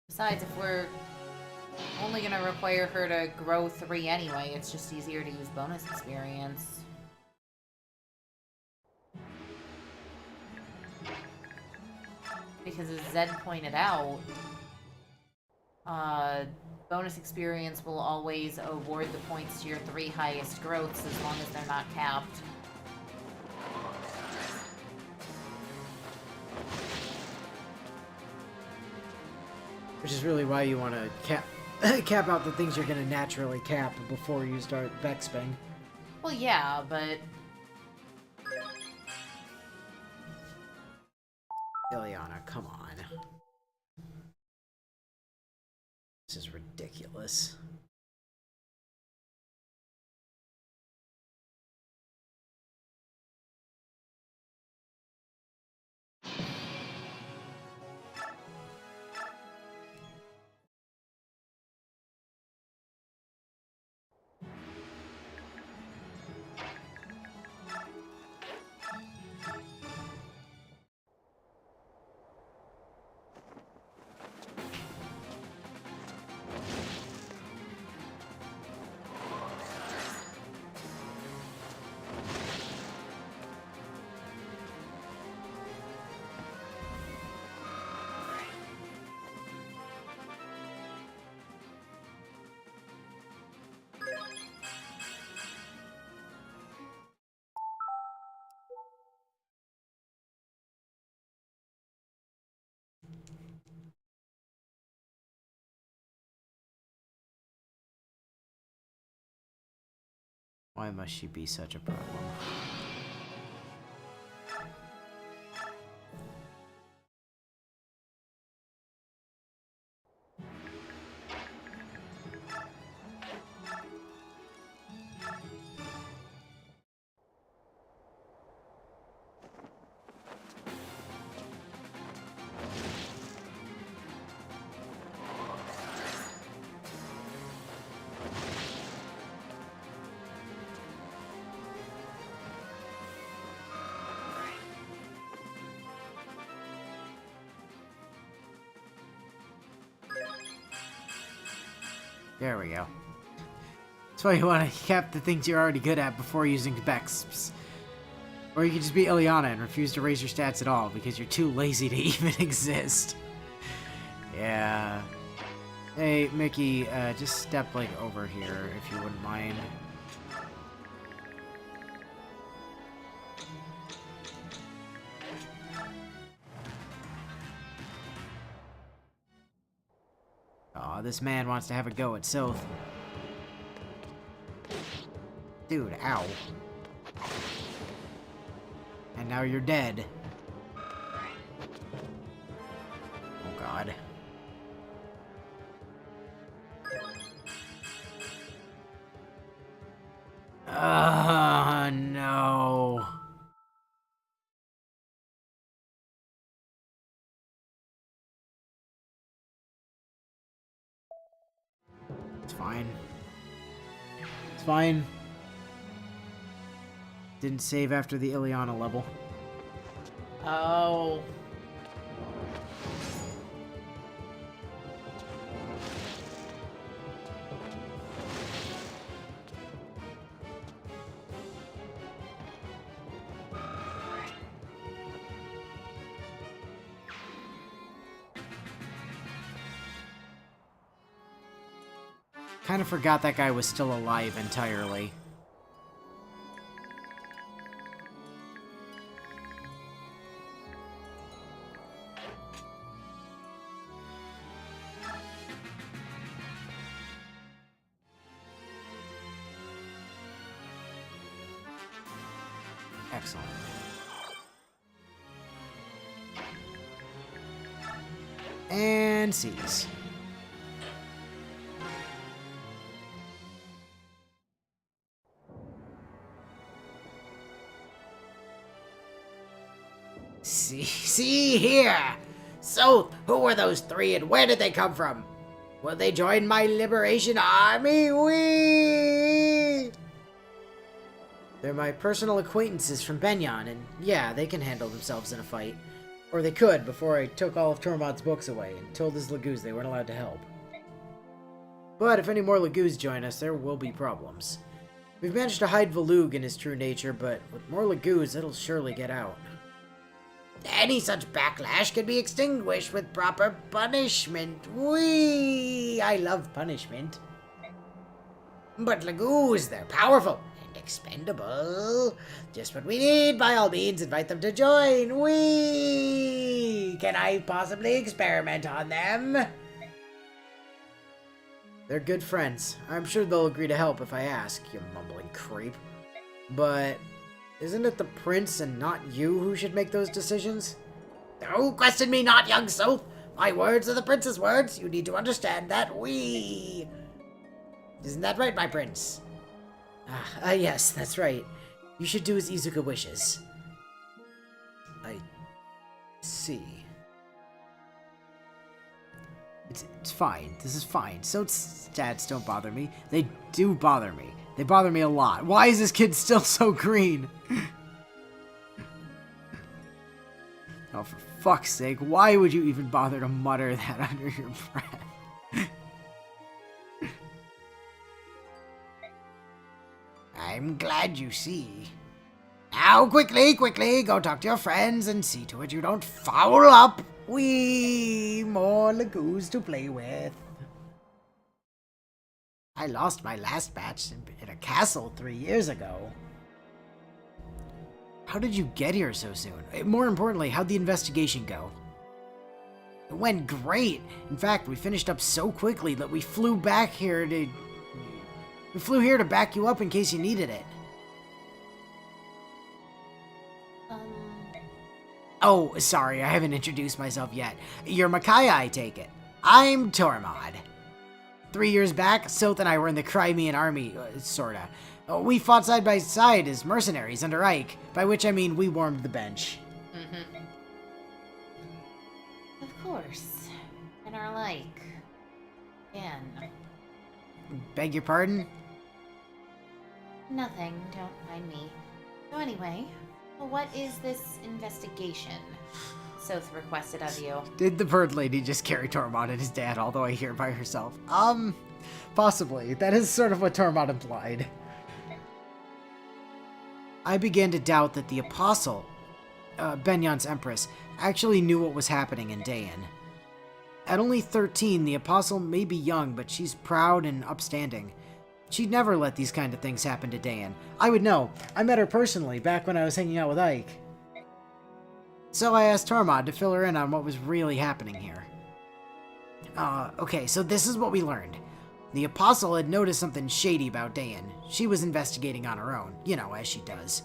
Besides, if we're Only gonna require her to grow 3 anyway. It's just easier to use bonus experience. Because as Zed pointed out, bonus experience will always award the points to your 3 highest growths as long as they're not capped. Which is really why you want to cap out the things you're going to naturally cap before you start Bexping. Well, yeah, but... Ileana, come on. This is ridiculous. Why must she be such a problem? There we go. That's why you want to cap the things you're already good at before using Bexps. Or you can just be Ileana and refuse to raise your stats at all because you're too lazy to even exist. Yeah. Hey, Mickey, just step, like, over here if you wouldn't mind. Aw, this man wants to have a go at Sylph. Dude, ow. And now you're dead. Oh god. No. It's fine. It's fine. Didn't save after the Ileana level. Oh. Kind of forgot that guy was still alive entirely. Excellent. And seize. See here! So, who were those 3 and where did they come from? Will they join my liberation army? Wee! They're my personal acquaintances from Benyon, and yeah, they can handle themselves in a fight. Or they could, before I took all of Tormod's books away and told his Lagoos they weren't allowed to help. But if any more Lagoos join us, there will be problems. We've managed to hide Valug in his true nature, but with more Lagoos, it'll surely get out. Any such backlash can be extinguished with proper punishment. Whee! I love punishment. But Lagoos, they're powerful and expendable. Just what we need. By all means, invite them to join. Whee! Can I possibly experiment on them? They're good friends. I'm sure they'll agree to help if I ask, you mumbling creep. But isn't it the prince and not you who should make those decisions? Oh, question me not, young soph. My words are the prince's words. You need to understand that. Isn't that right, my prince? Yes, that's right. You should do as Izuka wishes. I see. It's fine. This is fine. So stats don't bother me. They do bother me. They bother me a lot. Why is this kid still so green? Oh, for fuck's sake. Why would you even bother to mutter that under your breath? I'm glad you see. Now, quickly, go talk to your friends and see to it you don't foul up. More Lagoos to play with. I lost my last match in a castle 3 years ago. How did you get here so soon? More importantly, how'd the investigation go? It went great. In fact, we finished up so quickly that we flew here to back you up in case you needed it. Oh, sorry, I haven't introduced myself yet. You're Micaiah, I take it. I'm Tormod. 3 years back, Sylph and I were in the Crimean army, sorta. We fought side by side as mercenaries under Ike, by which I mean we warmed the bench. Mm-hmm. Of course. And are like... again. Beg your pardon? Nothing, don't mind me. So anyway, what is this investigation Soph requested of you? Did the bird lady just carry Tormod and his dad all the way here by herself? Possibly. That is sort of what Tormod implied. I began to doubt that the Apostle, Benyan's Empress, actually knew what was happening in Dayan. At only 13, the Apostle may be young, but she's proud and upstanding. She'd never let these kind of things happen to Dayan. I would know. I met her personally back when I was hanging out with Ike. So I asked Tormod to fill her in on what was really happening here. Okay, so this is what we learned. The Apostle had noticed something shady about Dayan. She was investigating on her own, you know, as she does.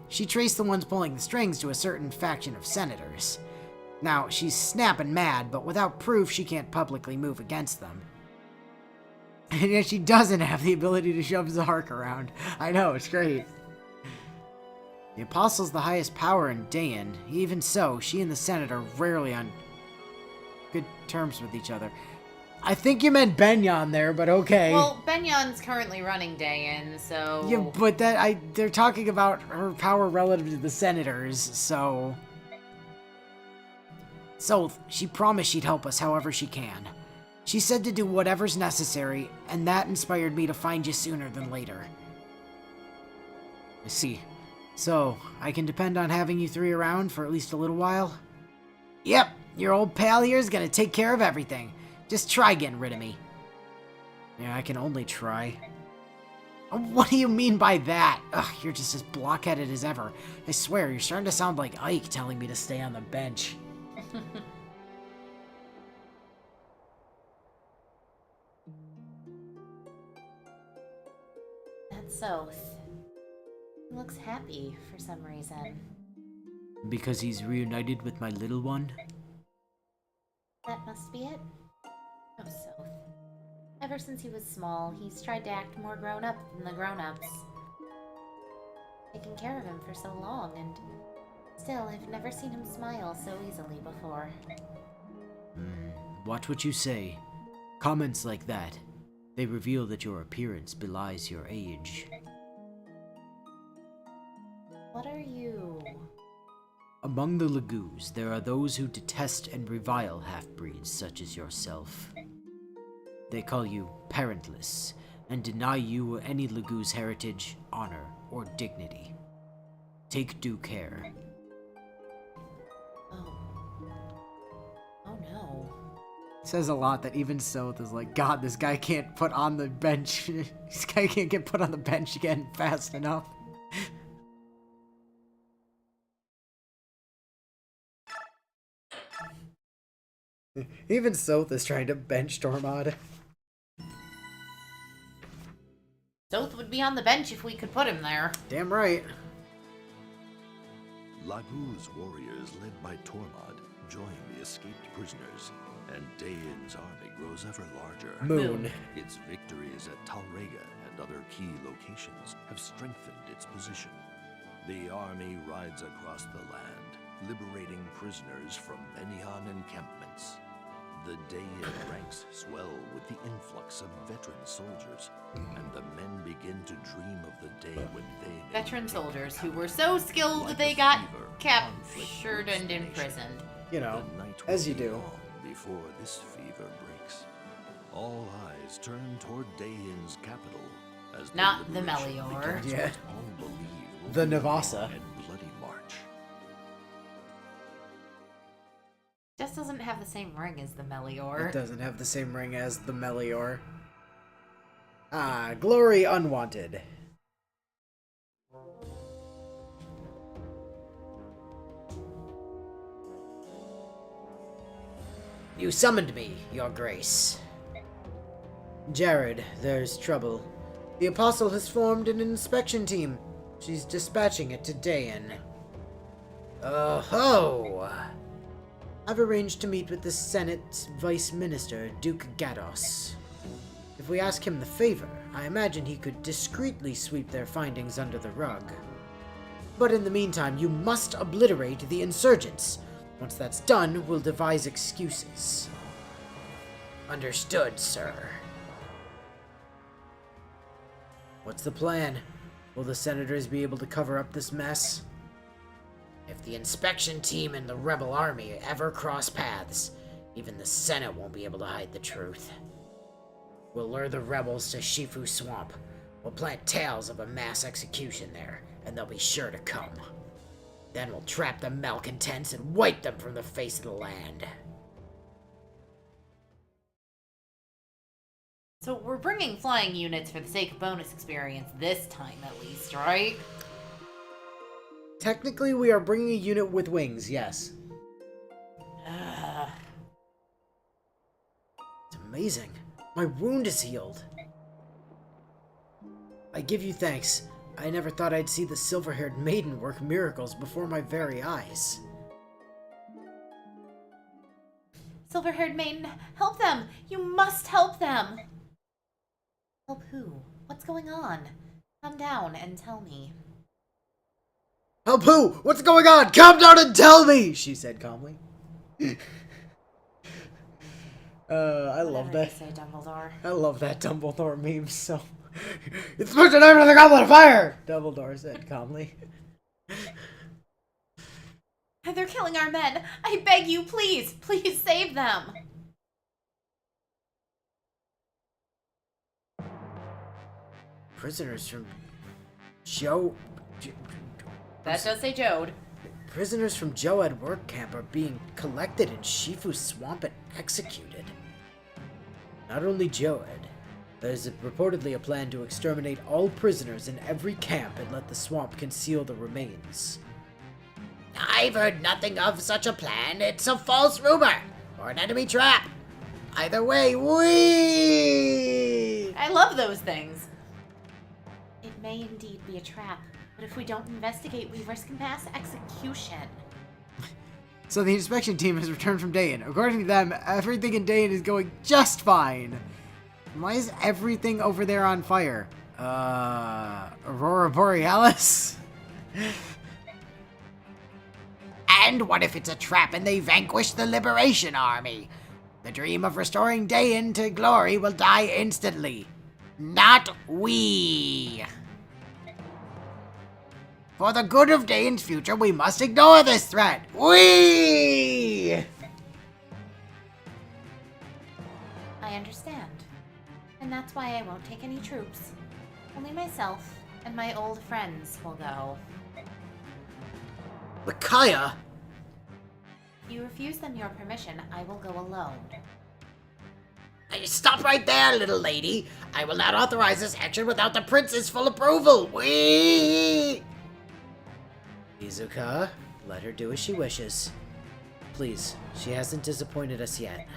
She traced the ones pulling the strings to a certain faction of senators. Now, she's snapping mad, but without proof, she can't publicly move against them. And yet she doesn't have the ability to shove Zark around. I know, it's great. The Apostle's the highest power in Dayan. Even so, she and the Senate are rarely on good terms with each other. I think you meant Benyan there, but okay. Well, Benyan's currently running Dayan, so... Yeah, but they're talking about her power relative to the Senators, so... So, she promised she'd help us however she can. She said to do whatever's necessary, and that inspired me to find you sooner than later. I see. So, I can depend on having you three around for at least a little while? Yep, your old pal here is gonna take care of everything. Just try getting rid of me. Yeah, I can only try. What do you mean by that? Ugh, you're just as blockheaded as ever. I swear, you're starting to sound like Ike telling me to stay on the bench. That's Soph. He looks happy for some reason. Because he's reunited with my little one? That must be it. Oh, Soph. Ever since he was small, he's tried to act more grown-up than the grown-ups. Taken care of him for so long, and still, I've never seen him smile so easily before. Watch what you say. Comments like that, they reveal that your appearance belies your age. What are you? Among the Lagoos, there are those who detest and revile half-breeds such as yourself. They call you parentless and deny you any Lagoo's heritage, honor, or dignity. Take due care. Oh no. Says a lot that even Soth is like, God, this guy can't put on the bench. This guy can't get put on the bench again fast enough. Even Soth is trying to bench Tormod. Soth would be on the bench if we could put him there. Damn right. Lagoo's warriors, led by Tormod, join the escaped prisoners, and Daein's army grows ever larger. Moon. Its victories at Talrega and other key locations have strengthened its position. The army rides across the land, liberating prisoners from Benyon encampments. The Daein ranks swell with the influx of veteran soldiers, and the men begin to dream of the day when they Veteran soldiers who were so skilled that they got captured and imprisoned. You know, The night as will you be do. long before this fever breaks. All eyes turn toward Daein's capital as Not the liberation Melior. begins Yeah. what all believe will The be a Navasa. long and bloody march. Just doesn't have the same ring as the It Melior. doesn't have the same ring as the Melior. Ah, glory unwanted. You summoned me, Your Grace. Jared, there's trouble. The Apostle has formed an inspection team. She's dispatching it to Daein. Oh-ho! I've arranged to meet with the Senate's Vice Minister, Duke Gados. If we ask him the favor, I imagine he could discreetly sweep their findings under the rug. But in the meantime, you must obliterate the insurgents. Once that's done, we'll devise excuses. Understood, sir. What's the plan? Will the senators be able to cover up this mess? If the inspection team and the rebel army ever cross paths, even the Senate won't be able to hide the truth. We'll lure the rebels to Shifu Swamp. We'll plant tales of a mass execution there, and they'll be sure to come. Then we'll trap the malcontents and wipe them from the face of the land. So we're bringing flying units for the sake of bonus experience this time at least, right? Technically, we are bringing a unit with wings, yes. It's amazing. My wound is healed. I give you thanks. I never thought I'd see the silver-haired maiden work miracles before my very eyes. Silver-haired maiden, help them! You must help them! Help who? What's going on? Come down and tell me. Help who? What's going on? Come down and tell me! She said calmly. I love Whatever you that. say, Dumbledore. I love that Dumbledore meme so. It's put your name into the goblet of fire! Dumbledore said calmly. They're killing our men. I beg you, please, please save them. Prisoners from Joe. That does say Jode. Prisoners from Joed work camp are being collected in Shifu Swamp and executed. Not only Joed, there's reportedly a plan to exterminate all prisoners in every camp and let the swamp conceal the remains. I've heard nothing of such a plan. It's a false rumor or an enemy trap. Either way, we. I love those things. It may indeed be a trap, but if we don't investigate, we risk mass execution. So the inspection team has returned from Daein. According to them, everything in Daein is going just fine. Why is everything over there on fire? Aurora Borealis? And what if it's a trap and they vanquish the Liberation Army? The dream of restoring Daein to glory will die instantly. Not we. For the good of Daein's future, we must ignore this threat. We. I understand. And that's why I won't take any troops. Only myself and my old friends will go. Micaiah! If you refuse them your permission, I will go alone. Stop right there, little lady. I will not authorize this action without the prince's full approval. Whee! Izuka, let her do as she wishes. Please, she hasn't disappointed us yet.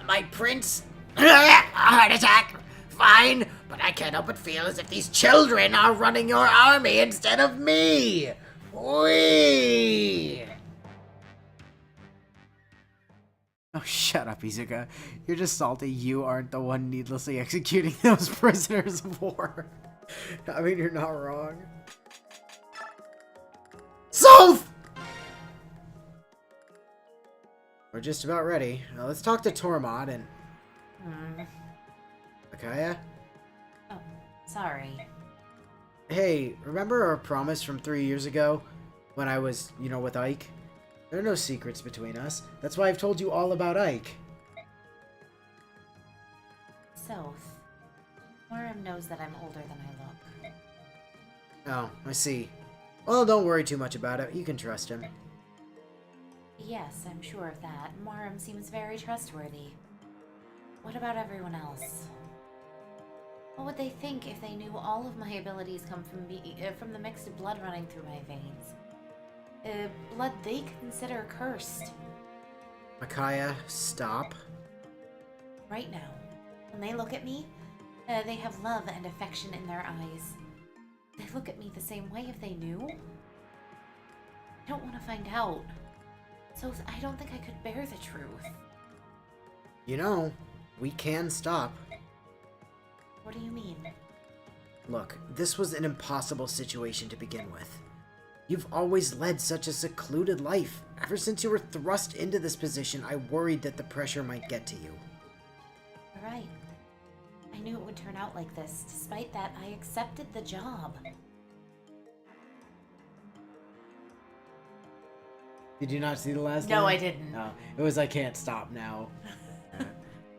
My prince? A heart attack? Fine, but I can't help but feel as if these children are running your army instead of me. Whee! Oh, shut up, Izuka. You're just salty you aren't the one needlessly executing those prisoners of war. I mean, you're not wrong. South! We're just about ready. Now let's talk to Tormod and... Micaiah? Oh, sorry. Hey, remember our promise from 3 years ago? When I was, with Ike? There are no secrets between us. That's why I've told you all about Ike. Soth. Moram knows that I'm older than I look. Oh, I see. Well, don't worry too much about it. You can trust him. Yes, I'm sure of that. Moram seems very trustworthy. What about everyone else? What would they think if they knew all of my abilities come from the mixed blood running through my veins? Blood they consider cursed. Micaiah, stop. Right now, when they look at me, they have love and affection in their eyes. They look at me the same way if they knew. I don't want to find out. So I don't think I could bear the truth. We can stop. What do you mean? Look, this was an impossible situation to begin with. You've always led such a secluded life. Ever since you were thrust into this position, I worried that the pressure might get to you. You're right. I knew it would turn out like this. Despite that, I accepted the job. Did you not see the last No, line? I didn't. No, it was I can't stop now.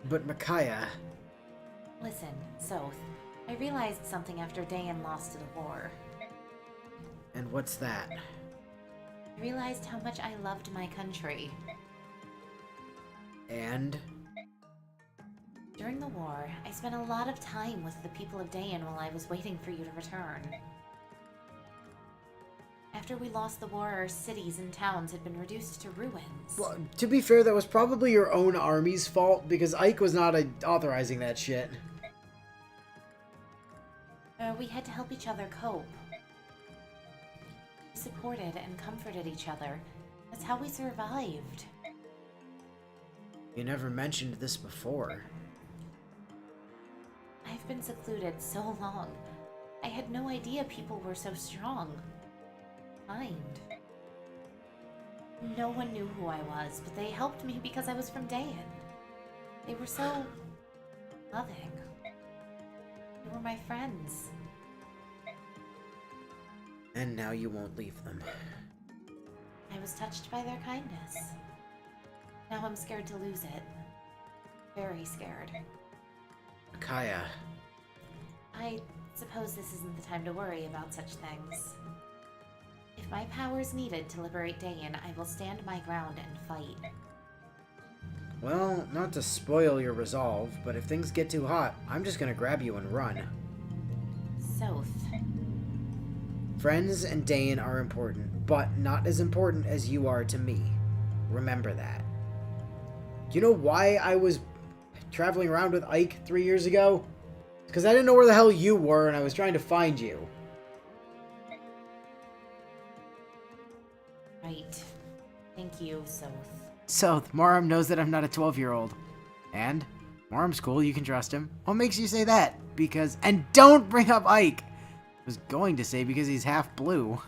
But Micaiah... Listen, Soth, I realized something after Dayan lost to the war. And what's that? I realized how much I loved my country. And? During the war, I spent a lot of time with the people of Dayan while I was waiting for you to return. After we lost the war, our cities and towns had been reduced to ruins. Well, to be fair, that was probably your own army's fault, because Ike was not authorizing that shit. We had to help each other cope. We supported and comforted each other. That's how we survived. You never mentioned this before. I've been secluded so long. I had no idea people were so strong. Kind. No one knew who I was, but they helped me because I was from Dayan. They were so loving. They were my friends. And now you won't leave them. I was touched by their kindness. Now I'm scared to lose it. Very scared. Micaiah. I suppose this isn't the time to worry about such things. If my power's needed to liberate Dayan, I will stand my ground and fight. Well, not to spoil your resolve, but if things get too hot, I'm just gonna grab you and run. Soth. Friends and Dayan are important, but not as important as you are to me. Remember that. Do you know why I was traveling around with Ike 3 years ago? Because I didn't know where the hell you were, and I was trying to find you. Right. Thank you, Soth. So, Moram knows that I'm not a 12-year-old. And? Moram's cool, you can trust him. What makes you say that? Because... And don't bring up Ike! I was going to say because he's half blue.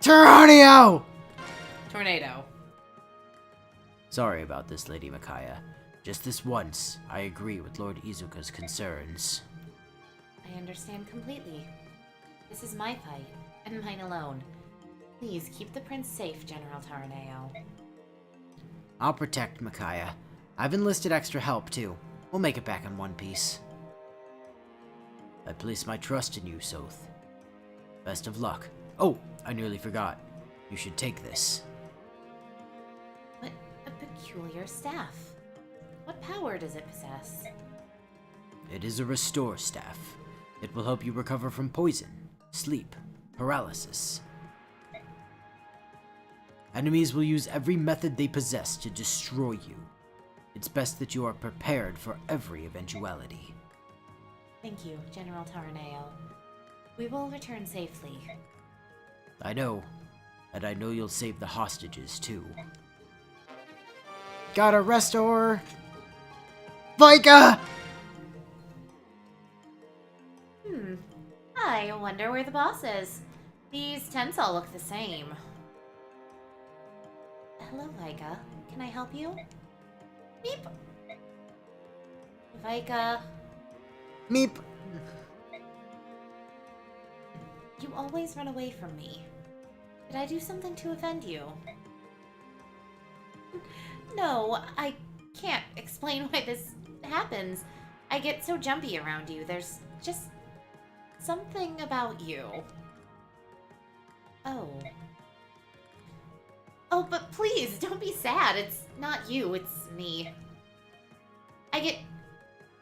Tyranio! Tornado. Sorry about this, Lady Micaiah. Just this once, I agree with Lord Izuka's concerns. I understand completely. This is my fight, and mine alone. Please keep the prince safe, General Taraneo. I'll protect Micaiah. I've enlisted extra help, too. We'll make it back in one piece. I place my trust in you, Soth. Best of luck. Oh, I nearly forgot. You should take this. What a peculiar staff. What power does it possess? It is a restore staff. It will help you recover from poison, sleep, paralysis. Enemies will use every method they possess to destroy you. It's best that you are prepared for every eventuality. Thank you, General Taraneo. We will return safely. I know. And I know you'll save the hostages, too. Gotta restore! Vika! I wonder where the boss is. These tents all look the same. Hello, Vika. Can I help you? Beep! Vika. Meep! You always run away from me. Did I do something to offend you? No, I can't explain why this happens. I get so jumpy around you. There's just something about you. Oh. Oh, but please, don't be sad. It's not you, it's me. I get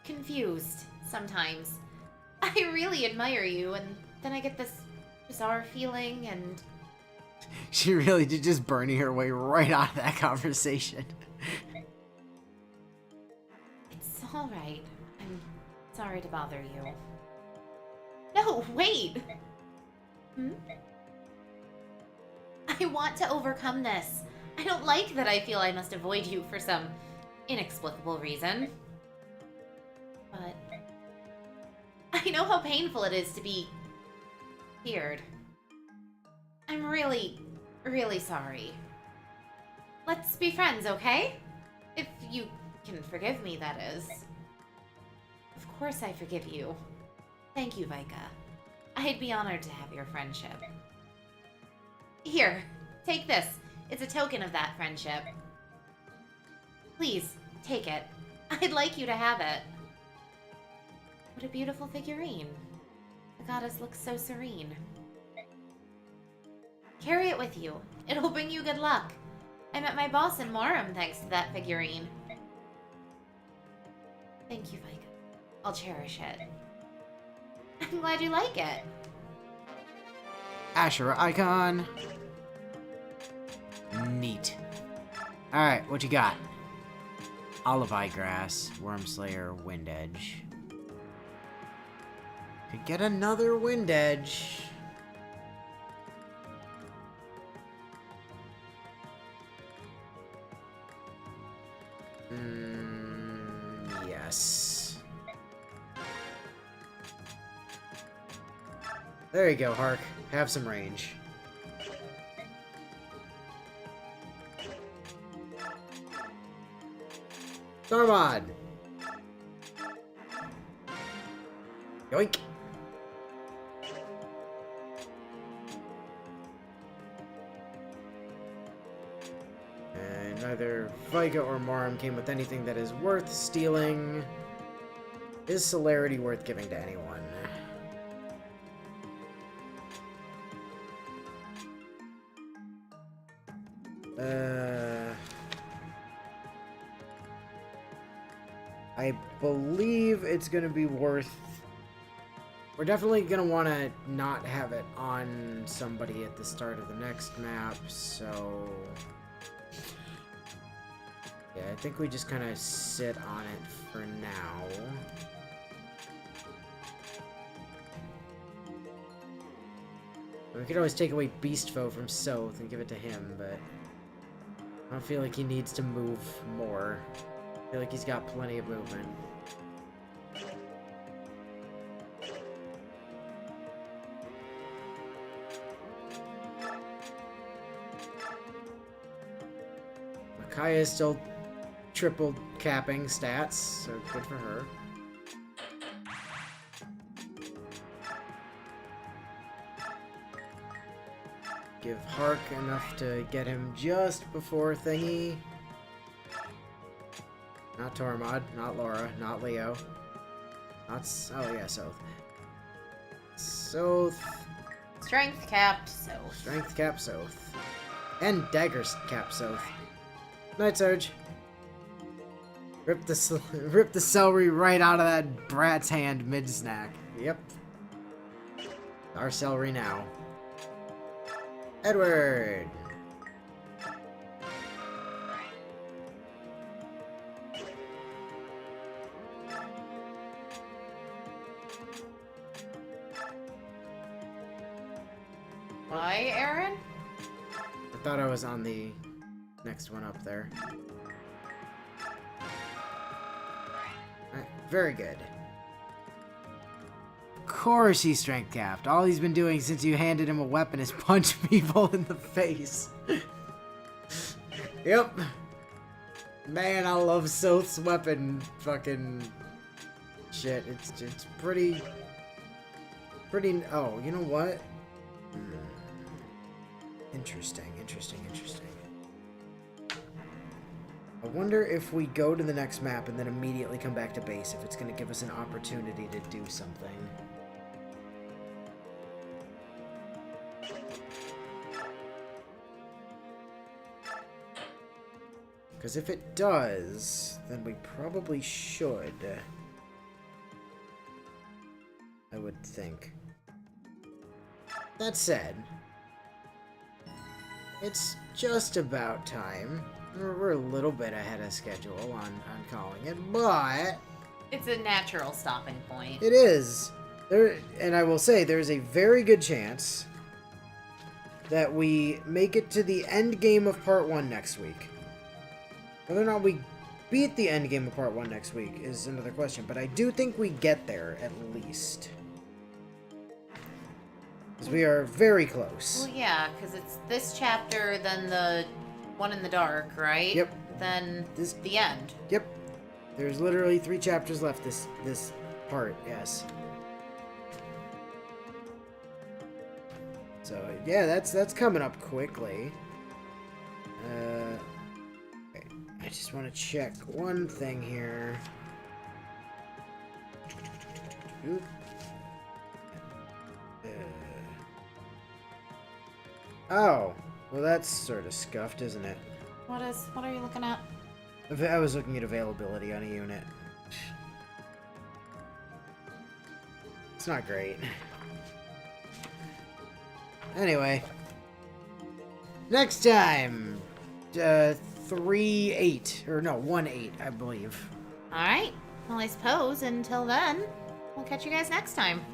confused sometimes. I really admire you, and then I get this bizarre feeling, and... She really did just burning her way right out of that conversation. It's alright. I'm sorry to bother you. No, wait! I want to overcome this. I don't like that I feel I must avoid you for some inexplicable reason. But I know how painful it is to be feared. I'm really, really sorry. Let's be friends, okay? If you can forgive me, that is. Of course I forgive you. Thank you, Vika. I'd be honored to have your friendship. Here, take this. It's a token of that friendship. Please, take it. I'd like you to have it. What a beautiful figurine. The goddess looks so serene. Carry it with you. It'll bring you good luck. I met my boss in Morum thanks to that figurine. Thank you, Vika. I'll cherish it. I'm glad you like it. Ashura icon. Neat. Alright, what you got? Olive Eye Grass, Worm Slayer, Wind Edge. Could get another Wind Edge. Yes. There you go, Hark. Have some range. Starmod! Yoink! And neither Vika or Morum came with anything that is worth stealing. Is celerity worth giving to anyone? I believe it's gonna be worth... We're definitely gonna want to not have it on somebody at the start of the next map, so... Yeah, I think we just kind of sit on it for now. We could always take away Beast Foe from Soth and give it to him, but... I don't feel like he needs to move more. I feel like he's got plenty of movement. Micaiah is still triple capping stats, so good for her. Give Hark enough to get him just before thingy. Not Tormod, not Laura, not Leo. Oh yeah, Soth. Soth. Strength capped, so. Strength cap Soth. And dagger cap Soth. Night Surge. Rip the celery right out of that brat's hand mid-snack. Yep. Our celery now. Edward! Why, Aaron? I thought I was on the next one up there. Alright, very good. Of course he's strength capped. All he's been doing since you handed him a weapon is punch people in the face. Yep. Man, I love Soth's weapon fucking shit. It's pretty... Oh, you know what? Interesting. I wonder if we go to the next map and then immediately come back to base, if it's going to give us an opportunity to do something. Because if it does, then we probably should. I would think. That said, it's just about time. We're a little bit ahead of schedule on calling it, but... It's a natural stopping point. It is. And I will say, there's a very good chance that we make it to the end game of Part 1 next week. Whether or not we beat the end game of Part 1 next week is another question, but I do think we get there, at least. Because we are very close. Well, yeah, because it's this chapter, then the one in the dark, right? Yep. Then the end. Yep. There's literally 3 chapters left this part, yes. So, yeah, that's coming up quickly. Okay. I just want to check one thing here. Oop. Oh, well that's sort of scuffed, isn't it? What are you looking at? I was looking at availability on a unit. It's not great. Anyway. Next time! 3-8. Or no, 1-8, I believe. Alright. Well, I suppose until then, we'll catch you guys next time.